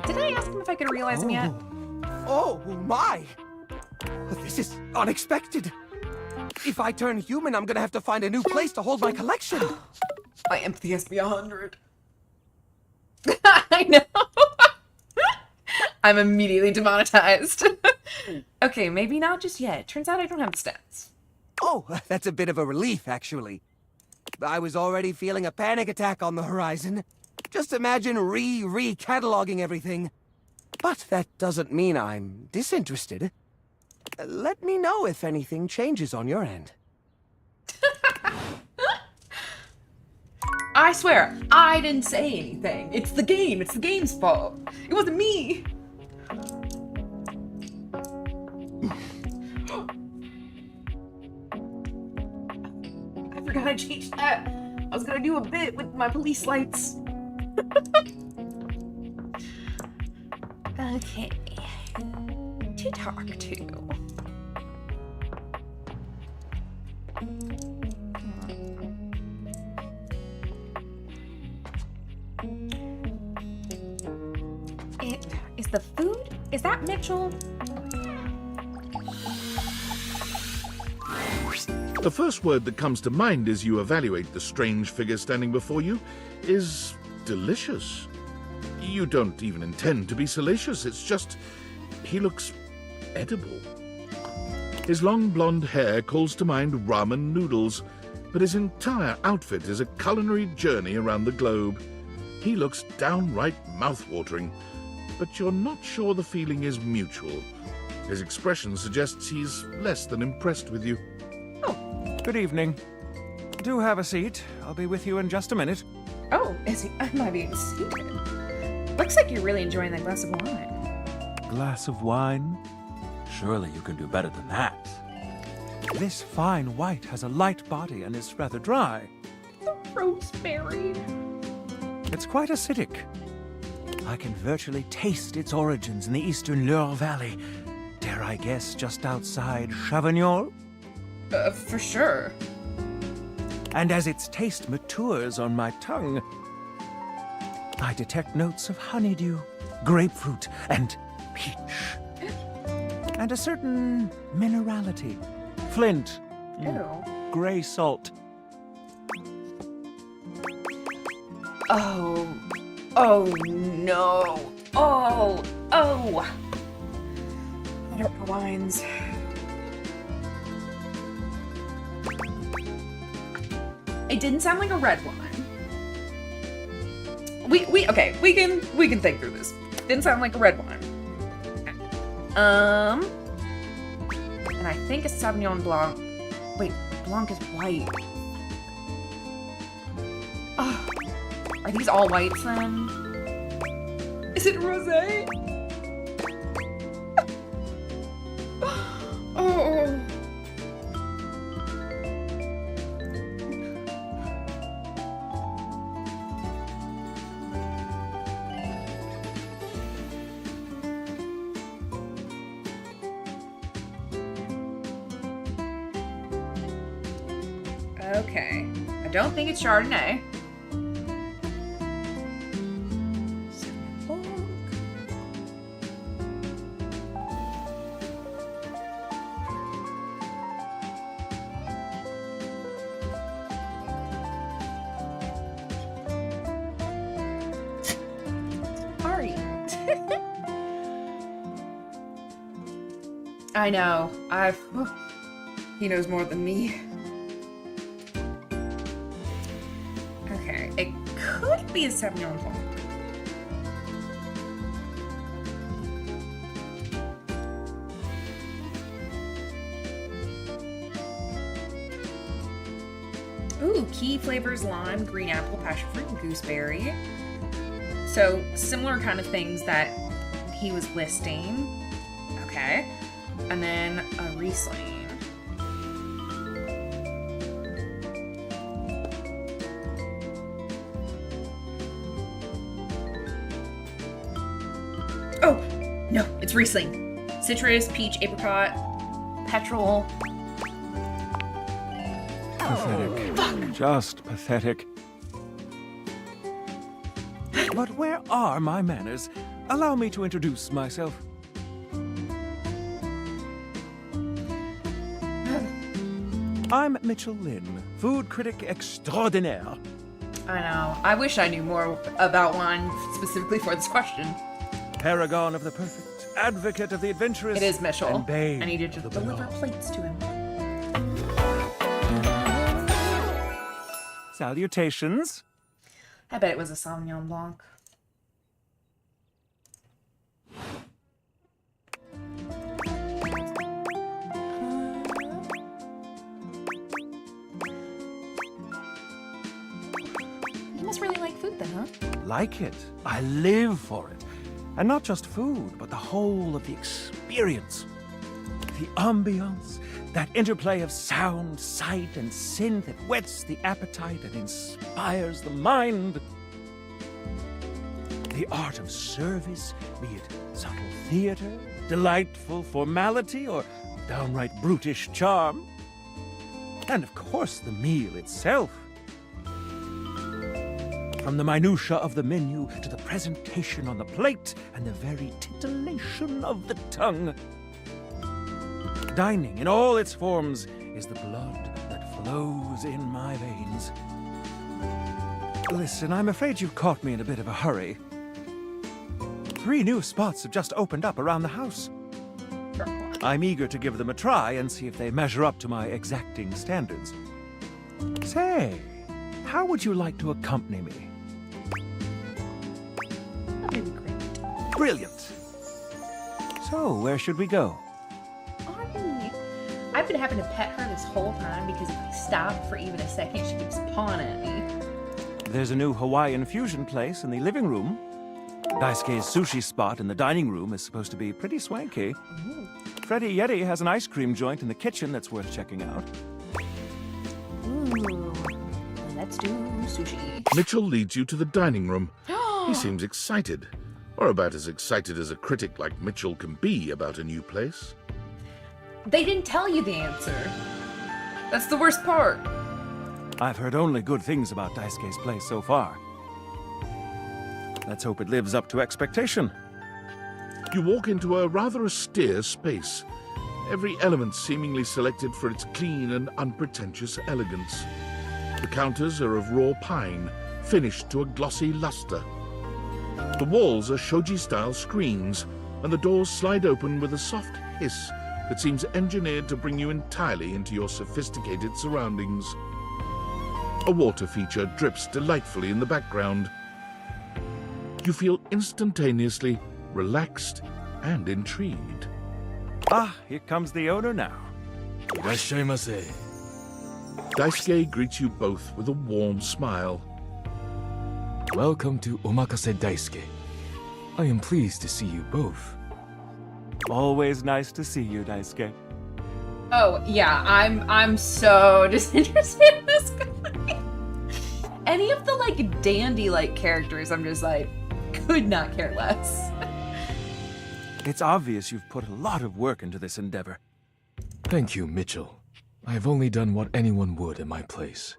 Did I ask him if I could realize him yet? Oh, my! This is unexpected. If I turn human, I'm gonna have to find a new place to hold my collection. My empathy has to be 100. I know. I'm immediately demonetized. Okay, maybe not just yet. Turns out I don't have stats. Oh, that's a bit of a relief, actually. I was already feeling a panic attack on the horizon. Just imagine re-cataloging everything. But that doesn't mean I'm disinterested. Let me know if anything changes on your end. I swear, I didn't say anything. It's the game. It's the game's fault. It wasn't me. I forgot I changed that. I was gonna do a bit with my police lights. Okay. To talk to. Is the food? Is that Mitchell? The first word that comes to mind as you evaluate the strange figure standing before you is delicious. You don't even intend to be salacious, it's just he looks edible. His long blonde hair calls to mind ramen noodles, but his entire outfit is a culinary journey around the globe. He looks downright mouth-watering, but you're not sure the feeling is mutual. His expression suggests he's less than impressed with you. Good evening. Do have a seat. I'll be with you in just a minute. Oh, is he? Am I being seated? Looks like you're really enjoying that glass of wine. Glass of wine? Surely you can do better than that. This fine white has a light body and is rather dry. The rosemary. It's quite acidic. I can virtually taste its origins in the eastern Loire Valley. Dare I guess just outside Chavagnol? For sure. And as its taste matures on my tongue, I detect notes of honeydew, grapefruit, and peach. And a certain minerality. Flint. Ew. Gray salt. Oh. Oh no. Oh. Oh. Dark wines. It didn't sound like a red wine. Okay, we can think through this. Didn't sound like a red wine. And I think a Sauvignon Blanc. Wait, Blanc is white. Oh, are these all whites then? Is it rosé? Oh. Okay, I don't think it's Chardonnay. Ari. I know. He knows more than me. Okay, it could be a Sauvignon Blanc. Ooh, key flavors: lime, green apple, passion fruit, and gooseberry. So similar kind of things that he was listing. Okay, and then a Riesling. Oh, no, it's Riesling. Citrus, peach, apricot, petrol. Pathetic. Fuck. Just pathetic. But where are my manners? Allow me to introduce myself. I'm Mitchell Lynn, food critic extraordinaire. I know. I wish I knew more about wine specifically for this question. Paragon of the perfect, advocate of the adventurous. It is Mitchell. And babe I need to just of the deliver banal. plates to him. Salutations. I bet it was a Sauvignon Blanc. You must really like food then, huh? Like it. I live for it. And not just food, but the whole of the experience. The ambiance, that interplay of sound, sight, and scent that whets the appetite and inspires the mind. The art of service, be it subtle theater, delightful formality, or downright brutish charm. And of course, the meal itself. From the minutiae of the menu to the presentation on the plate and the very titillation of the tongue. Dining in all its forms is the blood that flows in my veins. Listen, I'm afraid you've caught me in a bit of a hurry. 3 new spots have just opened up around the house. I'm eager to give them a try and see if they measure up to my exacting standards. Say, how would you like to accompany me? That'd be great. Brilliant. So, where should we go? Arnie. I've been having to pet her this whole time because if I stop for even a second, she keeps pawing at me. There's a new Hawaiian fusion place in the living room. Daisuke's sushi spot in the dining room is supposed to be pretty swanky. Freddy Yeti has an ice cream joint in the kitchen that's worth checking out. Ooh. Let's do sushi. Mitchell leads you to the dining room. He seems excited, or about as excited as a critic like Mitchell can be about a new place. They didn't tell you the answer. That's the worst part. I've heard only good things about Daisuke's place so far. Let's hope it lives up to expectation. You walk into a rather austere space, every element seemingly selected for its clean and unpretentious elegance. The counters are of raw pine, finished to a glossy luster. The walls are shoji-style screens, and the doors slide open with a soft hiss that seems engineered to bring you entirely into your sophisticated surroundings. A water feature drips delightfully in the background. You feel instantaneously relaxed and intrigued. Ah, here comes the owner now. Daisuke greets you both with a warm smile. Welcome to Omakase Daisuke. I am pleased to see you both. Always nice to see you, Daisuke. Oh, yeah, I'm so disinterested in this guy. Any of the, like, dandy-like characters, I'm just like, could not care less. It's obvious you've put a lot of work into this endeavor. Thank you, Mitchell. I have only done what anyone would in my place.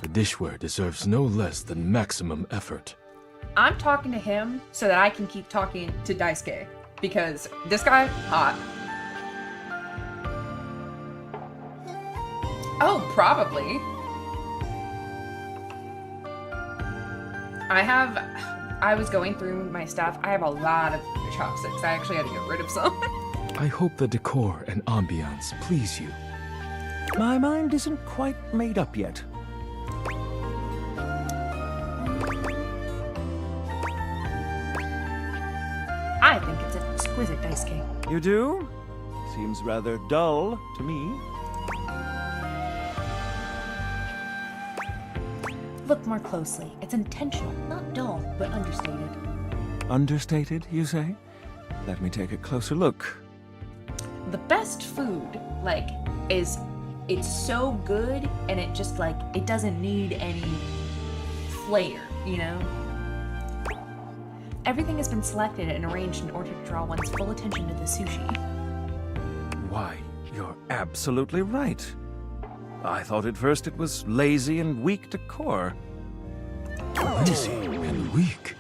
The dishware deserves no less than maximum effort. I'm talking to him so that I can keep talking to Daisuke. Because this guy, hot. Oh, probably. I was going through my stuff. I have a lot of chopsticks. I actually had to get rid of some. I hope the decor and ambiance please you. My mind isn't quite made up yet. I think it's exquisite, Daisuke. You do? Seems rather dull to me. Look more closely. It's intentional, not dull, but understated. Understated, you say? Let me take a closer look. The best food, like, it's so good and it just, like, it doesn't need any flair, you know? Everything has been selected and arranged in order to draw one's full attention to the sushi. Why, you're absolutely right. I thought at first it was lazy and weak decor. Lazy and weak?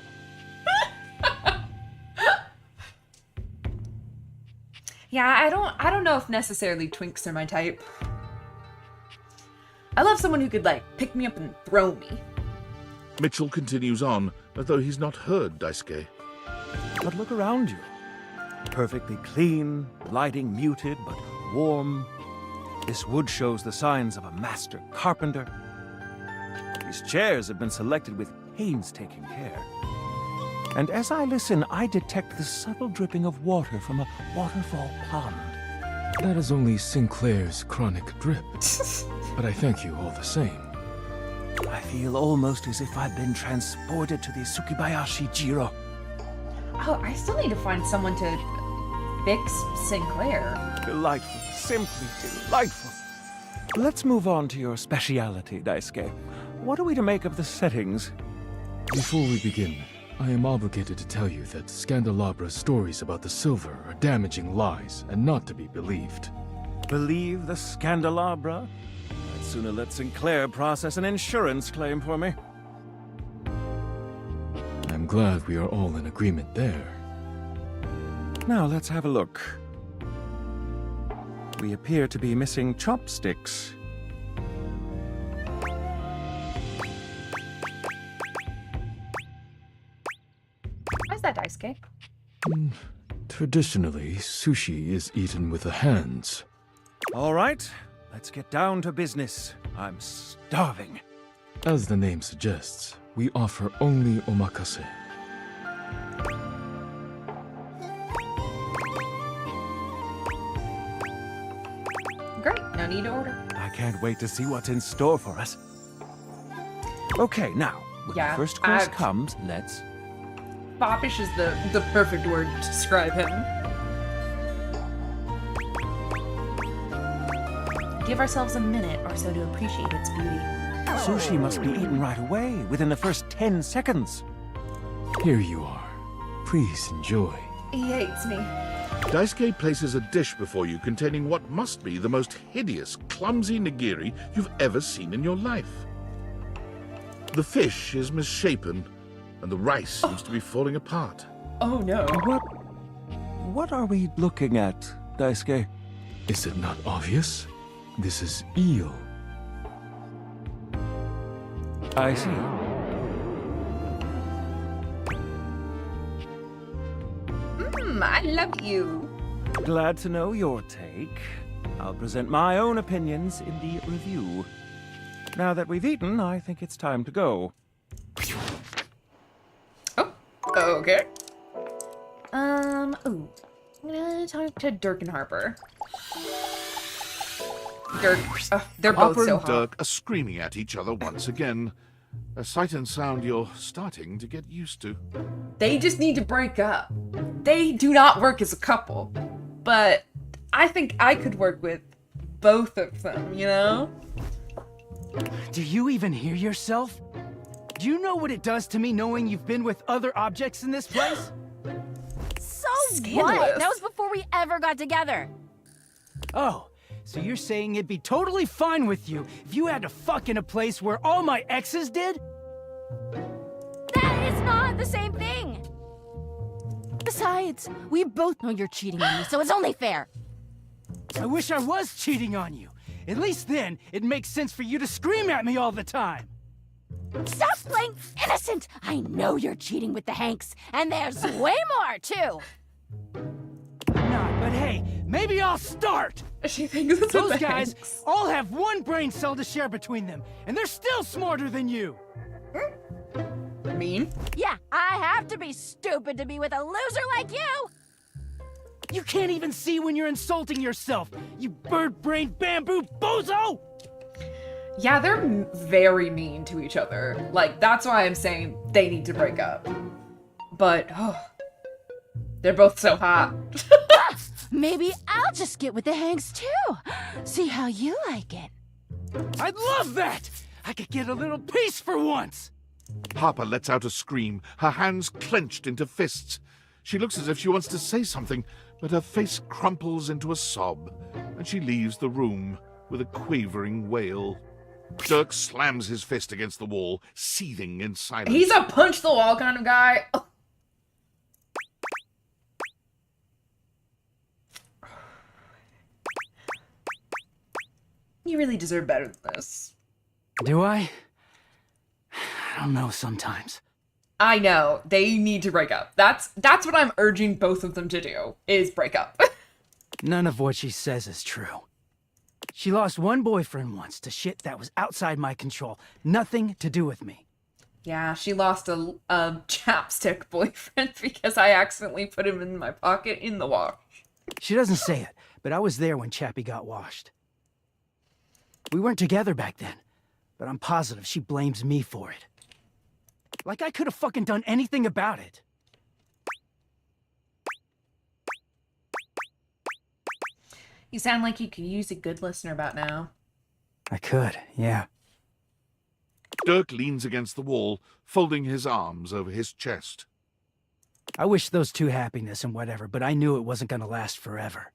Yeah, I don't know if necessarily twinks are my type. I love someone who could, like, pick me up and throw me. Mitchell continues on, as though he's not heard Daisuke. But look around you. Perfectly clean, lighting muted but warm. This wood shows the signs of a master carpenter. These chairs have been selected with painstaking care. And as I listen, I detect the subtle dripping of water from a waterfall pond. That is only Sinclair's chronic drip. But I thank you all the same. I feel almost as if I've been transported to the Tsukibayashi Jiro. Oh, I still need to find someone to fix Sinclair. Delightful. Simply delightful. Let's move on to your speciality, Daisuke. What are we to make of the settings? Before we begin, I am obligated to tell you that Scandalabra's stories about the silver are damaging lies and not to be believed. Believe the Scandalabra? I'd sooner let Sinclair process an insurance claim for me. I'm glad we are all in agreement there. Now let's have a look. We appear to be missing chopsticks. How's that, Daisuke? Traditionally, sushi is eaten with the hands. All right, let's get down to business. I'm starving. As the name suggests, we offer only omakase. Great, no need to order. I can't wait to see what's in store for us. Okay, now, when Yeah, the first course I've- comes, let's... Foppish is the perfect word to describe him. Give ourselves a minute or so to appreciate its beauty. Sushi must be eaten right away, within the first 10 seconds. Here you are. Please enjoy. He hates me. Daisuke places a dish before you containing what must be the most hideous, clumsy nigiri you've ever seen in your life. The fish is misshapen, and the rice seems to be falling apart. Oh no. What are we looking at, Daisuke? Is it not obvious? This is eel. I see. I love you. Glad to know your take. I'll present my own opinions in the review. Now that we've eaten, I think it's time to go. Okay. Ooh. I'm gonna talk to Dirk and Harper. Dirk, they're both Harper so and hot. Dirk are screaming at each other once again. A sight and sound you're starting to get used to. They just need to break up. They do not work as a couple. But I think I could work with both of them, you know? Do you even hear yourself? Do you know what it does to me knowing you've been with other objects in this place? So Scandalous. what? That was before we ever got together. Oh, so you're saying it'd be totally fine with you if you had to fuck in a place where all my exes did? That is not the same thing. Besides, we both know you're cheating on me, so it's only fair. I wish I was cheating on you. At least then, it makes sense for you to scream at me all the time. Stop playing innocent! I know you're cheating with the Hanks, and there's way more, too! I'm not, but hey, maybe I'll start! She thinks it's Those with the guys Hanks. all have one brain cell to share between them, and they're still smarter than you! Mean? Yeah, I have to be stupid to be with a loser like you! You can't even see when you're insulting yourself, you bird-brained bamboo bozo! Yeah, they're very mean to each other. Like, that's why I'm saying they need to break up. But, they're both so hot. Maybe I'll just get with the Hanks, too. See how you like it. I'd love that! I could get a little peace for once! Harper lets out a scream, her hands clenched into fists. She looks as if she wants to say something, but her face crumples into a sob, and she leaves the room with a quavering wail. Dirk slams his fist against the wall, seething in silence. He's a punch the wall kind of guy. Ugh. You really deserve better than this. Do I? I don't know sometimes. I know. They need to break up. That's what I'm urging both of them to do, is break up. None of what she says is true. She lost one boyfriend once to shit that was outside my control. Nothing to do with me. Yeah, she lost a chapstick boyfriend because I accidentally put him in my pocket in the wash. She doesn't say it, but I was there when Chappie got washed. We weren't together back then, but I'm positive she blames me for it. Like I could have fucking done anything about it. You sound like you could use a good listener about now. I could, yeah. Dirk leans against the wall, folding his arms over his chest. I wish those two happiness and whatever, but I knew it wasn't gonna last forever.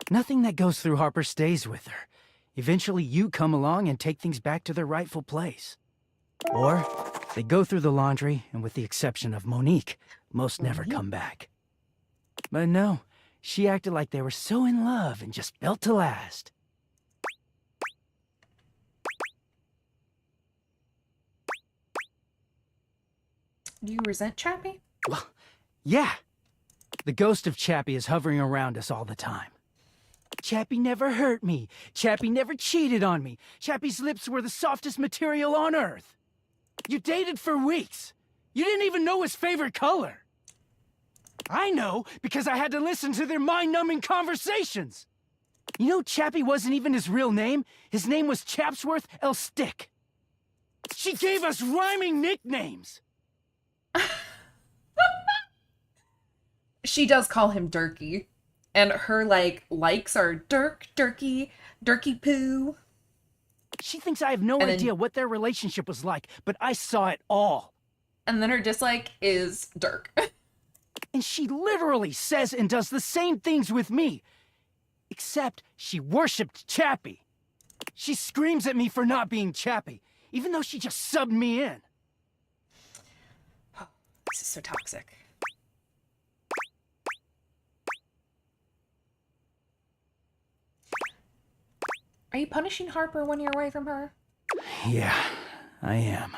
Nothing that goes through Harper stays with her. Eventually you come along and take things back to their rightful place. Or they go through the laundry, and with the exception of Monique, most never come back. But no, she acted like they were so in love and just built to last. Do you resent Chappie? Yeah. The ghost of Chappie is hovering around us all the time. Chappie never hurt me. Chappie never cheated on me. Chappie's lips were the softest material on earth. You dated for weeks. You didn't even know his favorite color. I know because I had to listen to their mind-numbing conversations. You know, Chappie wasn't even his real name. His name was Chapsworth L. Stick. She gave us rhyming nicknames. She does call him Durkee. And her, likes are Dirk, Durkee, Durkee Poo. She thinks I have no idea what their relationship was like, but I saw it all. And then her dislike is Dirk. And she literally says and does the same things with me. Except she worshipped Chappie. She screams at me for not being Chappie, even though she just subbed me in. This is so toxic. Are you punishing Harper when you're away from her? Yeah, I am.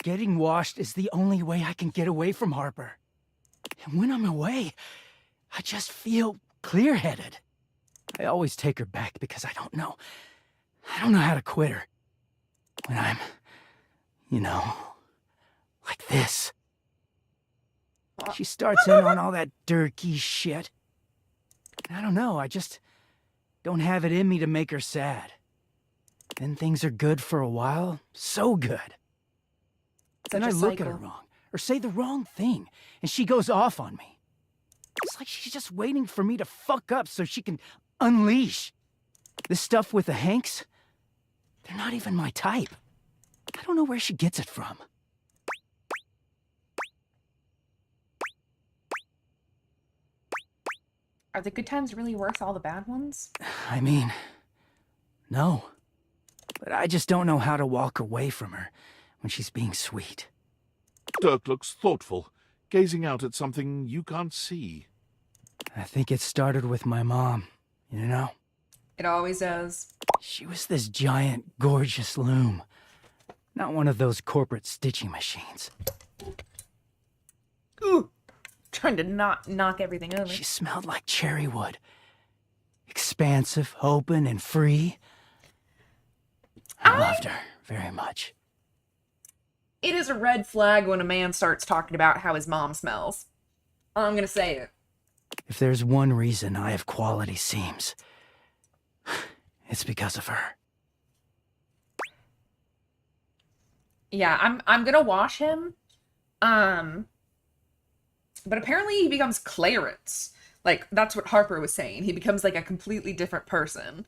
Getting washed is the only way I can get away from Harper. And when I'm away, I just feel clear-headed. I always take her back because I don't know how to quit her. When I'm, like this. She starts in on all that Durkee shit. I don't know, I just don't have it in me to make her sad. Then things are good for a while, so good. Then I look at her wrong, or say the wrong thing, and she goes off on me. It's like she's just waiting for me to fuck up so she can unleash. This stuff with the Hanks, they're not even my type. I don't know where she gets it from. Are the good times really worth all the bad ones? I mean, no. But I just don't know how to walk away from her when she's being sweet. Dirk looks thoughtful, gazing out at something you can't see. I think it started with my mom, you know? It always does. She was this giant, gorgeous loom. Not one of those corporate stitching machines. Ooh! Trying to not knock everything over. She smelled like cherry wood. Expansive, open, and free. I loved her very much. It is a red flag when a man starts talking about how his mom smells. I'm gonna say it. If there's one reason I have quality seams, it's because of her. Yeah, I'm gonna wash him. But apparently he becomes Clarence. Like, that's what Harper was saying. He becomes like a completely different person.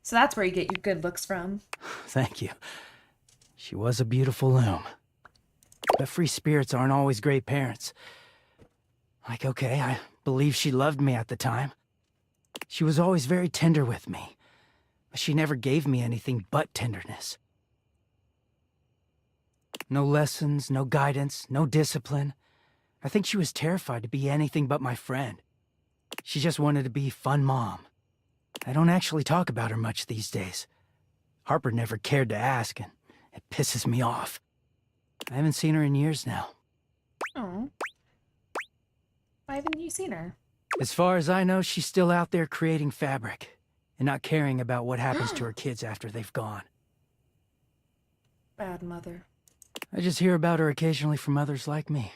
So that's where you get your good looks from. Thank you. She was a beautiful loom. But free spirits aren't always great parents. Like, okay, I believe she loved me at the time. She was always very tender with me. But she never gave me anything but tenderness. No lessons, no guidance, no discipline. I think she was terrified to be anything but my friend. She just wanted to be fun mom. I don't actually talk about her much these days. Harper never cared to ask, and it pisses me off. I haven't seen her in years now. Oh. Why haven't you seen her? As far as I know, she's still out there creating fabric, and not caring about what happens to her kids after they've gone. Bad mother. I just hear about her occasionally from others like me.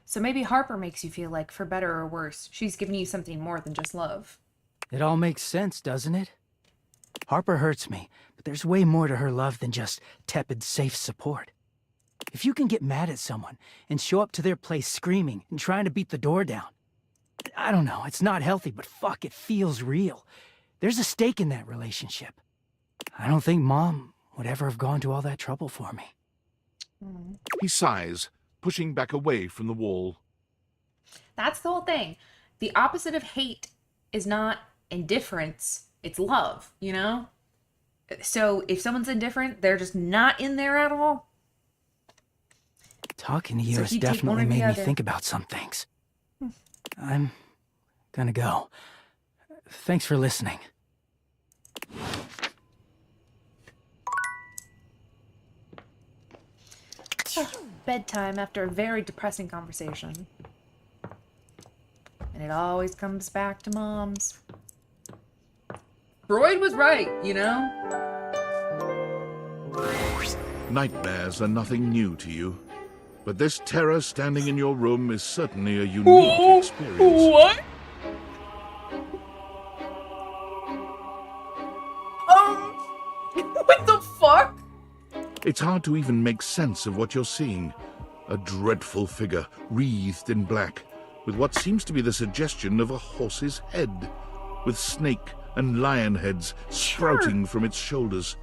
So maybe Harper makes you feel like, for better or worse, she's giving you something more than just love. It all makes sense, doesn't it? Harper hurts me, but there's way more to her love than just tepid, safe support. If you can get mad at someone and show up to their place screaming and trying to beat the door down, I don't know, it's not healthy, but fuck, it feels real. There's a stake in that relationship. I don't think Mom would ever have gone to all that trouble for me. He sighs, pushing back away from the wall. That's the whole thing. The opposite of hate is not indifference, it's love, you know? So if someone's indifferent, they're just not in there at all. Talking to you has definitely made me think about some things. I'm Gonna go. Thanks for listening. Bedtime after a very depressing conversation. And it always comes back to Mom's. Freud was right, you know? Nightmares are nothing new to you, but this terror standing in your room is certainly a unique experience. What? What the fuck? It's hard to even make sense of what you're seeing. A dreadful figure, wreathed in black, with what seems to be the suggestion of a horse's head, with snake and lion heads sprouting from its shoulders.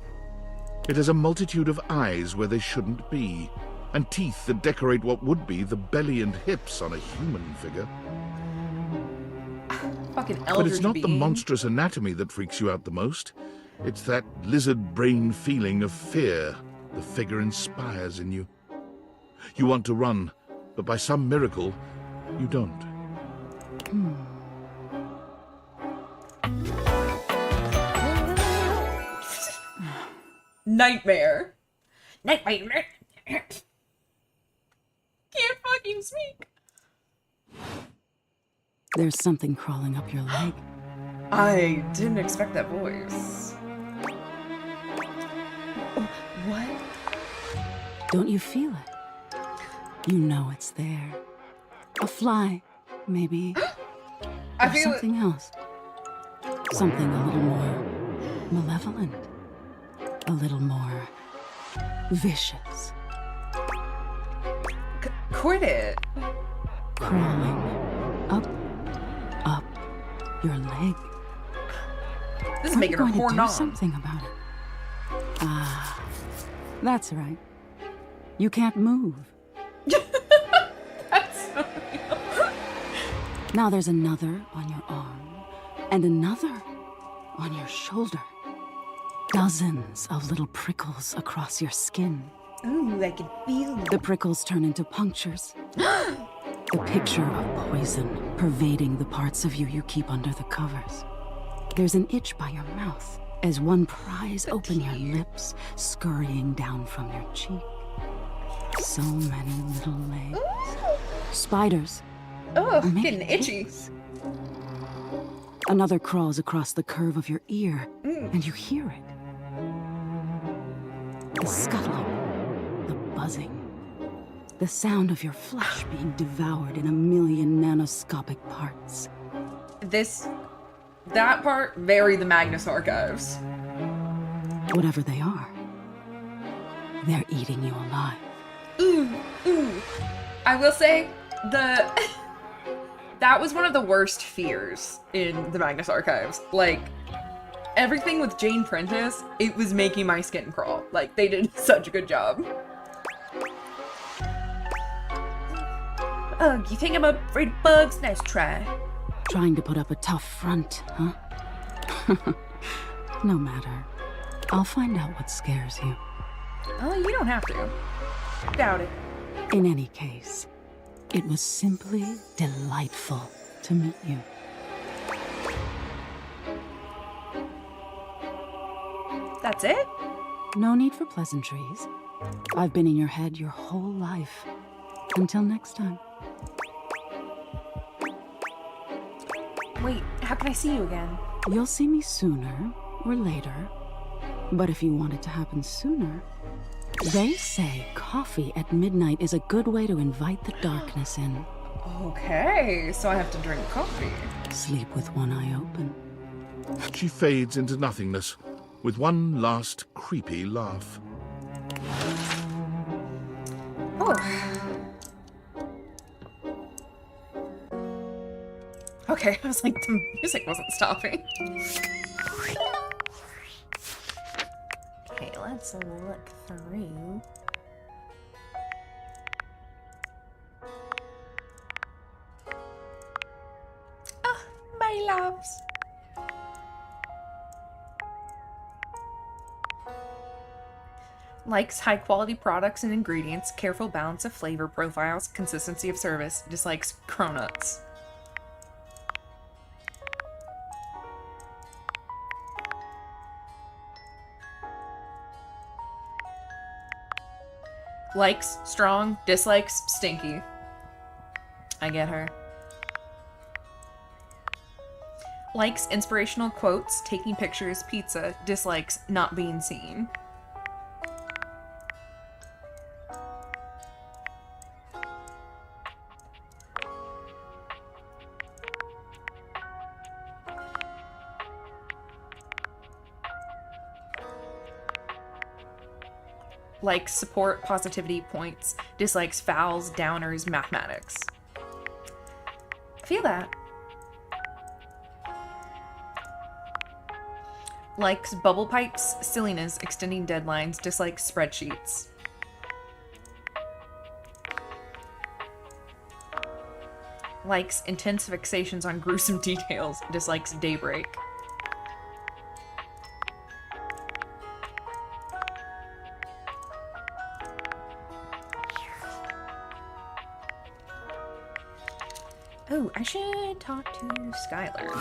It has a multitude of eyes where they shouldn't be, and teeth that decorate what would be the belly and hips on a human figure. Fucking But it's not being. the monstrous anatomy that freaks you out the most. It's that lizard brain feeling of fear the figure inspires in you. You want to run, but by some miracle, you don't. Nightmare. Nightmare. Can't fucking speak. There's something crawling up your leg. I didn't expect that voice. What? Don't you feel it? You know it's there. A fly, maybe. I or feel something else. Something a little more malevolent. A little more vicious. Quit it. Crawling up your leg. This is Are making you her going to horn do on. something about it? Ah, that's right. You can't move. That's so real. Now there's another on your arm, and another on your shoulder. Dozens of little prickles across your skin. Ooh, I can feel it. The prickles turn into punctures. The picture of poison pervading the parts of you you keep under the covers. There's an itch by your mouth as one pries open your lips, scurrying down from your cheek. So many little legs. Spiders. Oh, Or maybe getting itchy. ticks. Another crawls across the curve of your ear, and you hear it. The scuttling, the buzzing, the sound of your flesh being devoured in a million nanoscopic parts. That part, very the Magnus Archives. Whatever they are, they're eating you alive. Ooh. I will say, that was one of the worst fears in the Magnus Archives. Like, everything with Jane Prentice, it was making my skin crawl. Like, they did such a good job. Oh, you think I'm afraid of bugs? Nice try. Trying to put up a tough front, huh? No matter. I'll find out what scares you. Oh, you don't have to. Doubt it. In any case, it was simply delightful to meet you. That's it? No need for pleasantries. I've been in your head your whole life. Until next time. Wait, how can I see you again? You'll see me sooner or later. But if you want it to happen sooner, they say coffee at midnight is a good way to invite the darkness in. Okay, so I have to drink coffee. Sleep with one eye open. She fades into nothingness, with one last creepy laugh. Oh. Okay, I was like, the music wasn't stopping. Okay, let's look through. Oh, my loves. Likes high quality products and ingredients, careful balance of flavor profiles, consistency of service. Dislikes cronuts. Likes, strong. Dislikes, stinky. I get her. Likes, inspirational quotes, taking pictures, pizza. Dislikes, not being seen. Likes, support, positivity, points. Dislikes, fouls, downers, mathematics. I feel that. Likes, bubble pipes, silliness, extending deadlines. Dislikes, spreadsheets. Likes, intense fixations on gruesome details. Dislikes, daybreak. Oh, I should talk to Skylar.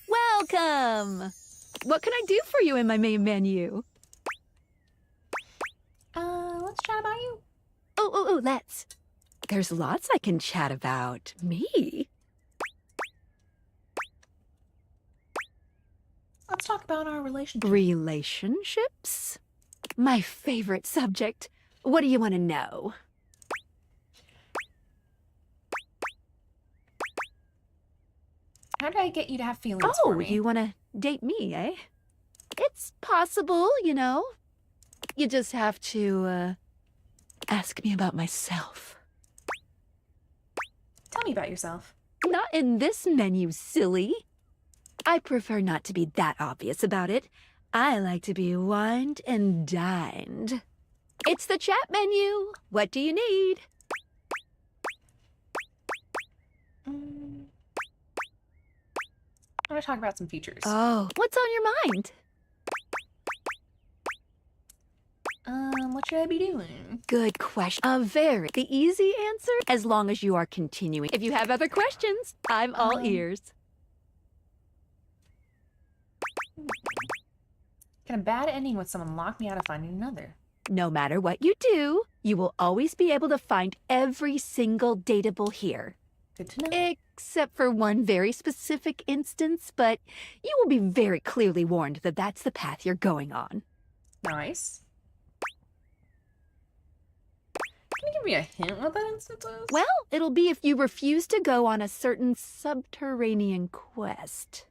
Welcome! What can I do for you in my main menu? Let's chat about you. Oh, let's. There's lots I can chat about. Me? Let's talk about our relationship. Relationships? My favorite subject. What do you want to know? How do I get you to have feelings for me? You want to date me, eh? It's possible, you know. You just have to, ask me about myself. Tell me about yourself. Not in this menu, silly. I prefer not to be that obvious about it. I like to be wined and dined. It's the chat menu. What do you need? I want to talk about some features. Oh, what's on your mind? What should I be doing? Good question. The easy answer, as long as you are continuing. If you have other questions, I'm all ears. Can a bad ending with someone lock me out of finding another? No matter what you do, you will always be able to find every single dateable here. Good to know. Except for one very specific instance, but you will be very clearly warned that that's the path you're going on. Nice. Can you give me a hint what that instance is? Well, it'll be if you refuse to go on a certain subterranean quest.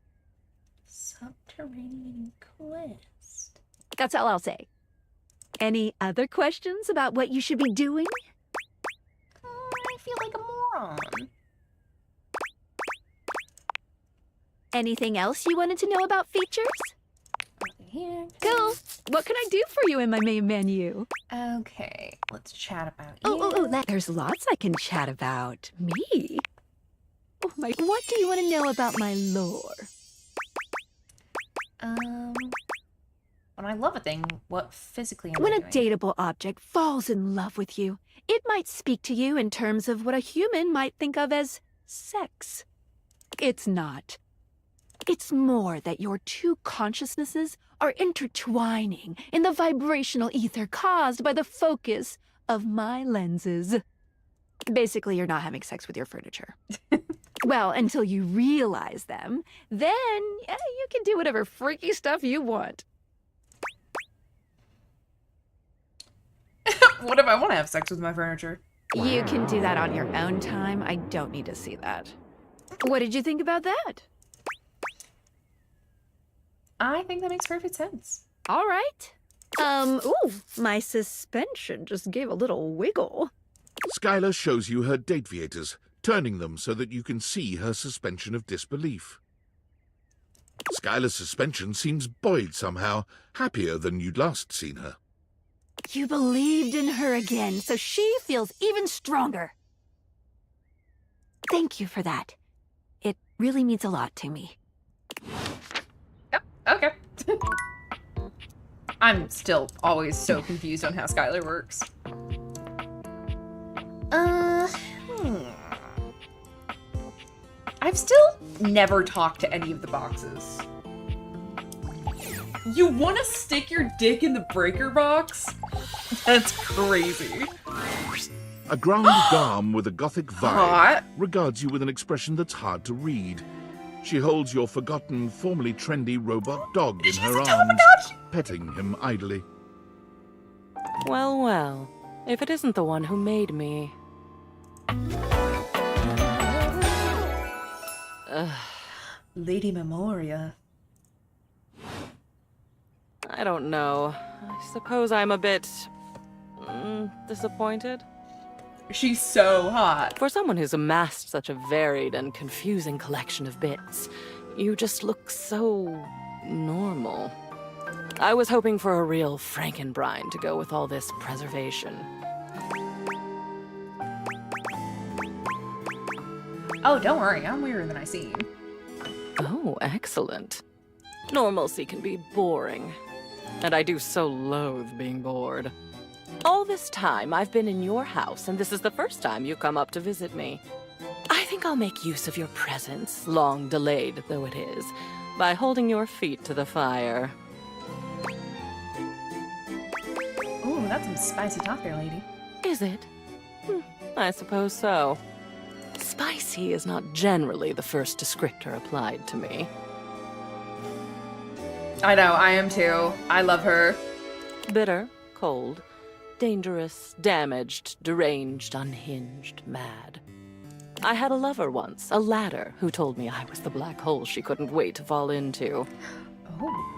Subterranean quest. That's all I'll say. Any other questions about what you should be doing? I feel like a moron. Anything else you wanted to know about features? Here. Cool. What can I do for you in my main menu? Okay, let's chat about you. There's lots I can chat about. Me? Oh my, what do you want to know about my lore? When I love a thing, what physically am When I a doing? dateable object falls in love with you, it might speak to you in terms of what a human might think of as sex. It's not. It's more that your two consciousnesses are intertwining in the vibrational ether caused by the focus of my lenses. Basically, you're not having sex with your furniture. Well, until you realize them, then you can do whatever freaky stuff you want. What if I want to have sex with my furniture? You can do that on your own time. I don't need to see that. What did you think about that? I think that makes perfect sense. All right. Ooh, my suspension just gave a little wiggle. Skylar shows you her date viators, turning them so that you can see her suspension of disbelief. Skylar's suspension seems buoyed somehow, happier than you'd last seen her. You believed in her again, so she feels even stronger. Thank you for that. It really means a lot to me. Okay. I'm still always so confused on how Skylar works. I've still never talked to any of the boxes. You want to stick your dick in the breaker box? That's crazy. A ground garm with a gothic vibe Hot. regards you with an expression that's hard to read. She holds your forgotten, formerly trendy robot dog in her arms, petting him idly. Well, well. If it isn't the one who made me. Lady Memoria. I don't know. I suppose I'm a bit... disappointed? She's so hot. For someone who's amassed such a varied and confusing collection of bits, you just look so... normal. I was hoping for a real Frankenbrine to go with all this preservation. Oh, don't worry, I'm weirder than I seem. Oh, excellent. Normalcy can be boring. And I do so loathe being bored. All this time, I've been in your house, and this is the first time you come up to visit me. I think I'll make use of your presence, long delayed though it is, by holding your feet to the fire. Ooh, that's some spicy talk there, lady. Is it? I suppose so. Spicy is not generally the first descriptor applied to me. I know, I am too. I love her. Bitter, cold, dangerous, damaged, deranged, unhinged, mad. I had a lover once, a ladder, who told me I was the black hole she couldn't wait to fall into. Oh.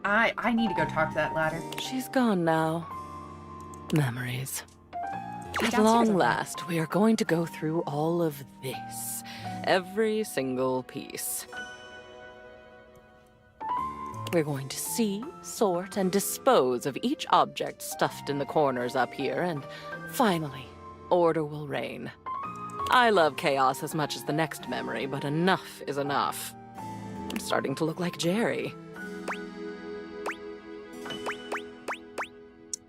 I need to go talk to that ladder. She's gone now. Memories. She's At downstairs, long I think. last, we are going to go through all of this. Every single piece. We're going to see, sort, and dispose of each object stuffed in the corners up here, and finally, order will reign. I love chaos as much as the next memory, but enough is enough. I'm starting to look like Jerry.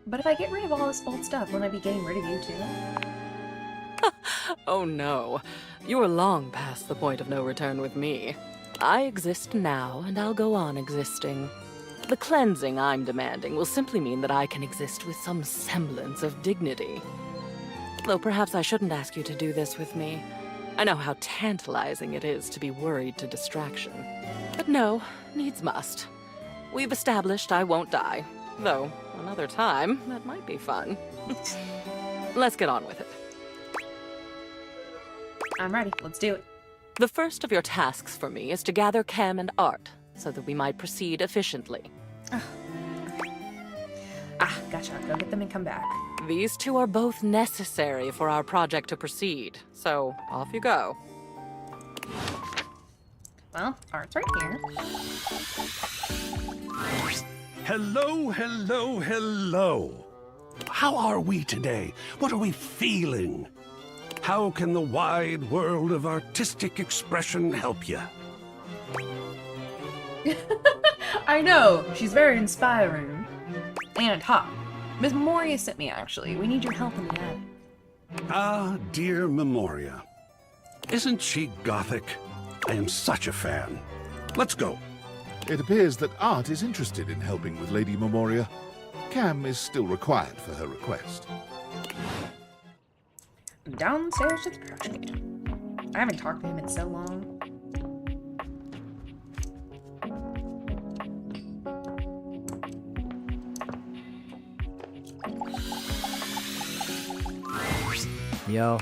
But if I get rid of all this old stuff, won't I be getting rid of you too? Oh no, you are long past the point of no return with me. I exist now, and I'll go on existing. The cleansing I'm demanding will simply mean that I can exist with some semblance of dignity. Though perhaps I shouldn't ask you to do this with me. I know how tantalizing it is to be worried to distraction. But no, needs must. We've established I won't die. Though, another time, that might be fun. Let's get on with it. I'm ready. Let's do it. The first of your tasks for me is to gather Cam and Art, so that we might proceed efficiently. Gotcha. Go get them and come back. These two are both necessary for our project to proceed, so off you go. Well, Art's right here. Hello, hello, hello. How are we today? What are we feeling? How can the wide world of artistic expression help you? I know. She's very inspiring. And hot. Miss Memoria sent me, actually. We need your help in the attic. Ah, dear Memoria. Isn't she gothic? I am such a fan. Let's go. It appears that Art is interested in helping with Lady Memoria. Cam is still required for her request. Downstairs to the trash can. I haven't talked to him in so long. Yo.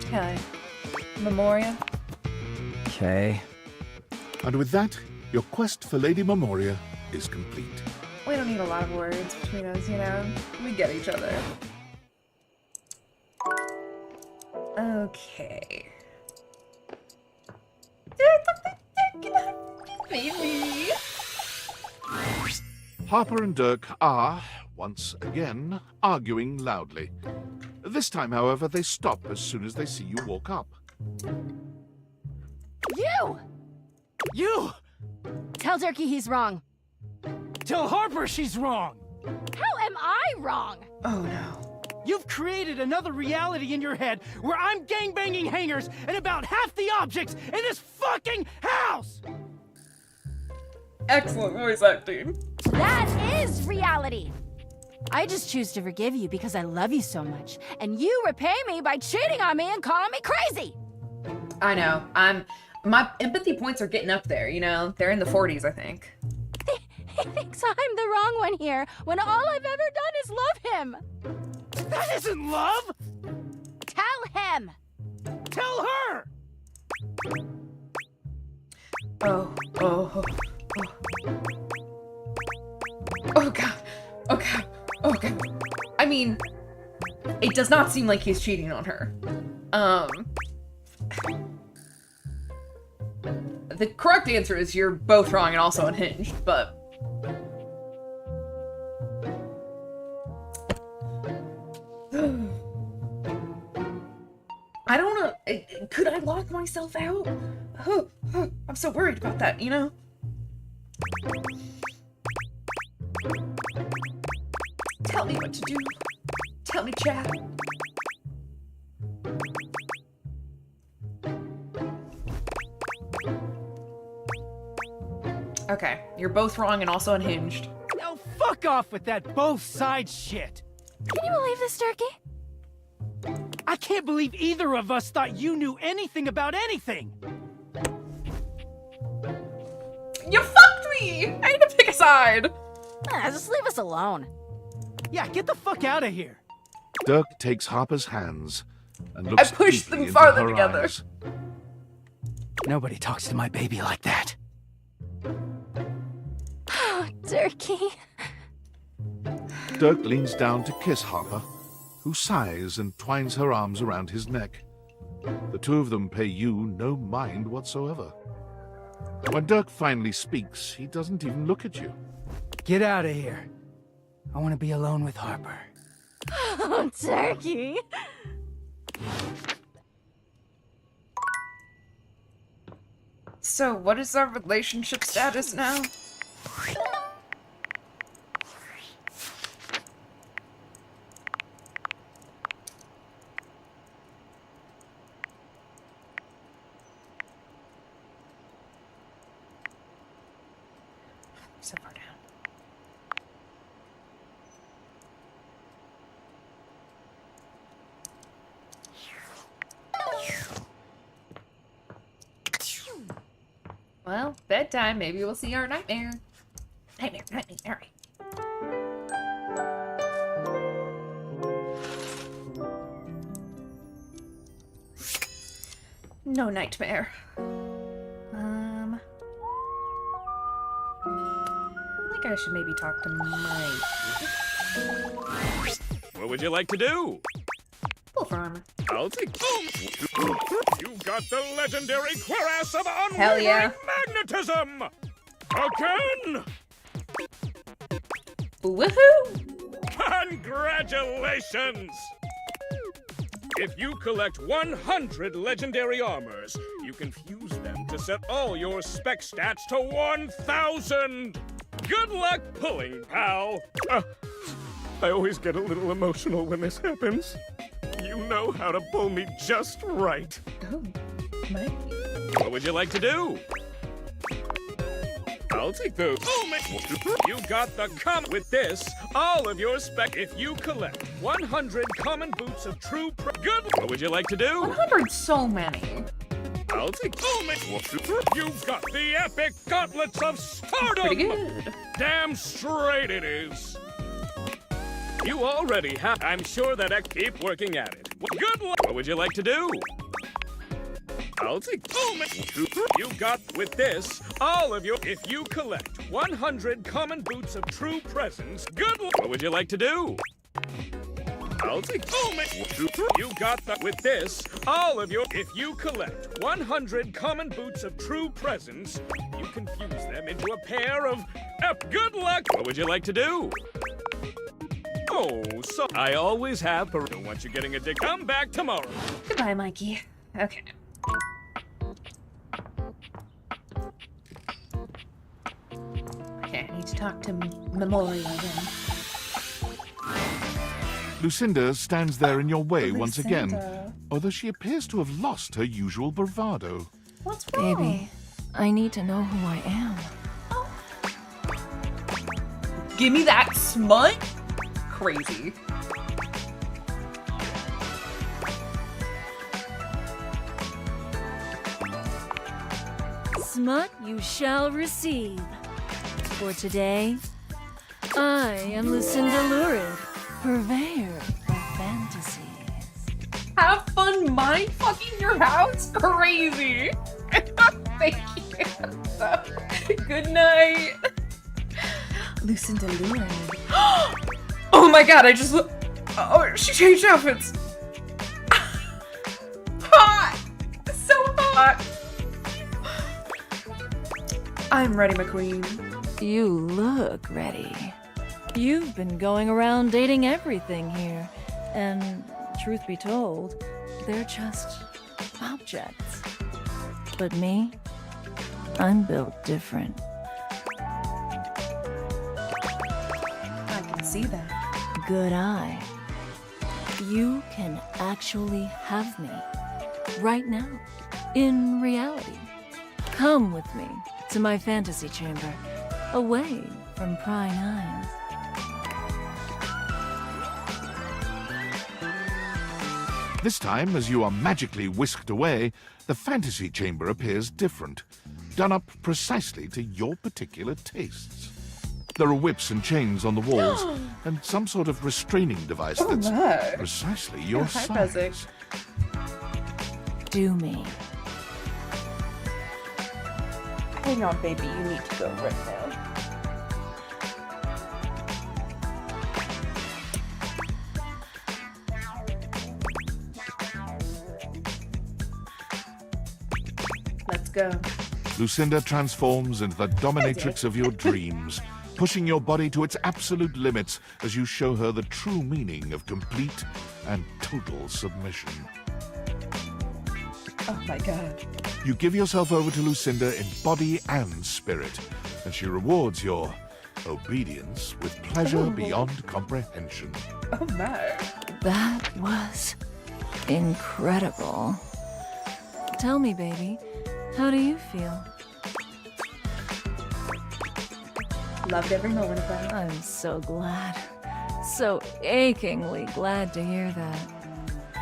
Okay. Memoria. Okay. And with that, your quest for Lady Memoria is complete. We don't need a lot of words between us, you know? We get each other. Okay. Maybe. Harper and Dirk are, once again, arguing loudly. This time, however, they stop as soon as they see you walk up. You! You! Tell Durkee he's wrong. Tell Harper she's wrong! How am I wrong? Oh no. You've created another reality in your head where I'm gangbanging hangers and about half the objects in this fucking house! Excellent voice acting. That is reality. I just choose to forgive you because I love you so much, and you repay me by cheating on me and calling me crazy. I know. My empathy points are getting up there, you know? They're in the 40s, I think. He thinks I'm the wrong one here, when all I've ever done is love him. That isn't love! Tell him! Tell her! Oh god. Oh god. Oh god. I mean, it does not seem like he's cheating on her. The correct answer is you're both wrong and also unhinged, but... I don't know. Could I lock myself out? I'm so worried about that, you know? Tell me what to do. Tell me, chat. Okay, you're both wrong and also unhinged. Now fuck off with that both sides shit! Can you believe this, Turkey? I can't believe either of us thought you knew anything about anything! You fucked me! I need to pick a side! Just leave us alone. Yeah, get the fuck out of here! Dirk takes Harper's hands and looks I pushed deeply them into farther her together. eyes. Nobody talks to my baby like that. Oh, Turkey. Dirk leans down to kiss Harper, who sighs and twines her arms around his neck. The two of them pay you no mind whatsoever. When Dirk finally speaks, he doesn't even look at you. Get out of here. I want to be alone with Harper. Oh, Turkey. So, what is our relationship status now? So far down. Well, bedtime. Maybe we'll see our nightmare. Nightmare. All right. No nightmare. I think I should maybe talk to Mike. What would you like to do? Wolf armor. I'll take. You got the legendary cuirass of Hell unwavering yeah. magnetism! Again! Woohoo! Congratulations! If you collect 100 legendary armors, you can fuse them to set all your spec stats to 1,000! Good luck pulling, pal! I always get a little emotional when this happens. You know how to pull me just right. Oh, Mike. What would you like to do? I'll take those. You got the with this. All of your spec. If you collect 100 common boots of true good. What would you like to do? 100 so many. I'll take. You've got the epic gauntlets of stardom. Pretty good. Damn straight it is. You already have. I'm sure that I keep working at it. Good luck. What would you like to do? I'll take. You got with this all of your. If you collect 100 common boots of true presence. Good luck. What would you like to do? I'll take. You got that with this all of your. If you collect 100 common boots of true presence, you can fuse them into a pair of. Good luck. What would you like to do? Oh, so I always have. Don't want you getting a dick. Come back tomorrow. Goodbye, Mikey. Okay. Okay, I need to talk to Memoria again. Lucinda stands there in your way once again, Lucinda. although she appears to have lost her usual bravado. What's wrong? Baby, I need to know who I am. Give me that smut? Crazy. Smut you shall receive. For today, I am Lucinda Lurid, purveyor of fantasies. Have fun mind fucking your house? Crazy. Thank you. Good night. Lucinda Lurid. Oh my god, I just look. Oh, she changed outfits. Hot. So hot. I'm ready, McQueen. You look ready. You've been going around dating everything here, and truth be told, they're just objects. But me, I'm built different. I can see that. Good eye. You can actually have me right now, in reality. Come with me to my fantasy chamber, away from prying eyes. This time, as you are magically whisked away, the fantasy chamber appears different, done up precisely to your particular tastes. There are whips and chains on the walls, and some sort of restraining device that's my. precisely your Hi, size. Fezzik. Do me. Hang on, baby. You need to go right now. Let's go. Lucinda transforms into the dominatrix of your dreams, pushing your body to its absolute limits as you show her the true meaning of complete and total submission. Oh my god. You give yourself over to Lucinda in body and spirit, and she rewards your obedience with pleasure Oh. beyond comprehension. Oh my. That was incredible. Tell me, baby, how do you feel? Loved every moment of that. I'm so glad. So achingly glad to hear that.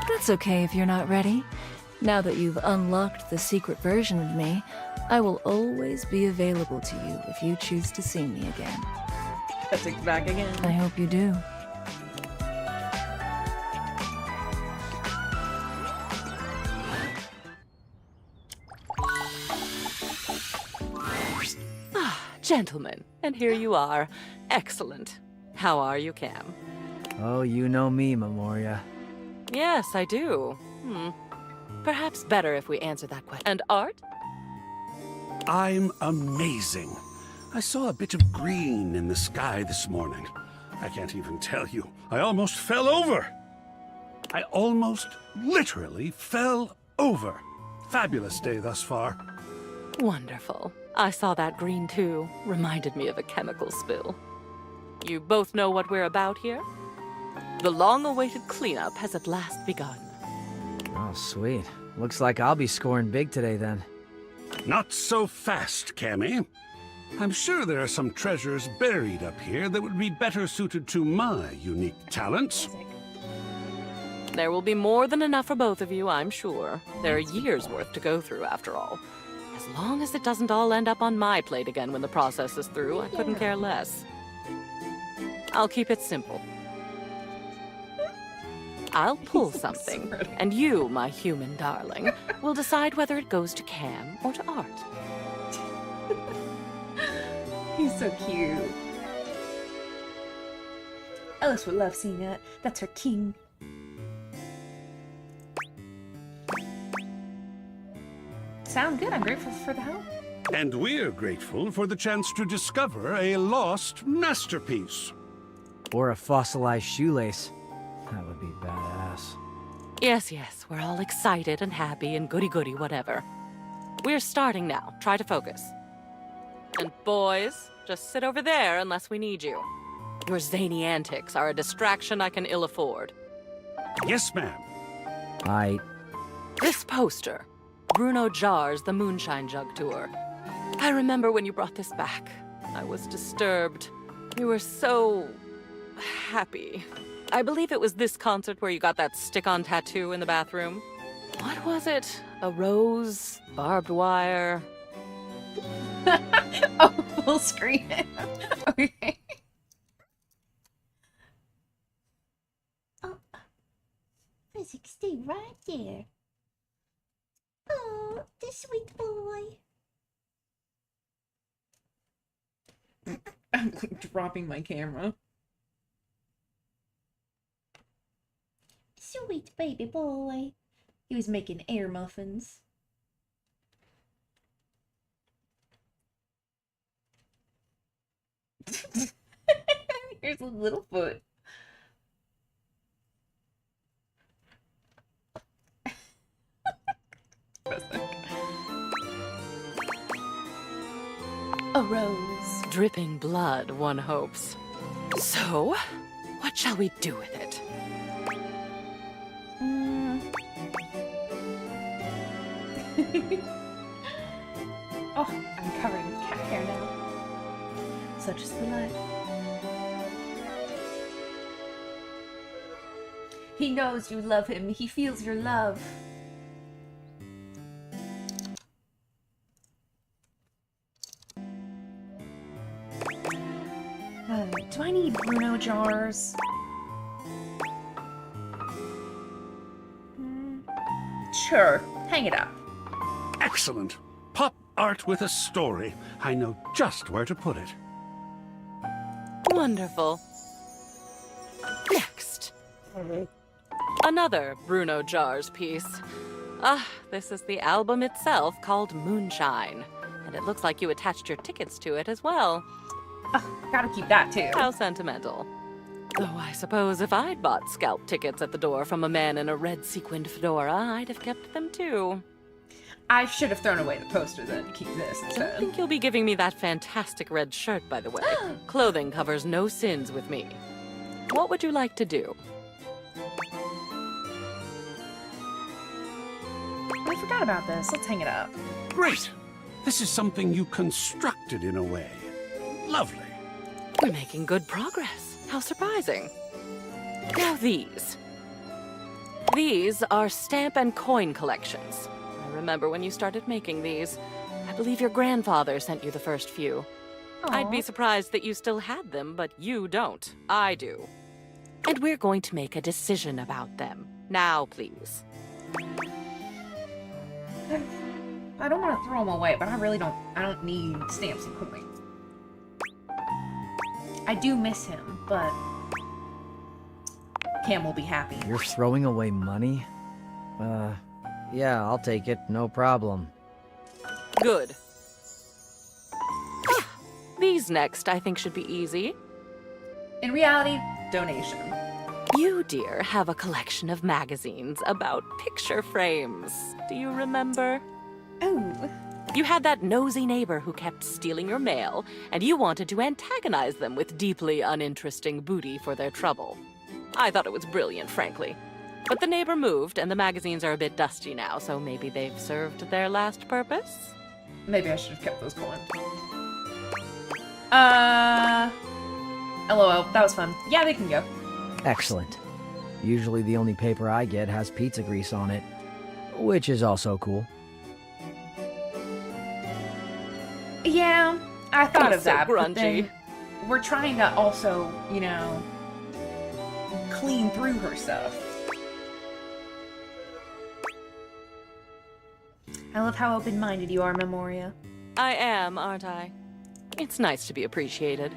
That's okay if you're not ready. Now that you've unlocked the secret version of me, I will always be available to you if you choose to see me again. Let's take it back again. I hope you do. Gentlemen, and here you are. Excellent. How are you, Cam? Oh, you know me, Memoria. Yes, I do. Perhaps better if we answer that question. And Art? I'm amazing. I saw a bit of green in the sky this morning. I can't even tell you. I almost fell over. I almost literally fell over. Fabulous day thus far. Wonderful. I saw that green too. Reminded me of a chemical spill. You both know what we're about here? The long-awaited cleanup has at last begun. Oh, sweet. Looks like I'll be scoring big today then. Not so fast, Cammy. I'm sure there are some treasures buried up here that would be better suited to my unique talents. There will be more than enough for both of you, I'm sure. There are years' worth to go through, after all. As long as it doesn't all end up on my plate again when the process is through, I couldn't care less. I'll keep it simple. I'll pull something, and you, my human darling, will decide whether it goes to Cam or to Art. He's so cute. Alice would love seeing that. That's her king. Sound good. I'm grateful for the help. And we're grateful for the chance to discover a lost masterpiece. Or a fossilized shoelace. That would be badass. Yes, yes, we're all excited and happy and goody-goody whatever. We're starting now. Try to focus. And boys, just sit over there unless we need you. Your zany antics are a distraction I can ill afford. Yes, ma'am. This poster, Bruno Jar's The Moonshine Jug Tour. I remember when you brought this back. I was disturbed. You were so happy. I believe it was this concert where you got that stick-on tattoo in the bathroom. What was it? A rose? Barbed wire? Oh, full screen. Okay. Physics, stay right there. Oh, the sweet boy. I'm like dropping my camera. Sweet baby boy. He was making air muffins. Here's a little foot. A rose. Dripping blood, one hopes. So, what shall we do with it? Oh, I'm covered in cat hair now. Such is the life. He knows you love him. He feels your love. Do I need Bruno jars? Sure, hang it up. Excellent. Pop art with a story. I know just where to put it. Wonderful. Next. Another Bruno Jars piece. This is the album itself called Moonshine. And it looks like you attached your tickets to it as well. Gotta keep that too. How sentimental. Though I suppose if I'd bought scalp tickets at the door from a man in a red sequined fedora, I'd have kept them too. I should have thrown away the poster then to keep this I instead. think you'll be giving me that fantastic red shirt, by the way. Clothing covers no sins with me. What would you like to do? I forgot about this. Let's hang it up. Great! This is something you constructed in a way. Lovely. We're making good progress. How surprising. Now these. These are stamp and coin collections. I remember when you started making these. I believe your grandfather sent you the first few. I'd be surprised that you still had them, but you don't. I do. And we're going to make a decision about them. Now, please. I don't want to throw them away, but I don't need stamps and coins. I do miss him, but Cam will be happy. You're throwing away money? Yeah, I'll take it. No problem. Good. These next, I think, should be easy. In reality, donation. You, dear, have a collection of magazines about picture frames. Do you remember? Oh. You had that nosy neighbor who kept stealing your mail, and you wanted to antagonize them with deeply uninteresting booty for their trouble. I thought it was brilliant, frankly. But the neighbor moved, and the magazines are a bit dusty now, so maybe they've served their last purpose? Maybe I should have kept those coins. LOL, that was fun. Yeah, they can go. Excellent. Usually the only paper I get has pizza grease on it, which is also cool. Yeah, I thought That's of that, so but grungy. then we're trying to also, you know, clean through her stuff. I love how open-minded you are, Memoria. I am, aren't I? It's nice to be appreciated.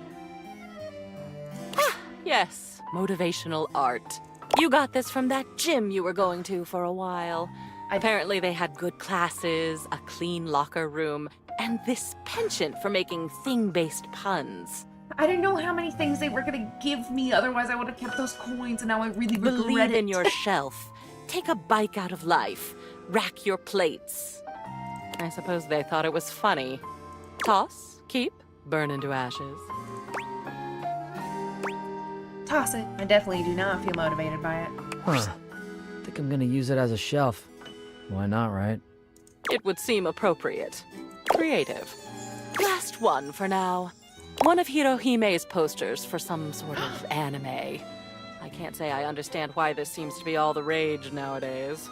Yes, motivational art. You got this from that gym you were going to for a while. Apparently they had good classes, a clean locker room, and this penchant for making thing-based puns. I didn't know how many things they were gonna give me, otherwise I would have kept those coins, and now I really regret Believe it. in your shelf. Take a bite out of life. Rack your plates. I suppose they thought it was funny. Toss, keep, burn into ashes. Toss it. I definitely do not feel motivated by it. Huh. Think I'm gonna use it as a shelf. Why not, right? It would seem appropriate. Creative. Last one for now. One of Hirohime's posters for some sort of anime. I can't say I understand why this seems to be all the rage nowadays.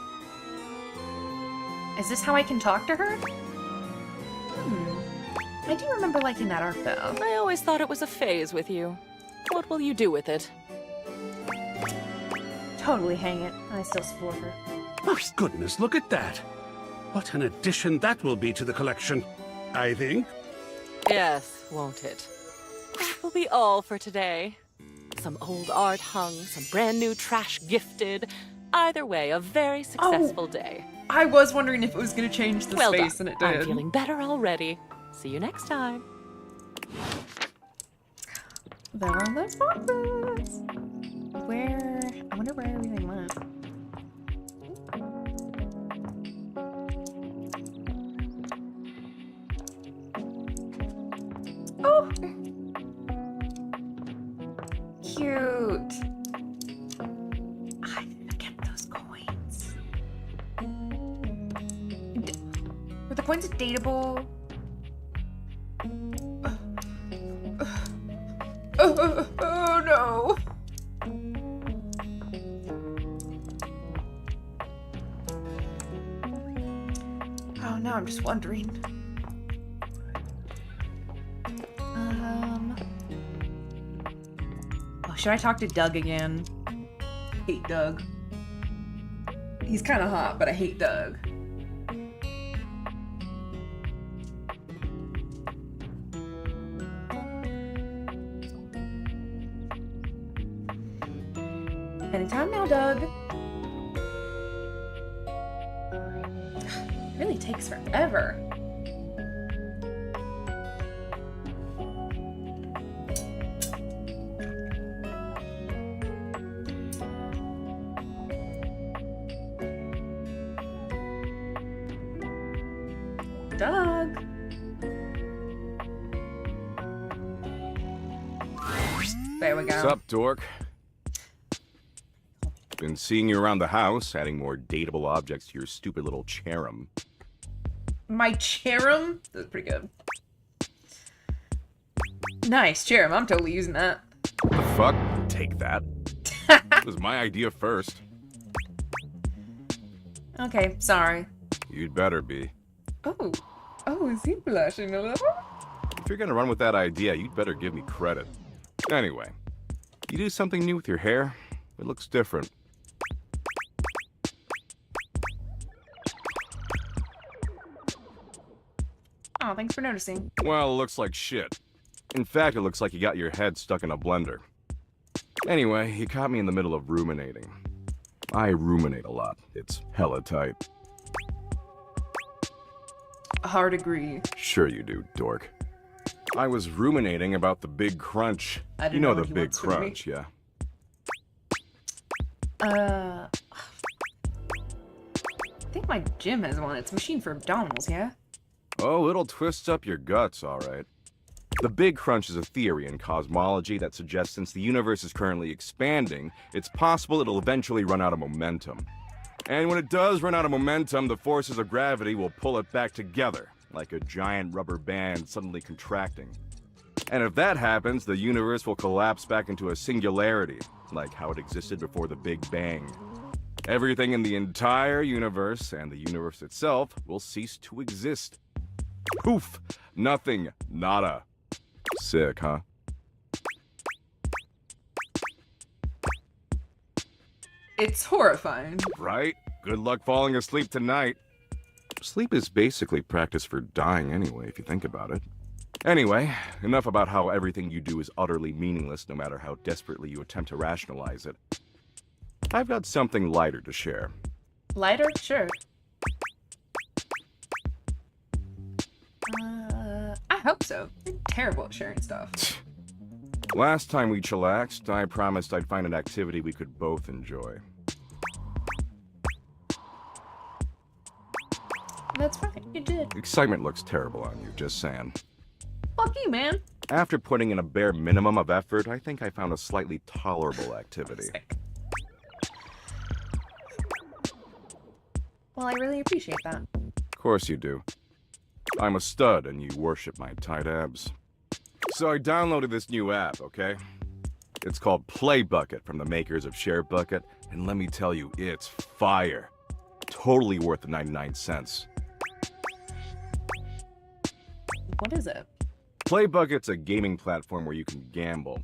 Is this how I can talk to her? I do remember liking that art, though. I always thought it was a phase with you. What will you do with it? Totally hang it. I still support her. Oh, goodness, look at that. What an addition that will be to the collection, I think. Yes, won't it? That will be all for today. Some old art hung, some brand new trash gifted. Either way, a very successful day. I was wondering if it was going to change the Well space, done. and it did. I'm feeling better already. See you next time. There are those boxes. Where? I wonder where everything went. Oh! Cute. I need to get those coins. Were the coins dateable? Oh no! Oh no, I'm just wondering. Oh, should I talk to Doug again? Hate Doug. He's kind of hot, but I hate Doug. Anytime now, Doug. It really takes forever. Doug. There we go. What's up, dork? Been seeing you around the house, adding more dateable objects to your stupid little cherub. My cherub? That's pretty good. Nice cherub. I'm totally using that. The fuck? Take that. It was my idea first. Okay, sorry. You'd better be. Oh. Oh, is he blushing a little? If you're gonna run with that idea, you'd better give me credit. Anyway, you do something new with your hair? It looks different. Oh, thanks for noticing. Well, it looks like shit. In fact, it looks like you got your head stuck in a blender. Anyway, you caught me in the middle of ruminating. I ruminate a lot. It's hella tight. Hard agree. Sure you do, dork. I was ruminating about the Big Crunch. I didn't You know know the what he Big wants from me. Crunch, yeah. I think my gym has one. It's a machine for abdominals, yeah? Oh, it'll twist up your guts, all right. The Big Crunch is a theory in cosmology that suggests since the universe is currently expanding, it's possible it'll eventually run out of momentum. And when it does run out of momentum, the forces of gravity will pull it back together, like a giant rubber band suddenly contracting. And if that happens, the universe will collapse back into a singularity, like how it existed before the Big Bang. Everything in the entire universe, and the universe itself, will cease to exist. Poof! Nothing. Nada. Sick, huh? It's horrifying. Right? Good luck falling asleep tonight. Sleep is basically practice for dying anyway, if you think about it. Anyway, enough about how everything you do is utterly meaningless no matter how desperately you attempt to rationalize it. I've got something lighter to share. Lighter? Sure. I hope so. You're terrible at sharing stuff. Last time we chillaxed, I promised I'd find an activity we could both enjoy. That's right, you did. Excitement looks terrible on you, just saying. Fuck you, man. After putting in a bare minimum of effort, I think I found a slightly tolerable activity. Well, I really appreciate that. Of course you do. I'm a stud and you worship my tight abs. So I downloaded this new app, okay? It's called Play Bucket from the makers of ShareBucket, and let me tell you, it's fire. Totally worth the 99 cents. What is it? Play Bucket's a gaming platform where you can gamble.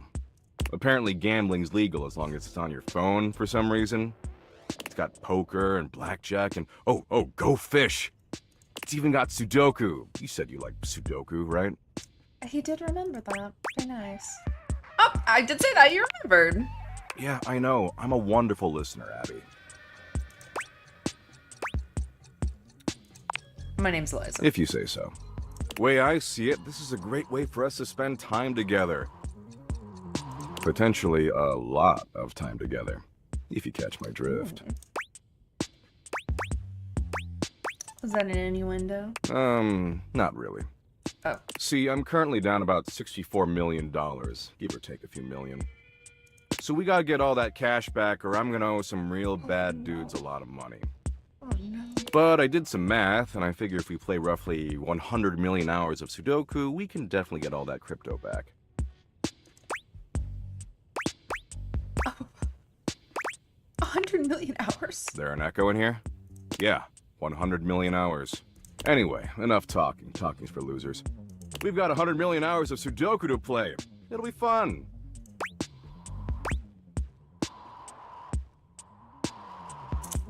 Apparently gambling's legal as long as it's on your phone for some reason. It's got poker and blackjack and oh, Go Fish. It's even got Sudoku. You said you like Sudoku, right? He did remember that. Very nice. Oh, I did say that. You remembered. Yeah, I know. I'm a wonderful listener, Abby. My name's Eliza. If you say so. Way I see it, this is a great way for us to spend time together. Potentially a lot of time together, if you catch my drift. Was that an innuendo? Not really. Oh. See, I'm currently down about $64 million, give or take a few million. So we gotta get all that cash back or I'm gonna owe some real bad dudes a lot of money. Oh no. But I did some math, and I figure if we play roughly 100 million hours of Sudoku, we can definitely get all that crypto back. Oh. 100 million hours? Is there an echo in here? Yeah, 100 million hours. Anyway, enough talking. Talking's for losers. We've got 100 million hours of Sudoku to play. It'll be fun.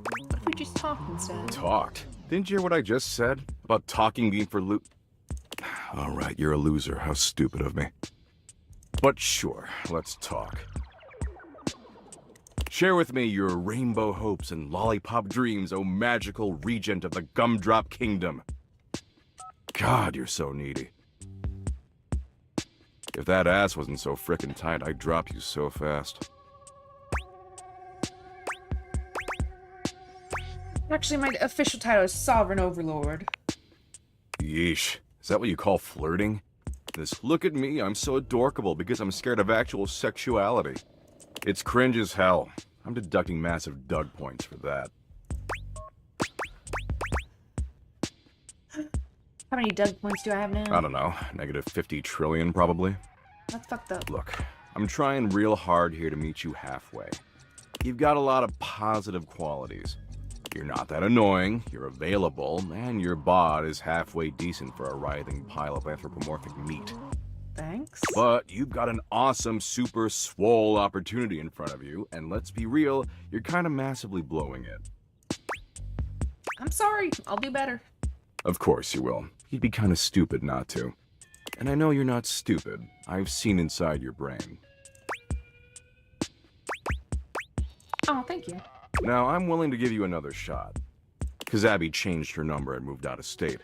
What if we just talked instead? Talked? Didn't you hear what I just said? About talking being for Alright, you're a loser. How stupid of me. But sure, let's talk. Share with me your rainbow hopes and lollipop dreams, oh magical regent of the Gumdrop Kingdom. God, you're so needy. If that ass wasn't so frickin' tight, I'd drop you so fast. Actually, my official title is Sovereign Overlord. Yeesh. Is that what you call flirting? This look at me, I'm so adorkable because I'm scared of actual sexuality. It's cringe as hell. I'm deducting massive Doug points for that. How many Doug points do I have now? I don't know. Negative 50 trillion, probably. That's fucked up. Look, I'm trying real hard here to meet you halfway. You've got a lot of positive qualities. You're not that annoying, you're available, and your bod is halfway decent for a writhing pile of anthropomorphic meat. Thanks. But you've got an awesome, super swole opportunity in front of you, and let's be real, you're kind of massively blowing it. I'm sorry. I'll do better. Of course you will. You'd be kind of stupid not to. And I know you're not stupid. I've seen inside your brain. Oh, thank you. Now, I'm willing to give you another shot. Because Abby changed her number and moved out of state.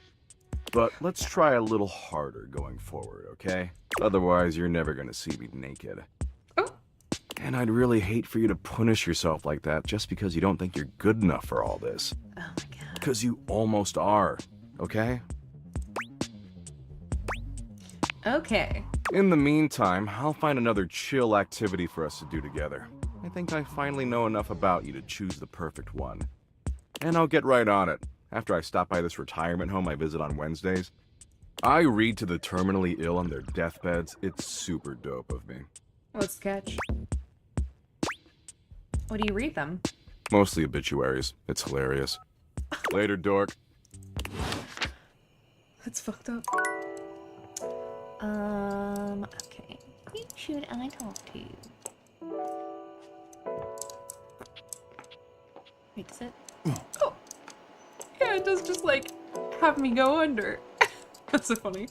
But let's try a little harder going forward, okay? Otherwise, you're never gonna see me naked. Oh. And I'd really hate for you to punish yourself like that just because you don't think you're good enough for all this. Oh my god. Because you almost are, okay? Okay. In the meantime, I'll find another chill activity for us to do together. I think I finally know enough about you to choose the perfect one. And I'll get right on it. After I stop by this retirement home I visit on Wednesdays, I read to the terminally ill on their deathbeds. It's super dope of me. What's the catch? What do you read them? Mostly obituaries. It's hilarious. Later, dork. That's fucked up. Okay. Who should I talk to? Wait, does it? Oh! Yeah, it does just, like, have me go under. That's so funny.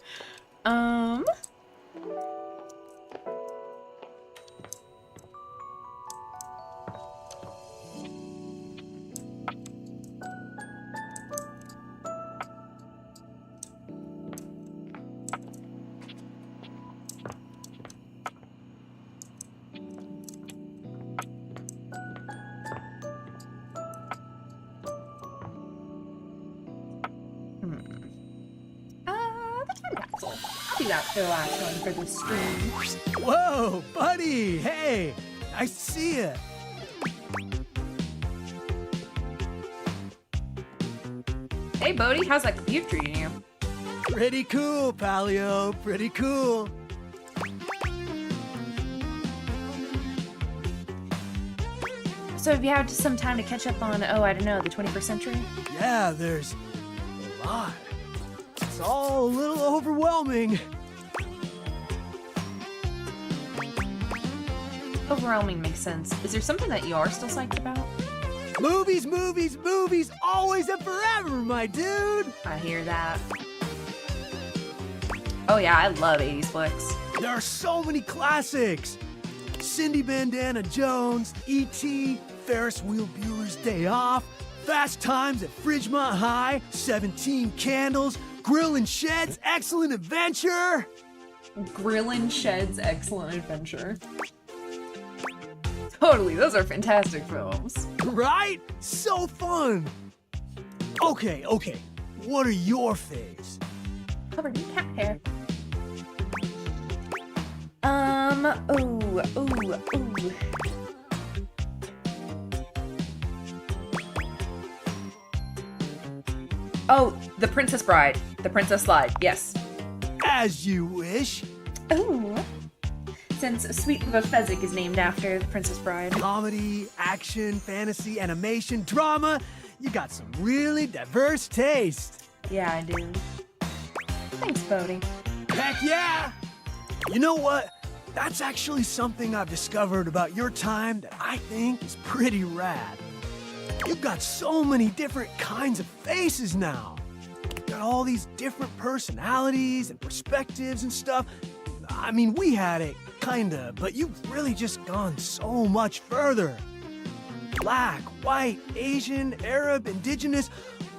The time capsule. I'll be you out for the last one for this stream. Whoa, buddy! Hey! Nice to see you. Hey, Bodhi, how's that commute treating you? Pretty cool, Palio. Pretty cool. So have you had some time to catch up on, oh, I don't know, the 21st century? Yeah, there's a lot. It's all a little overwhelming. Overwhelming makes sense. Is there something that you are still psyched about? Movies, movies, movies, always and forever, my dude! I hear that. Oh yeah, I love 80s flicks. There are so many classics. Cindy Bandana Jones, E.T., Ferris Wheel Bueller's Day Off, Fast Times at Fridgemont High, 17 Candles, Grillin' Shed's Excellent Adventure. Grillin' Shed's Excellent Adventure. Totally, those are fantastic films. Right? So fun. Okay, what are your faves? Covered in cat hair. Ooh. Oh, The Princess Bride. The Princess Slide, yes. As you wish. Ooh. Since Sweet Little Fezzik is named after The Princess Bride. Comedy, action, fantasy, animation, drama. You got some really diverse taste. Yeah, I do. Thanks, Bodhi. Heck yeah! You know what? That's actually something I've discovered about your time that I think is pretty rad. You've got so many different kinds of faces now. You've got all these different personalities and perspectives and stuff. I mean, we had it, kinda, but you've really just gone so much further. Black, white, Asian, Arab, indigenous.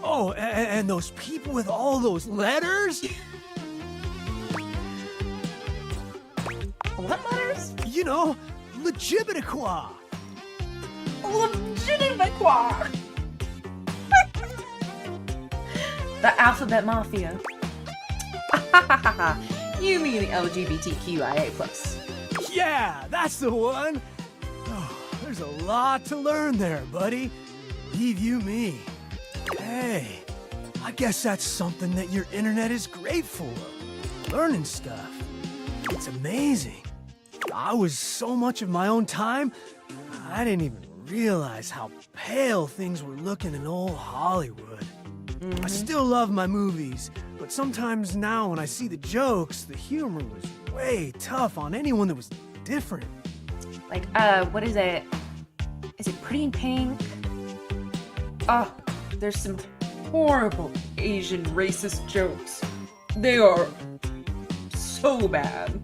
Oh, and those people with all those letters? What letters? You know, Legibitiqua. Legibitiqua. The Alphabet Mafia. You mean the LGBTQIA+. Yeah, that's the one. Oh, there's a lot to learn there, buddy. Believe you me. Hey, I guess that's something that your internet is great for. Learning stuff. It's amazing. I was so much of my own time, I didn't even realize how pale things were looking in old Hollywood. I still love my movies, but sometimes now when I see the jokes, the humor was way tough on anyone that was different. Like, what is it? Is it Pretty in Pink? Oh, there's some horrible Asian racist jokes. They are so bad.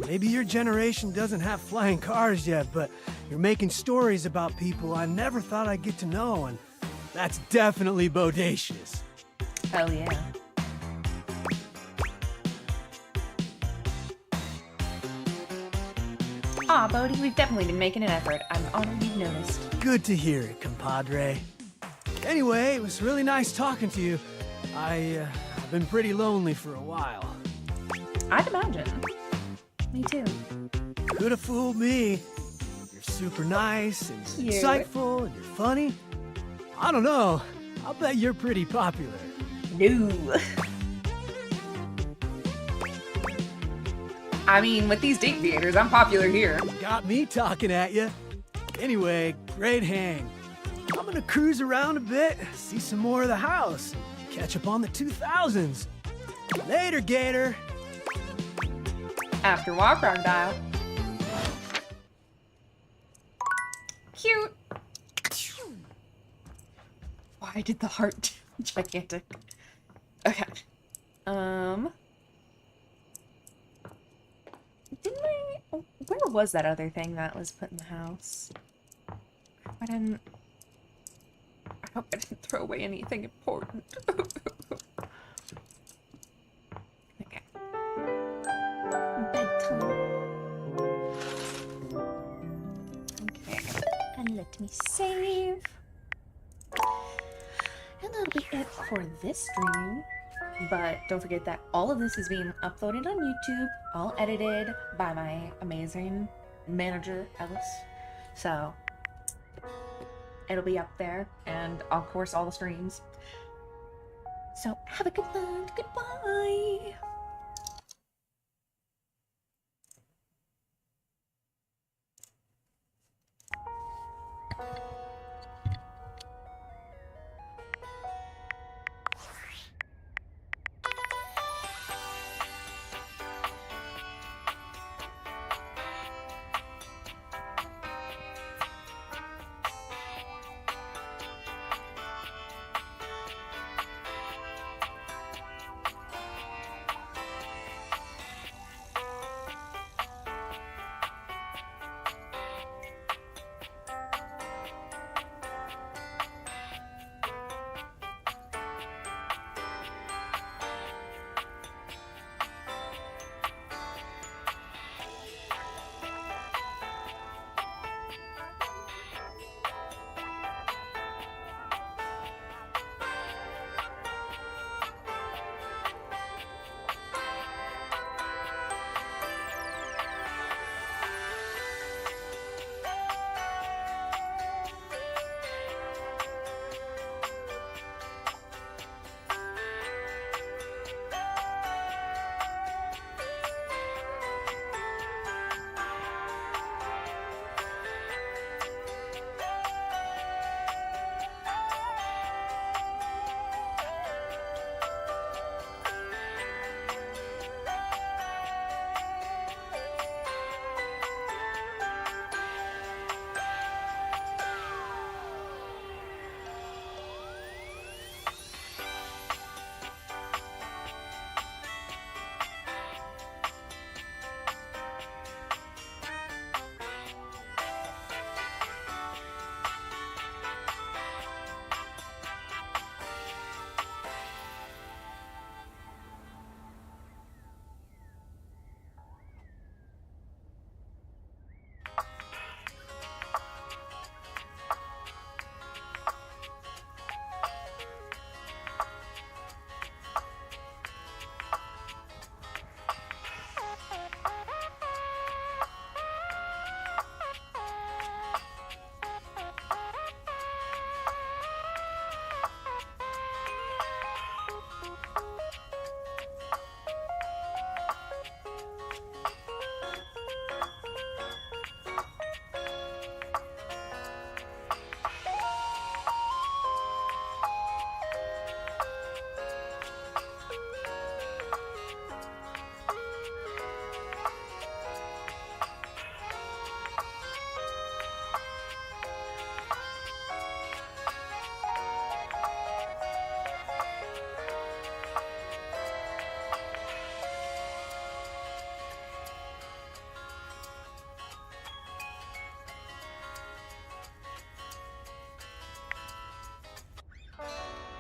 Maybe your generation doesn't have flying cars yet, but you're making stories about people I never thought I'd get to know, and that's definitely bodacious. Hell yeah. Aw, Bodhi, we've definitely been making an effort. I'm honored you've noticed. Good to hear it, compadre. Anyway, it was really nice talking to you. I've been pretty lonely for a while. I'd imagine. Me too. Could have fooled me. You're super nice and Cute. insightful and you're funny. I don't know. I'll bet you're pretty popular. No. I mean, with these date theaters, I'm popular here. Got me talking at you. Anyway, great hang. I'm gonna cruise around a bit, see some more of the house, and catch up on the 2000s. Later, Gator. After Walk Crocodile. Cute. Why did the heart gigantic? Okay. Didn't I? Where was that other thing that was put in the house? I hope I didn't throw away anything important. Okay. Bedtime. Okay. And let me save. And that'll be it for this stream. But don't forget that all of this is being uploaded on YouTube, all edited by my amazing manager, Ellis. So it'll be up there, and of course all the streams. So have a good one. Goodbye.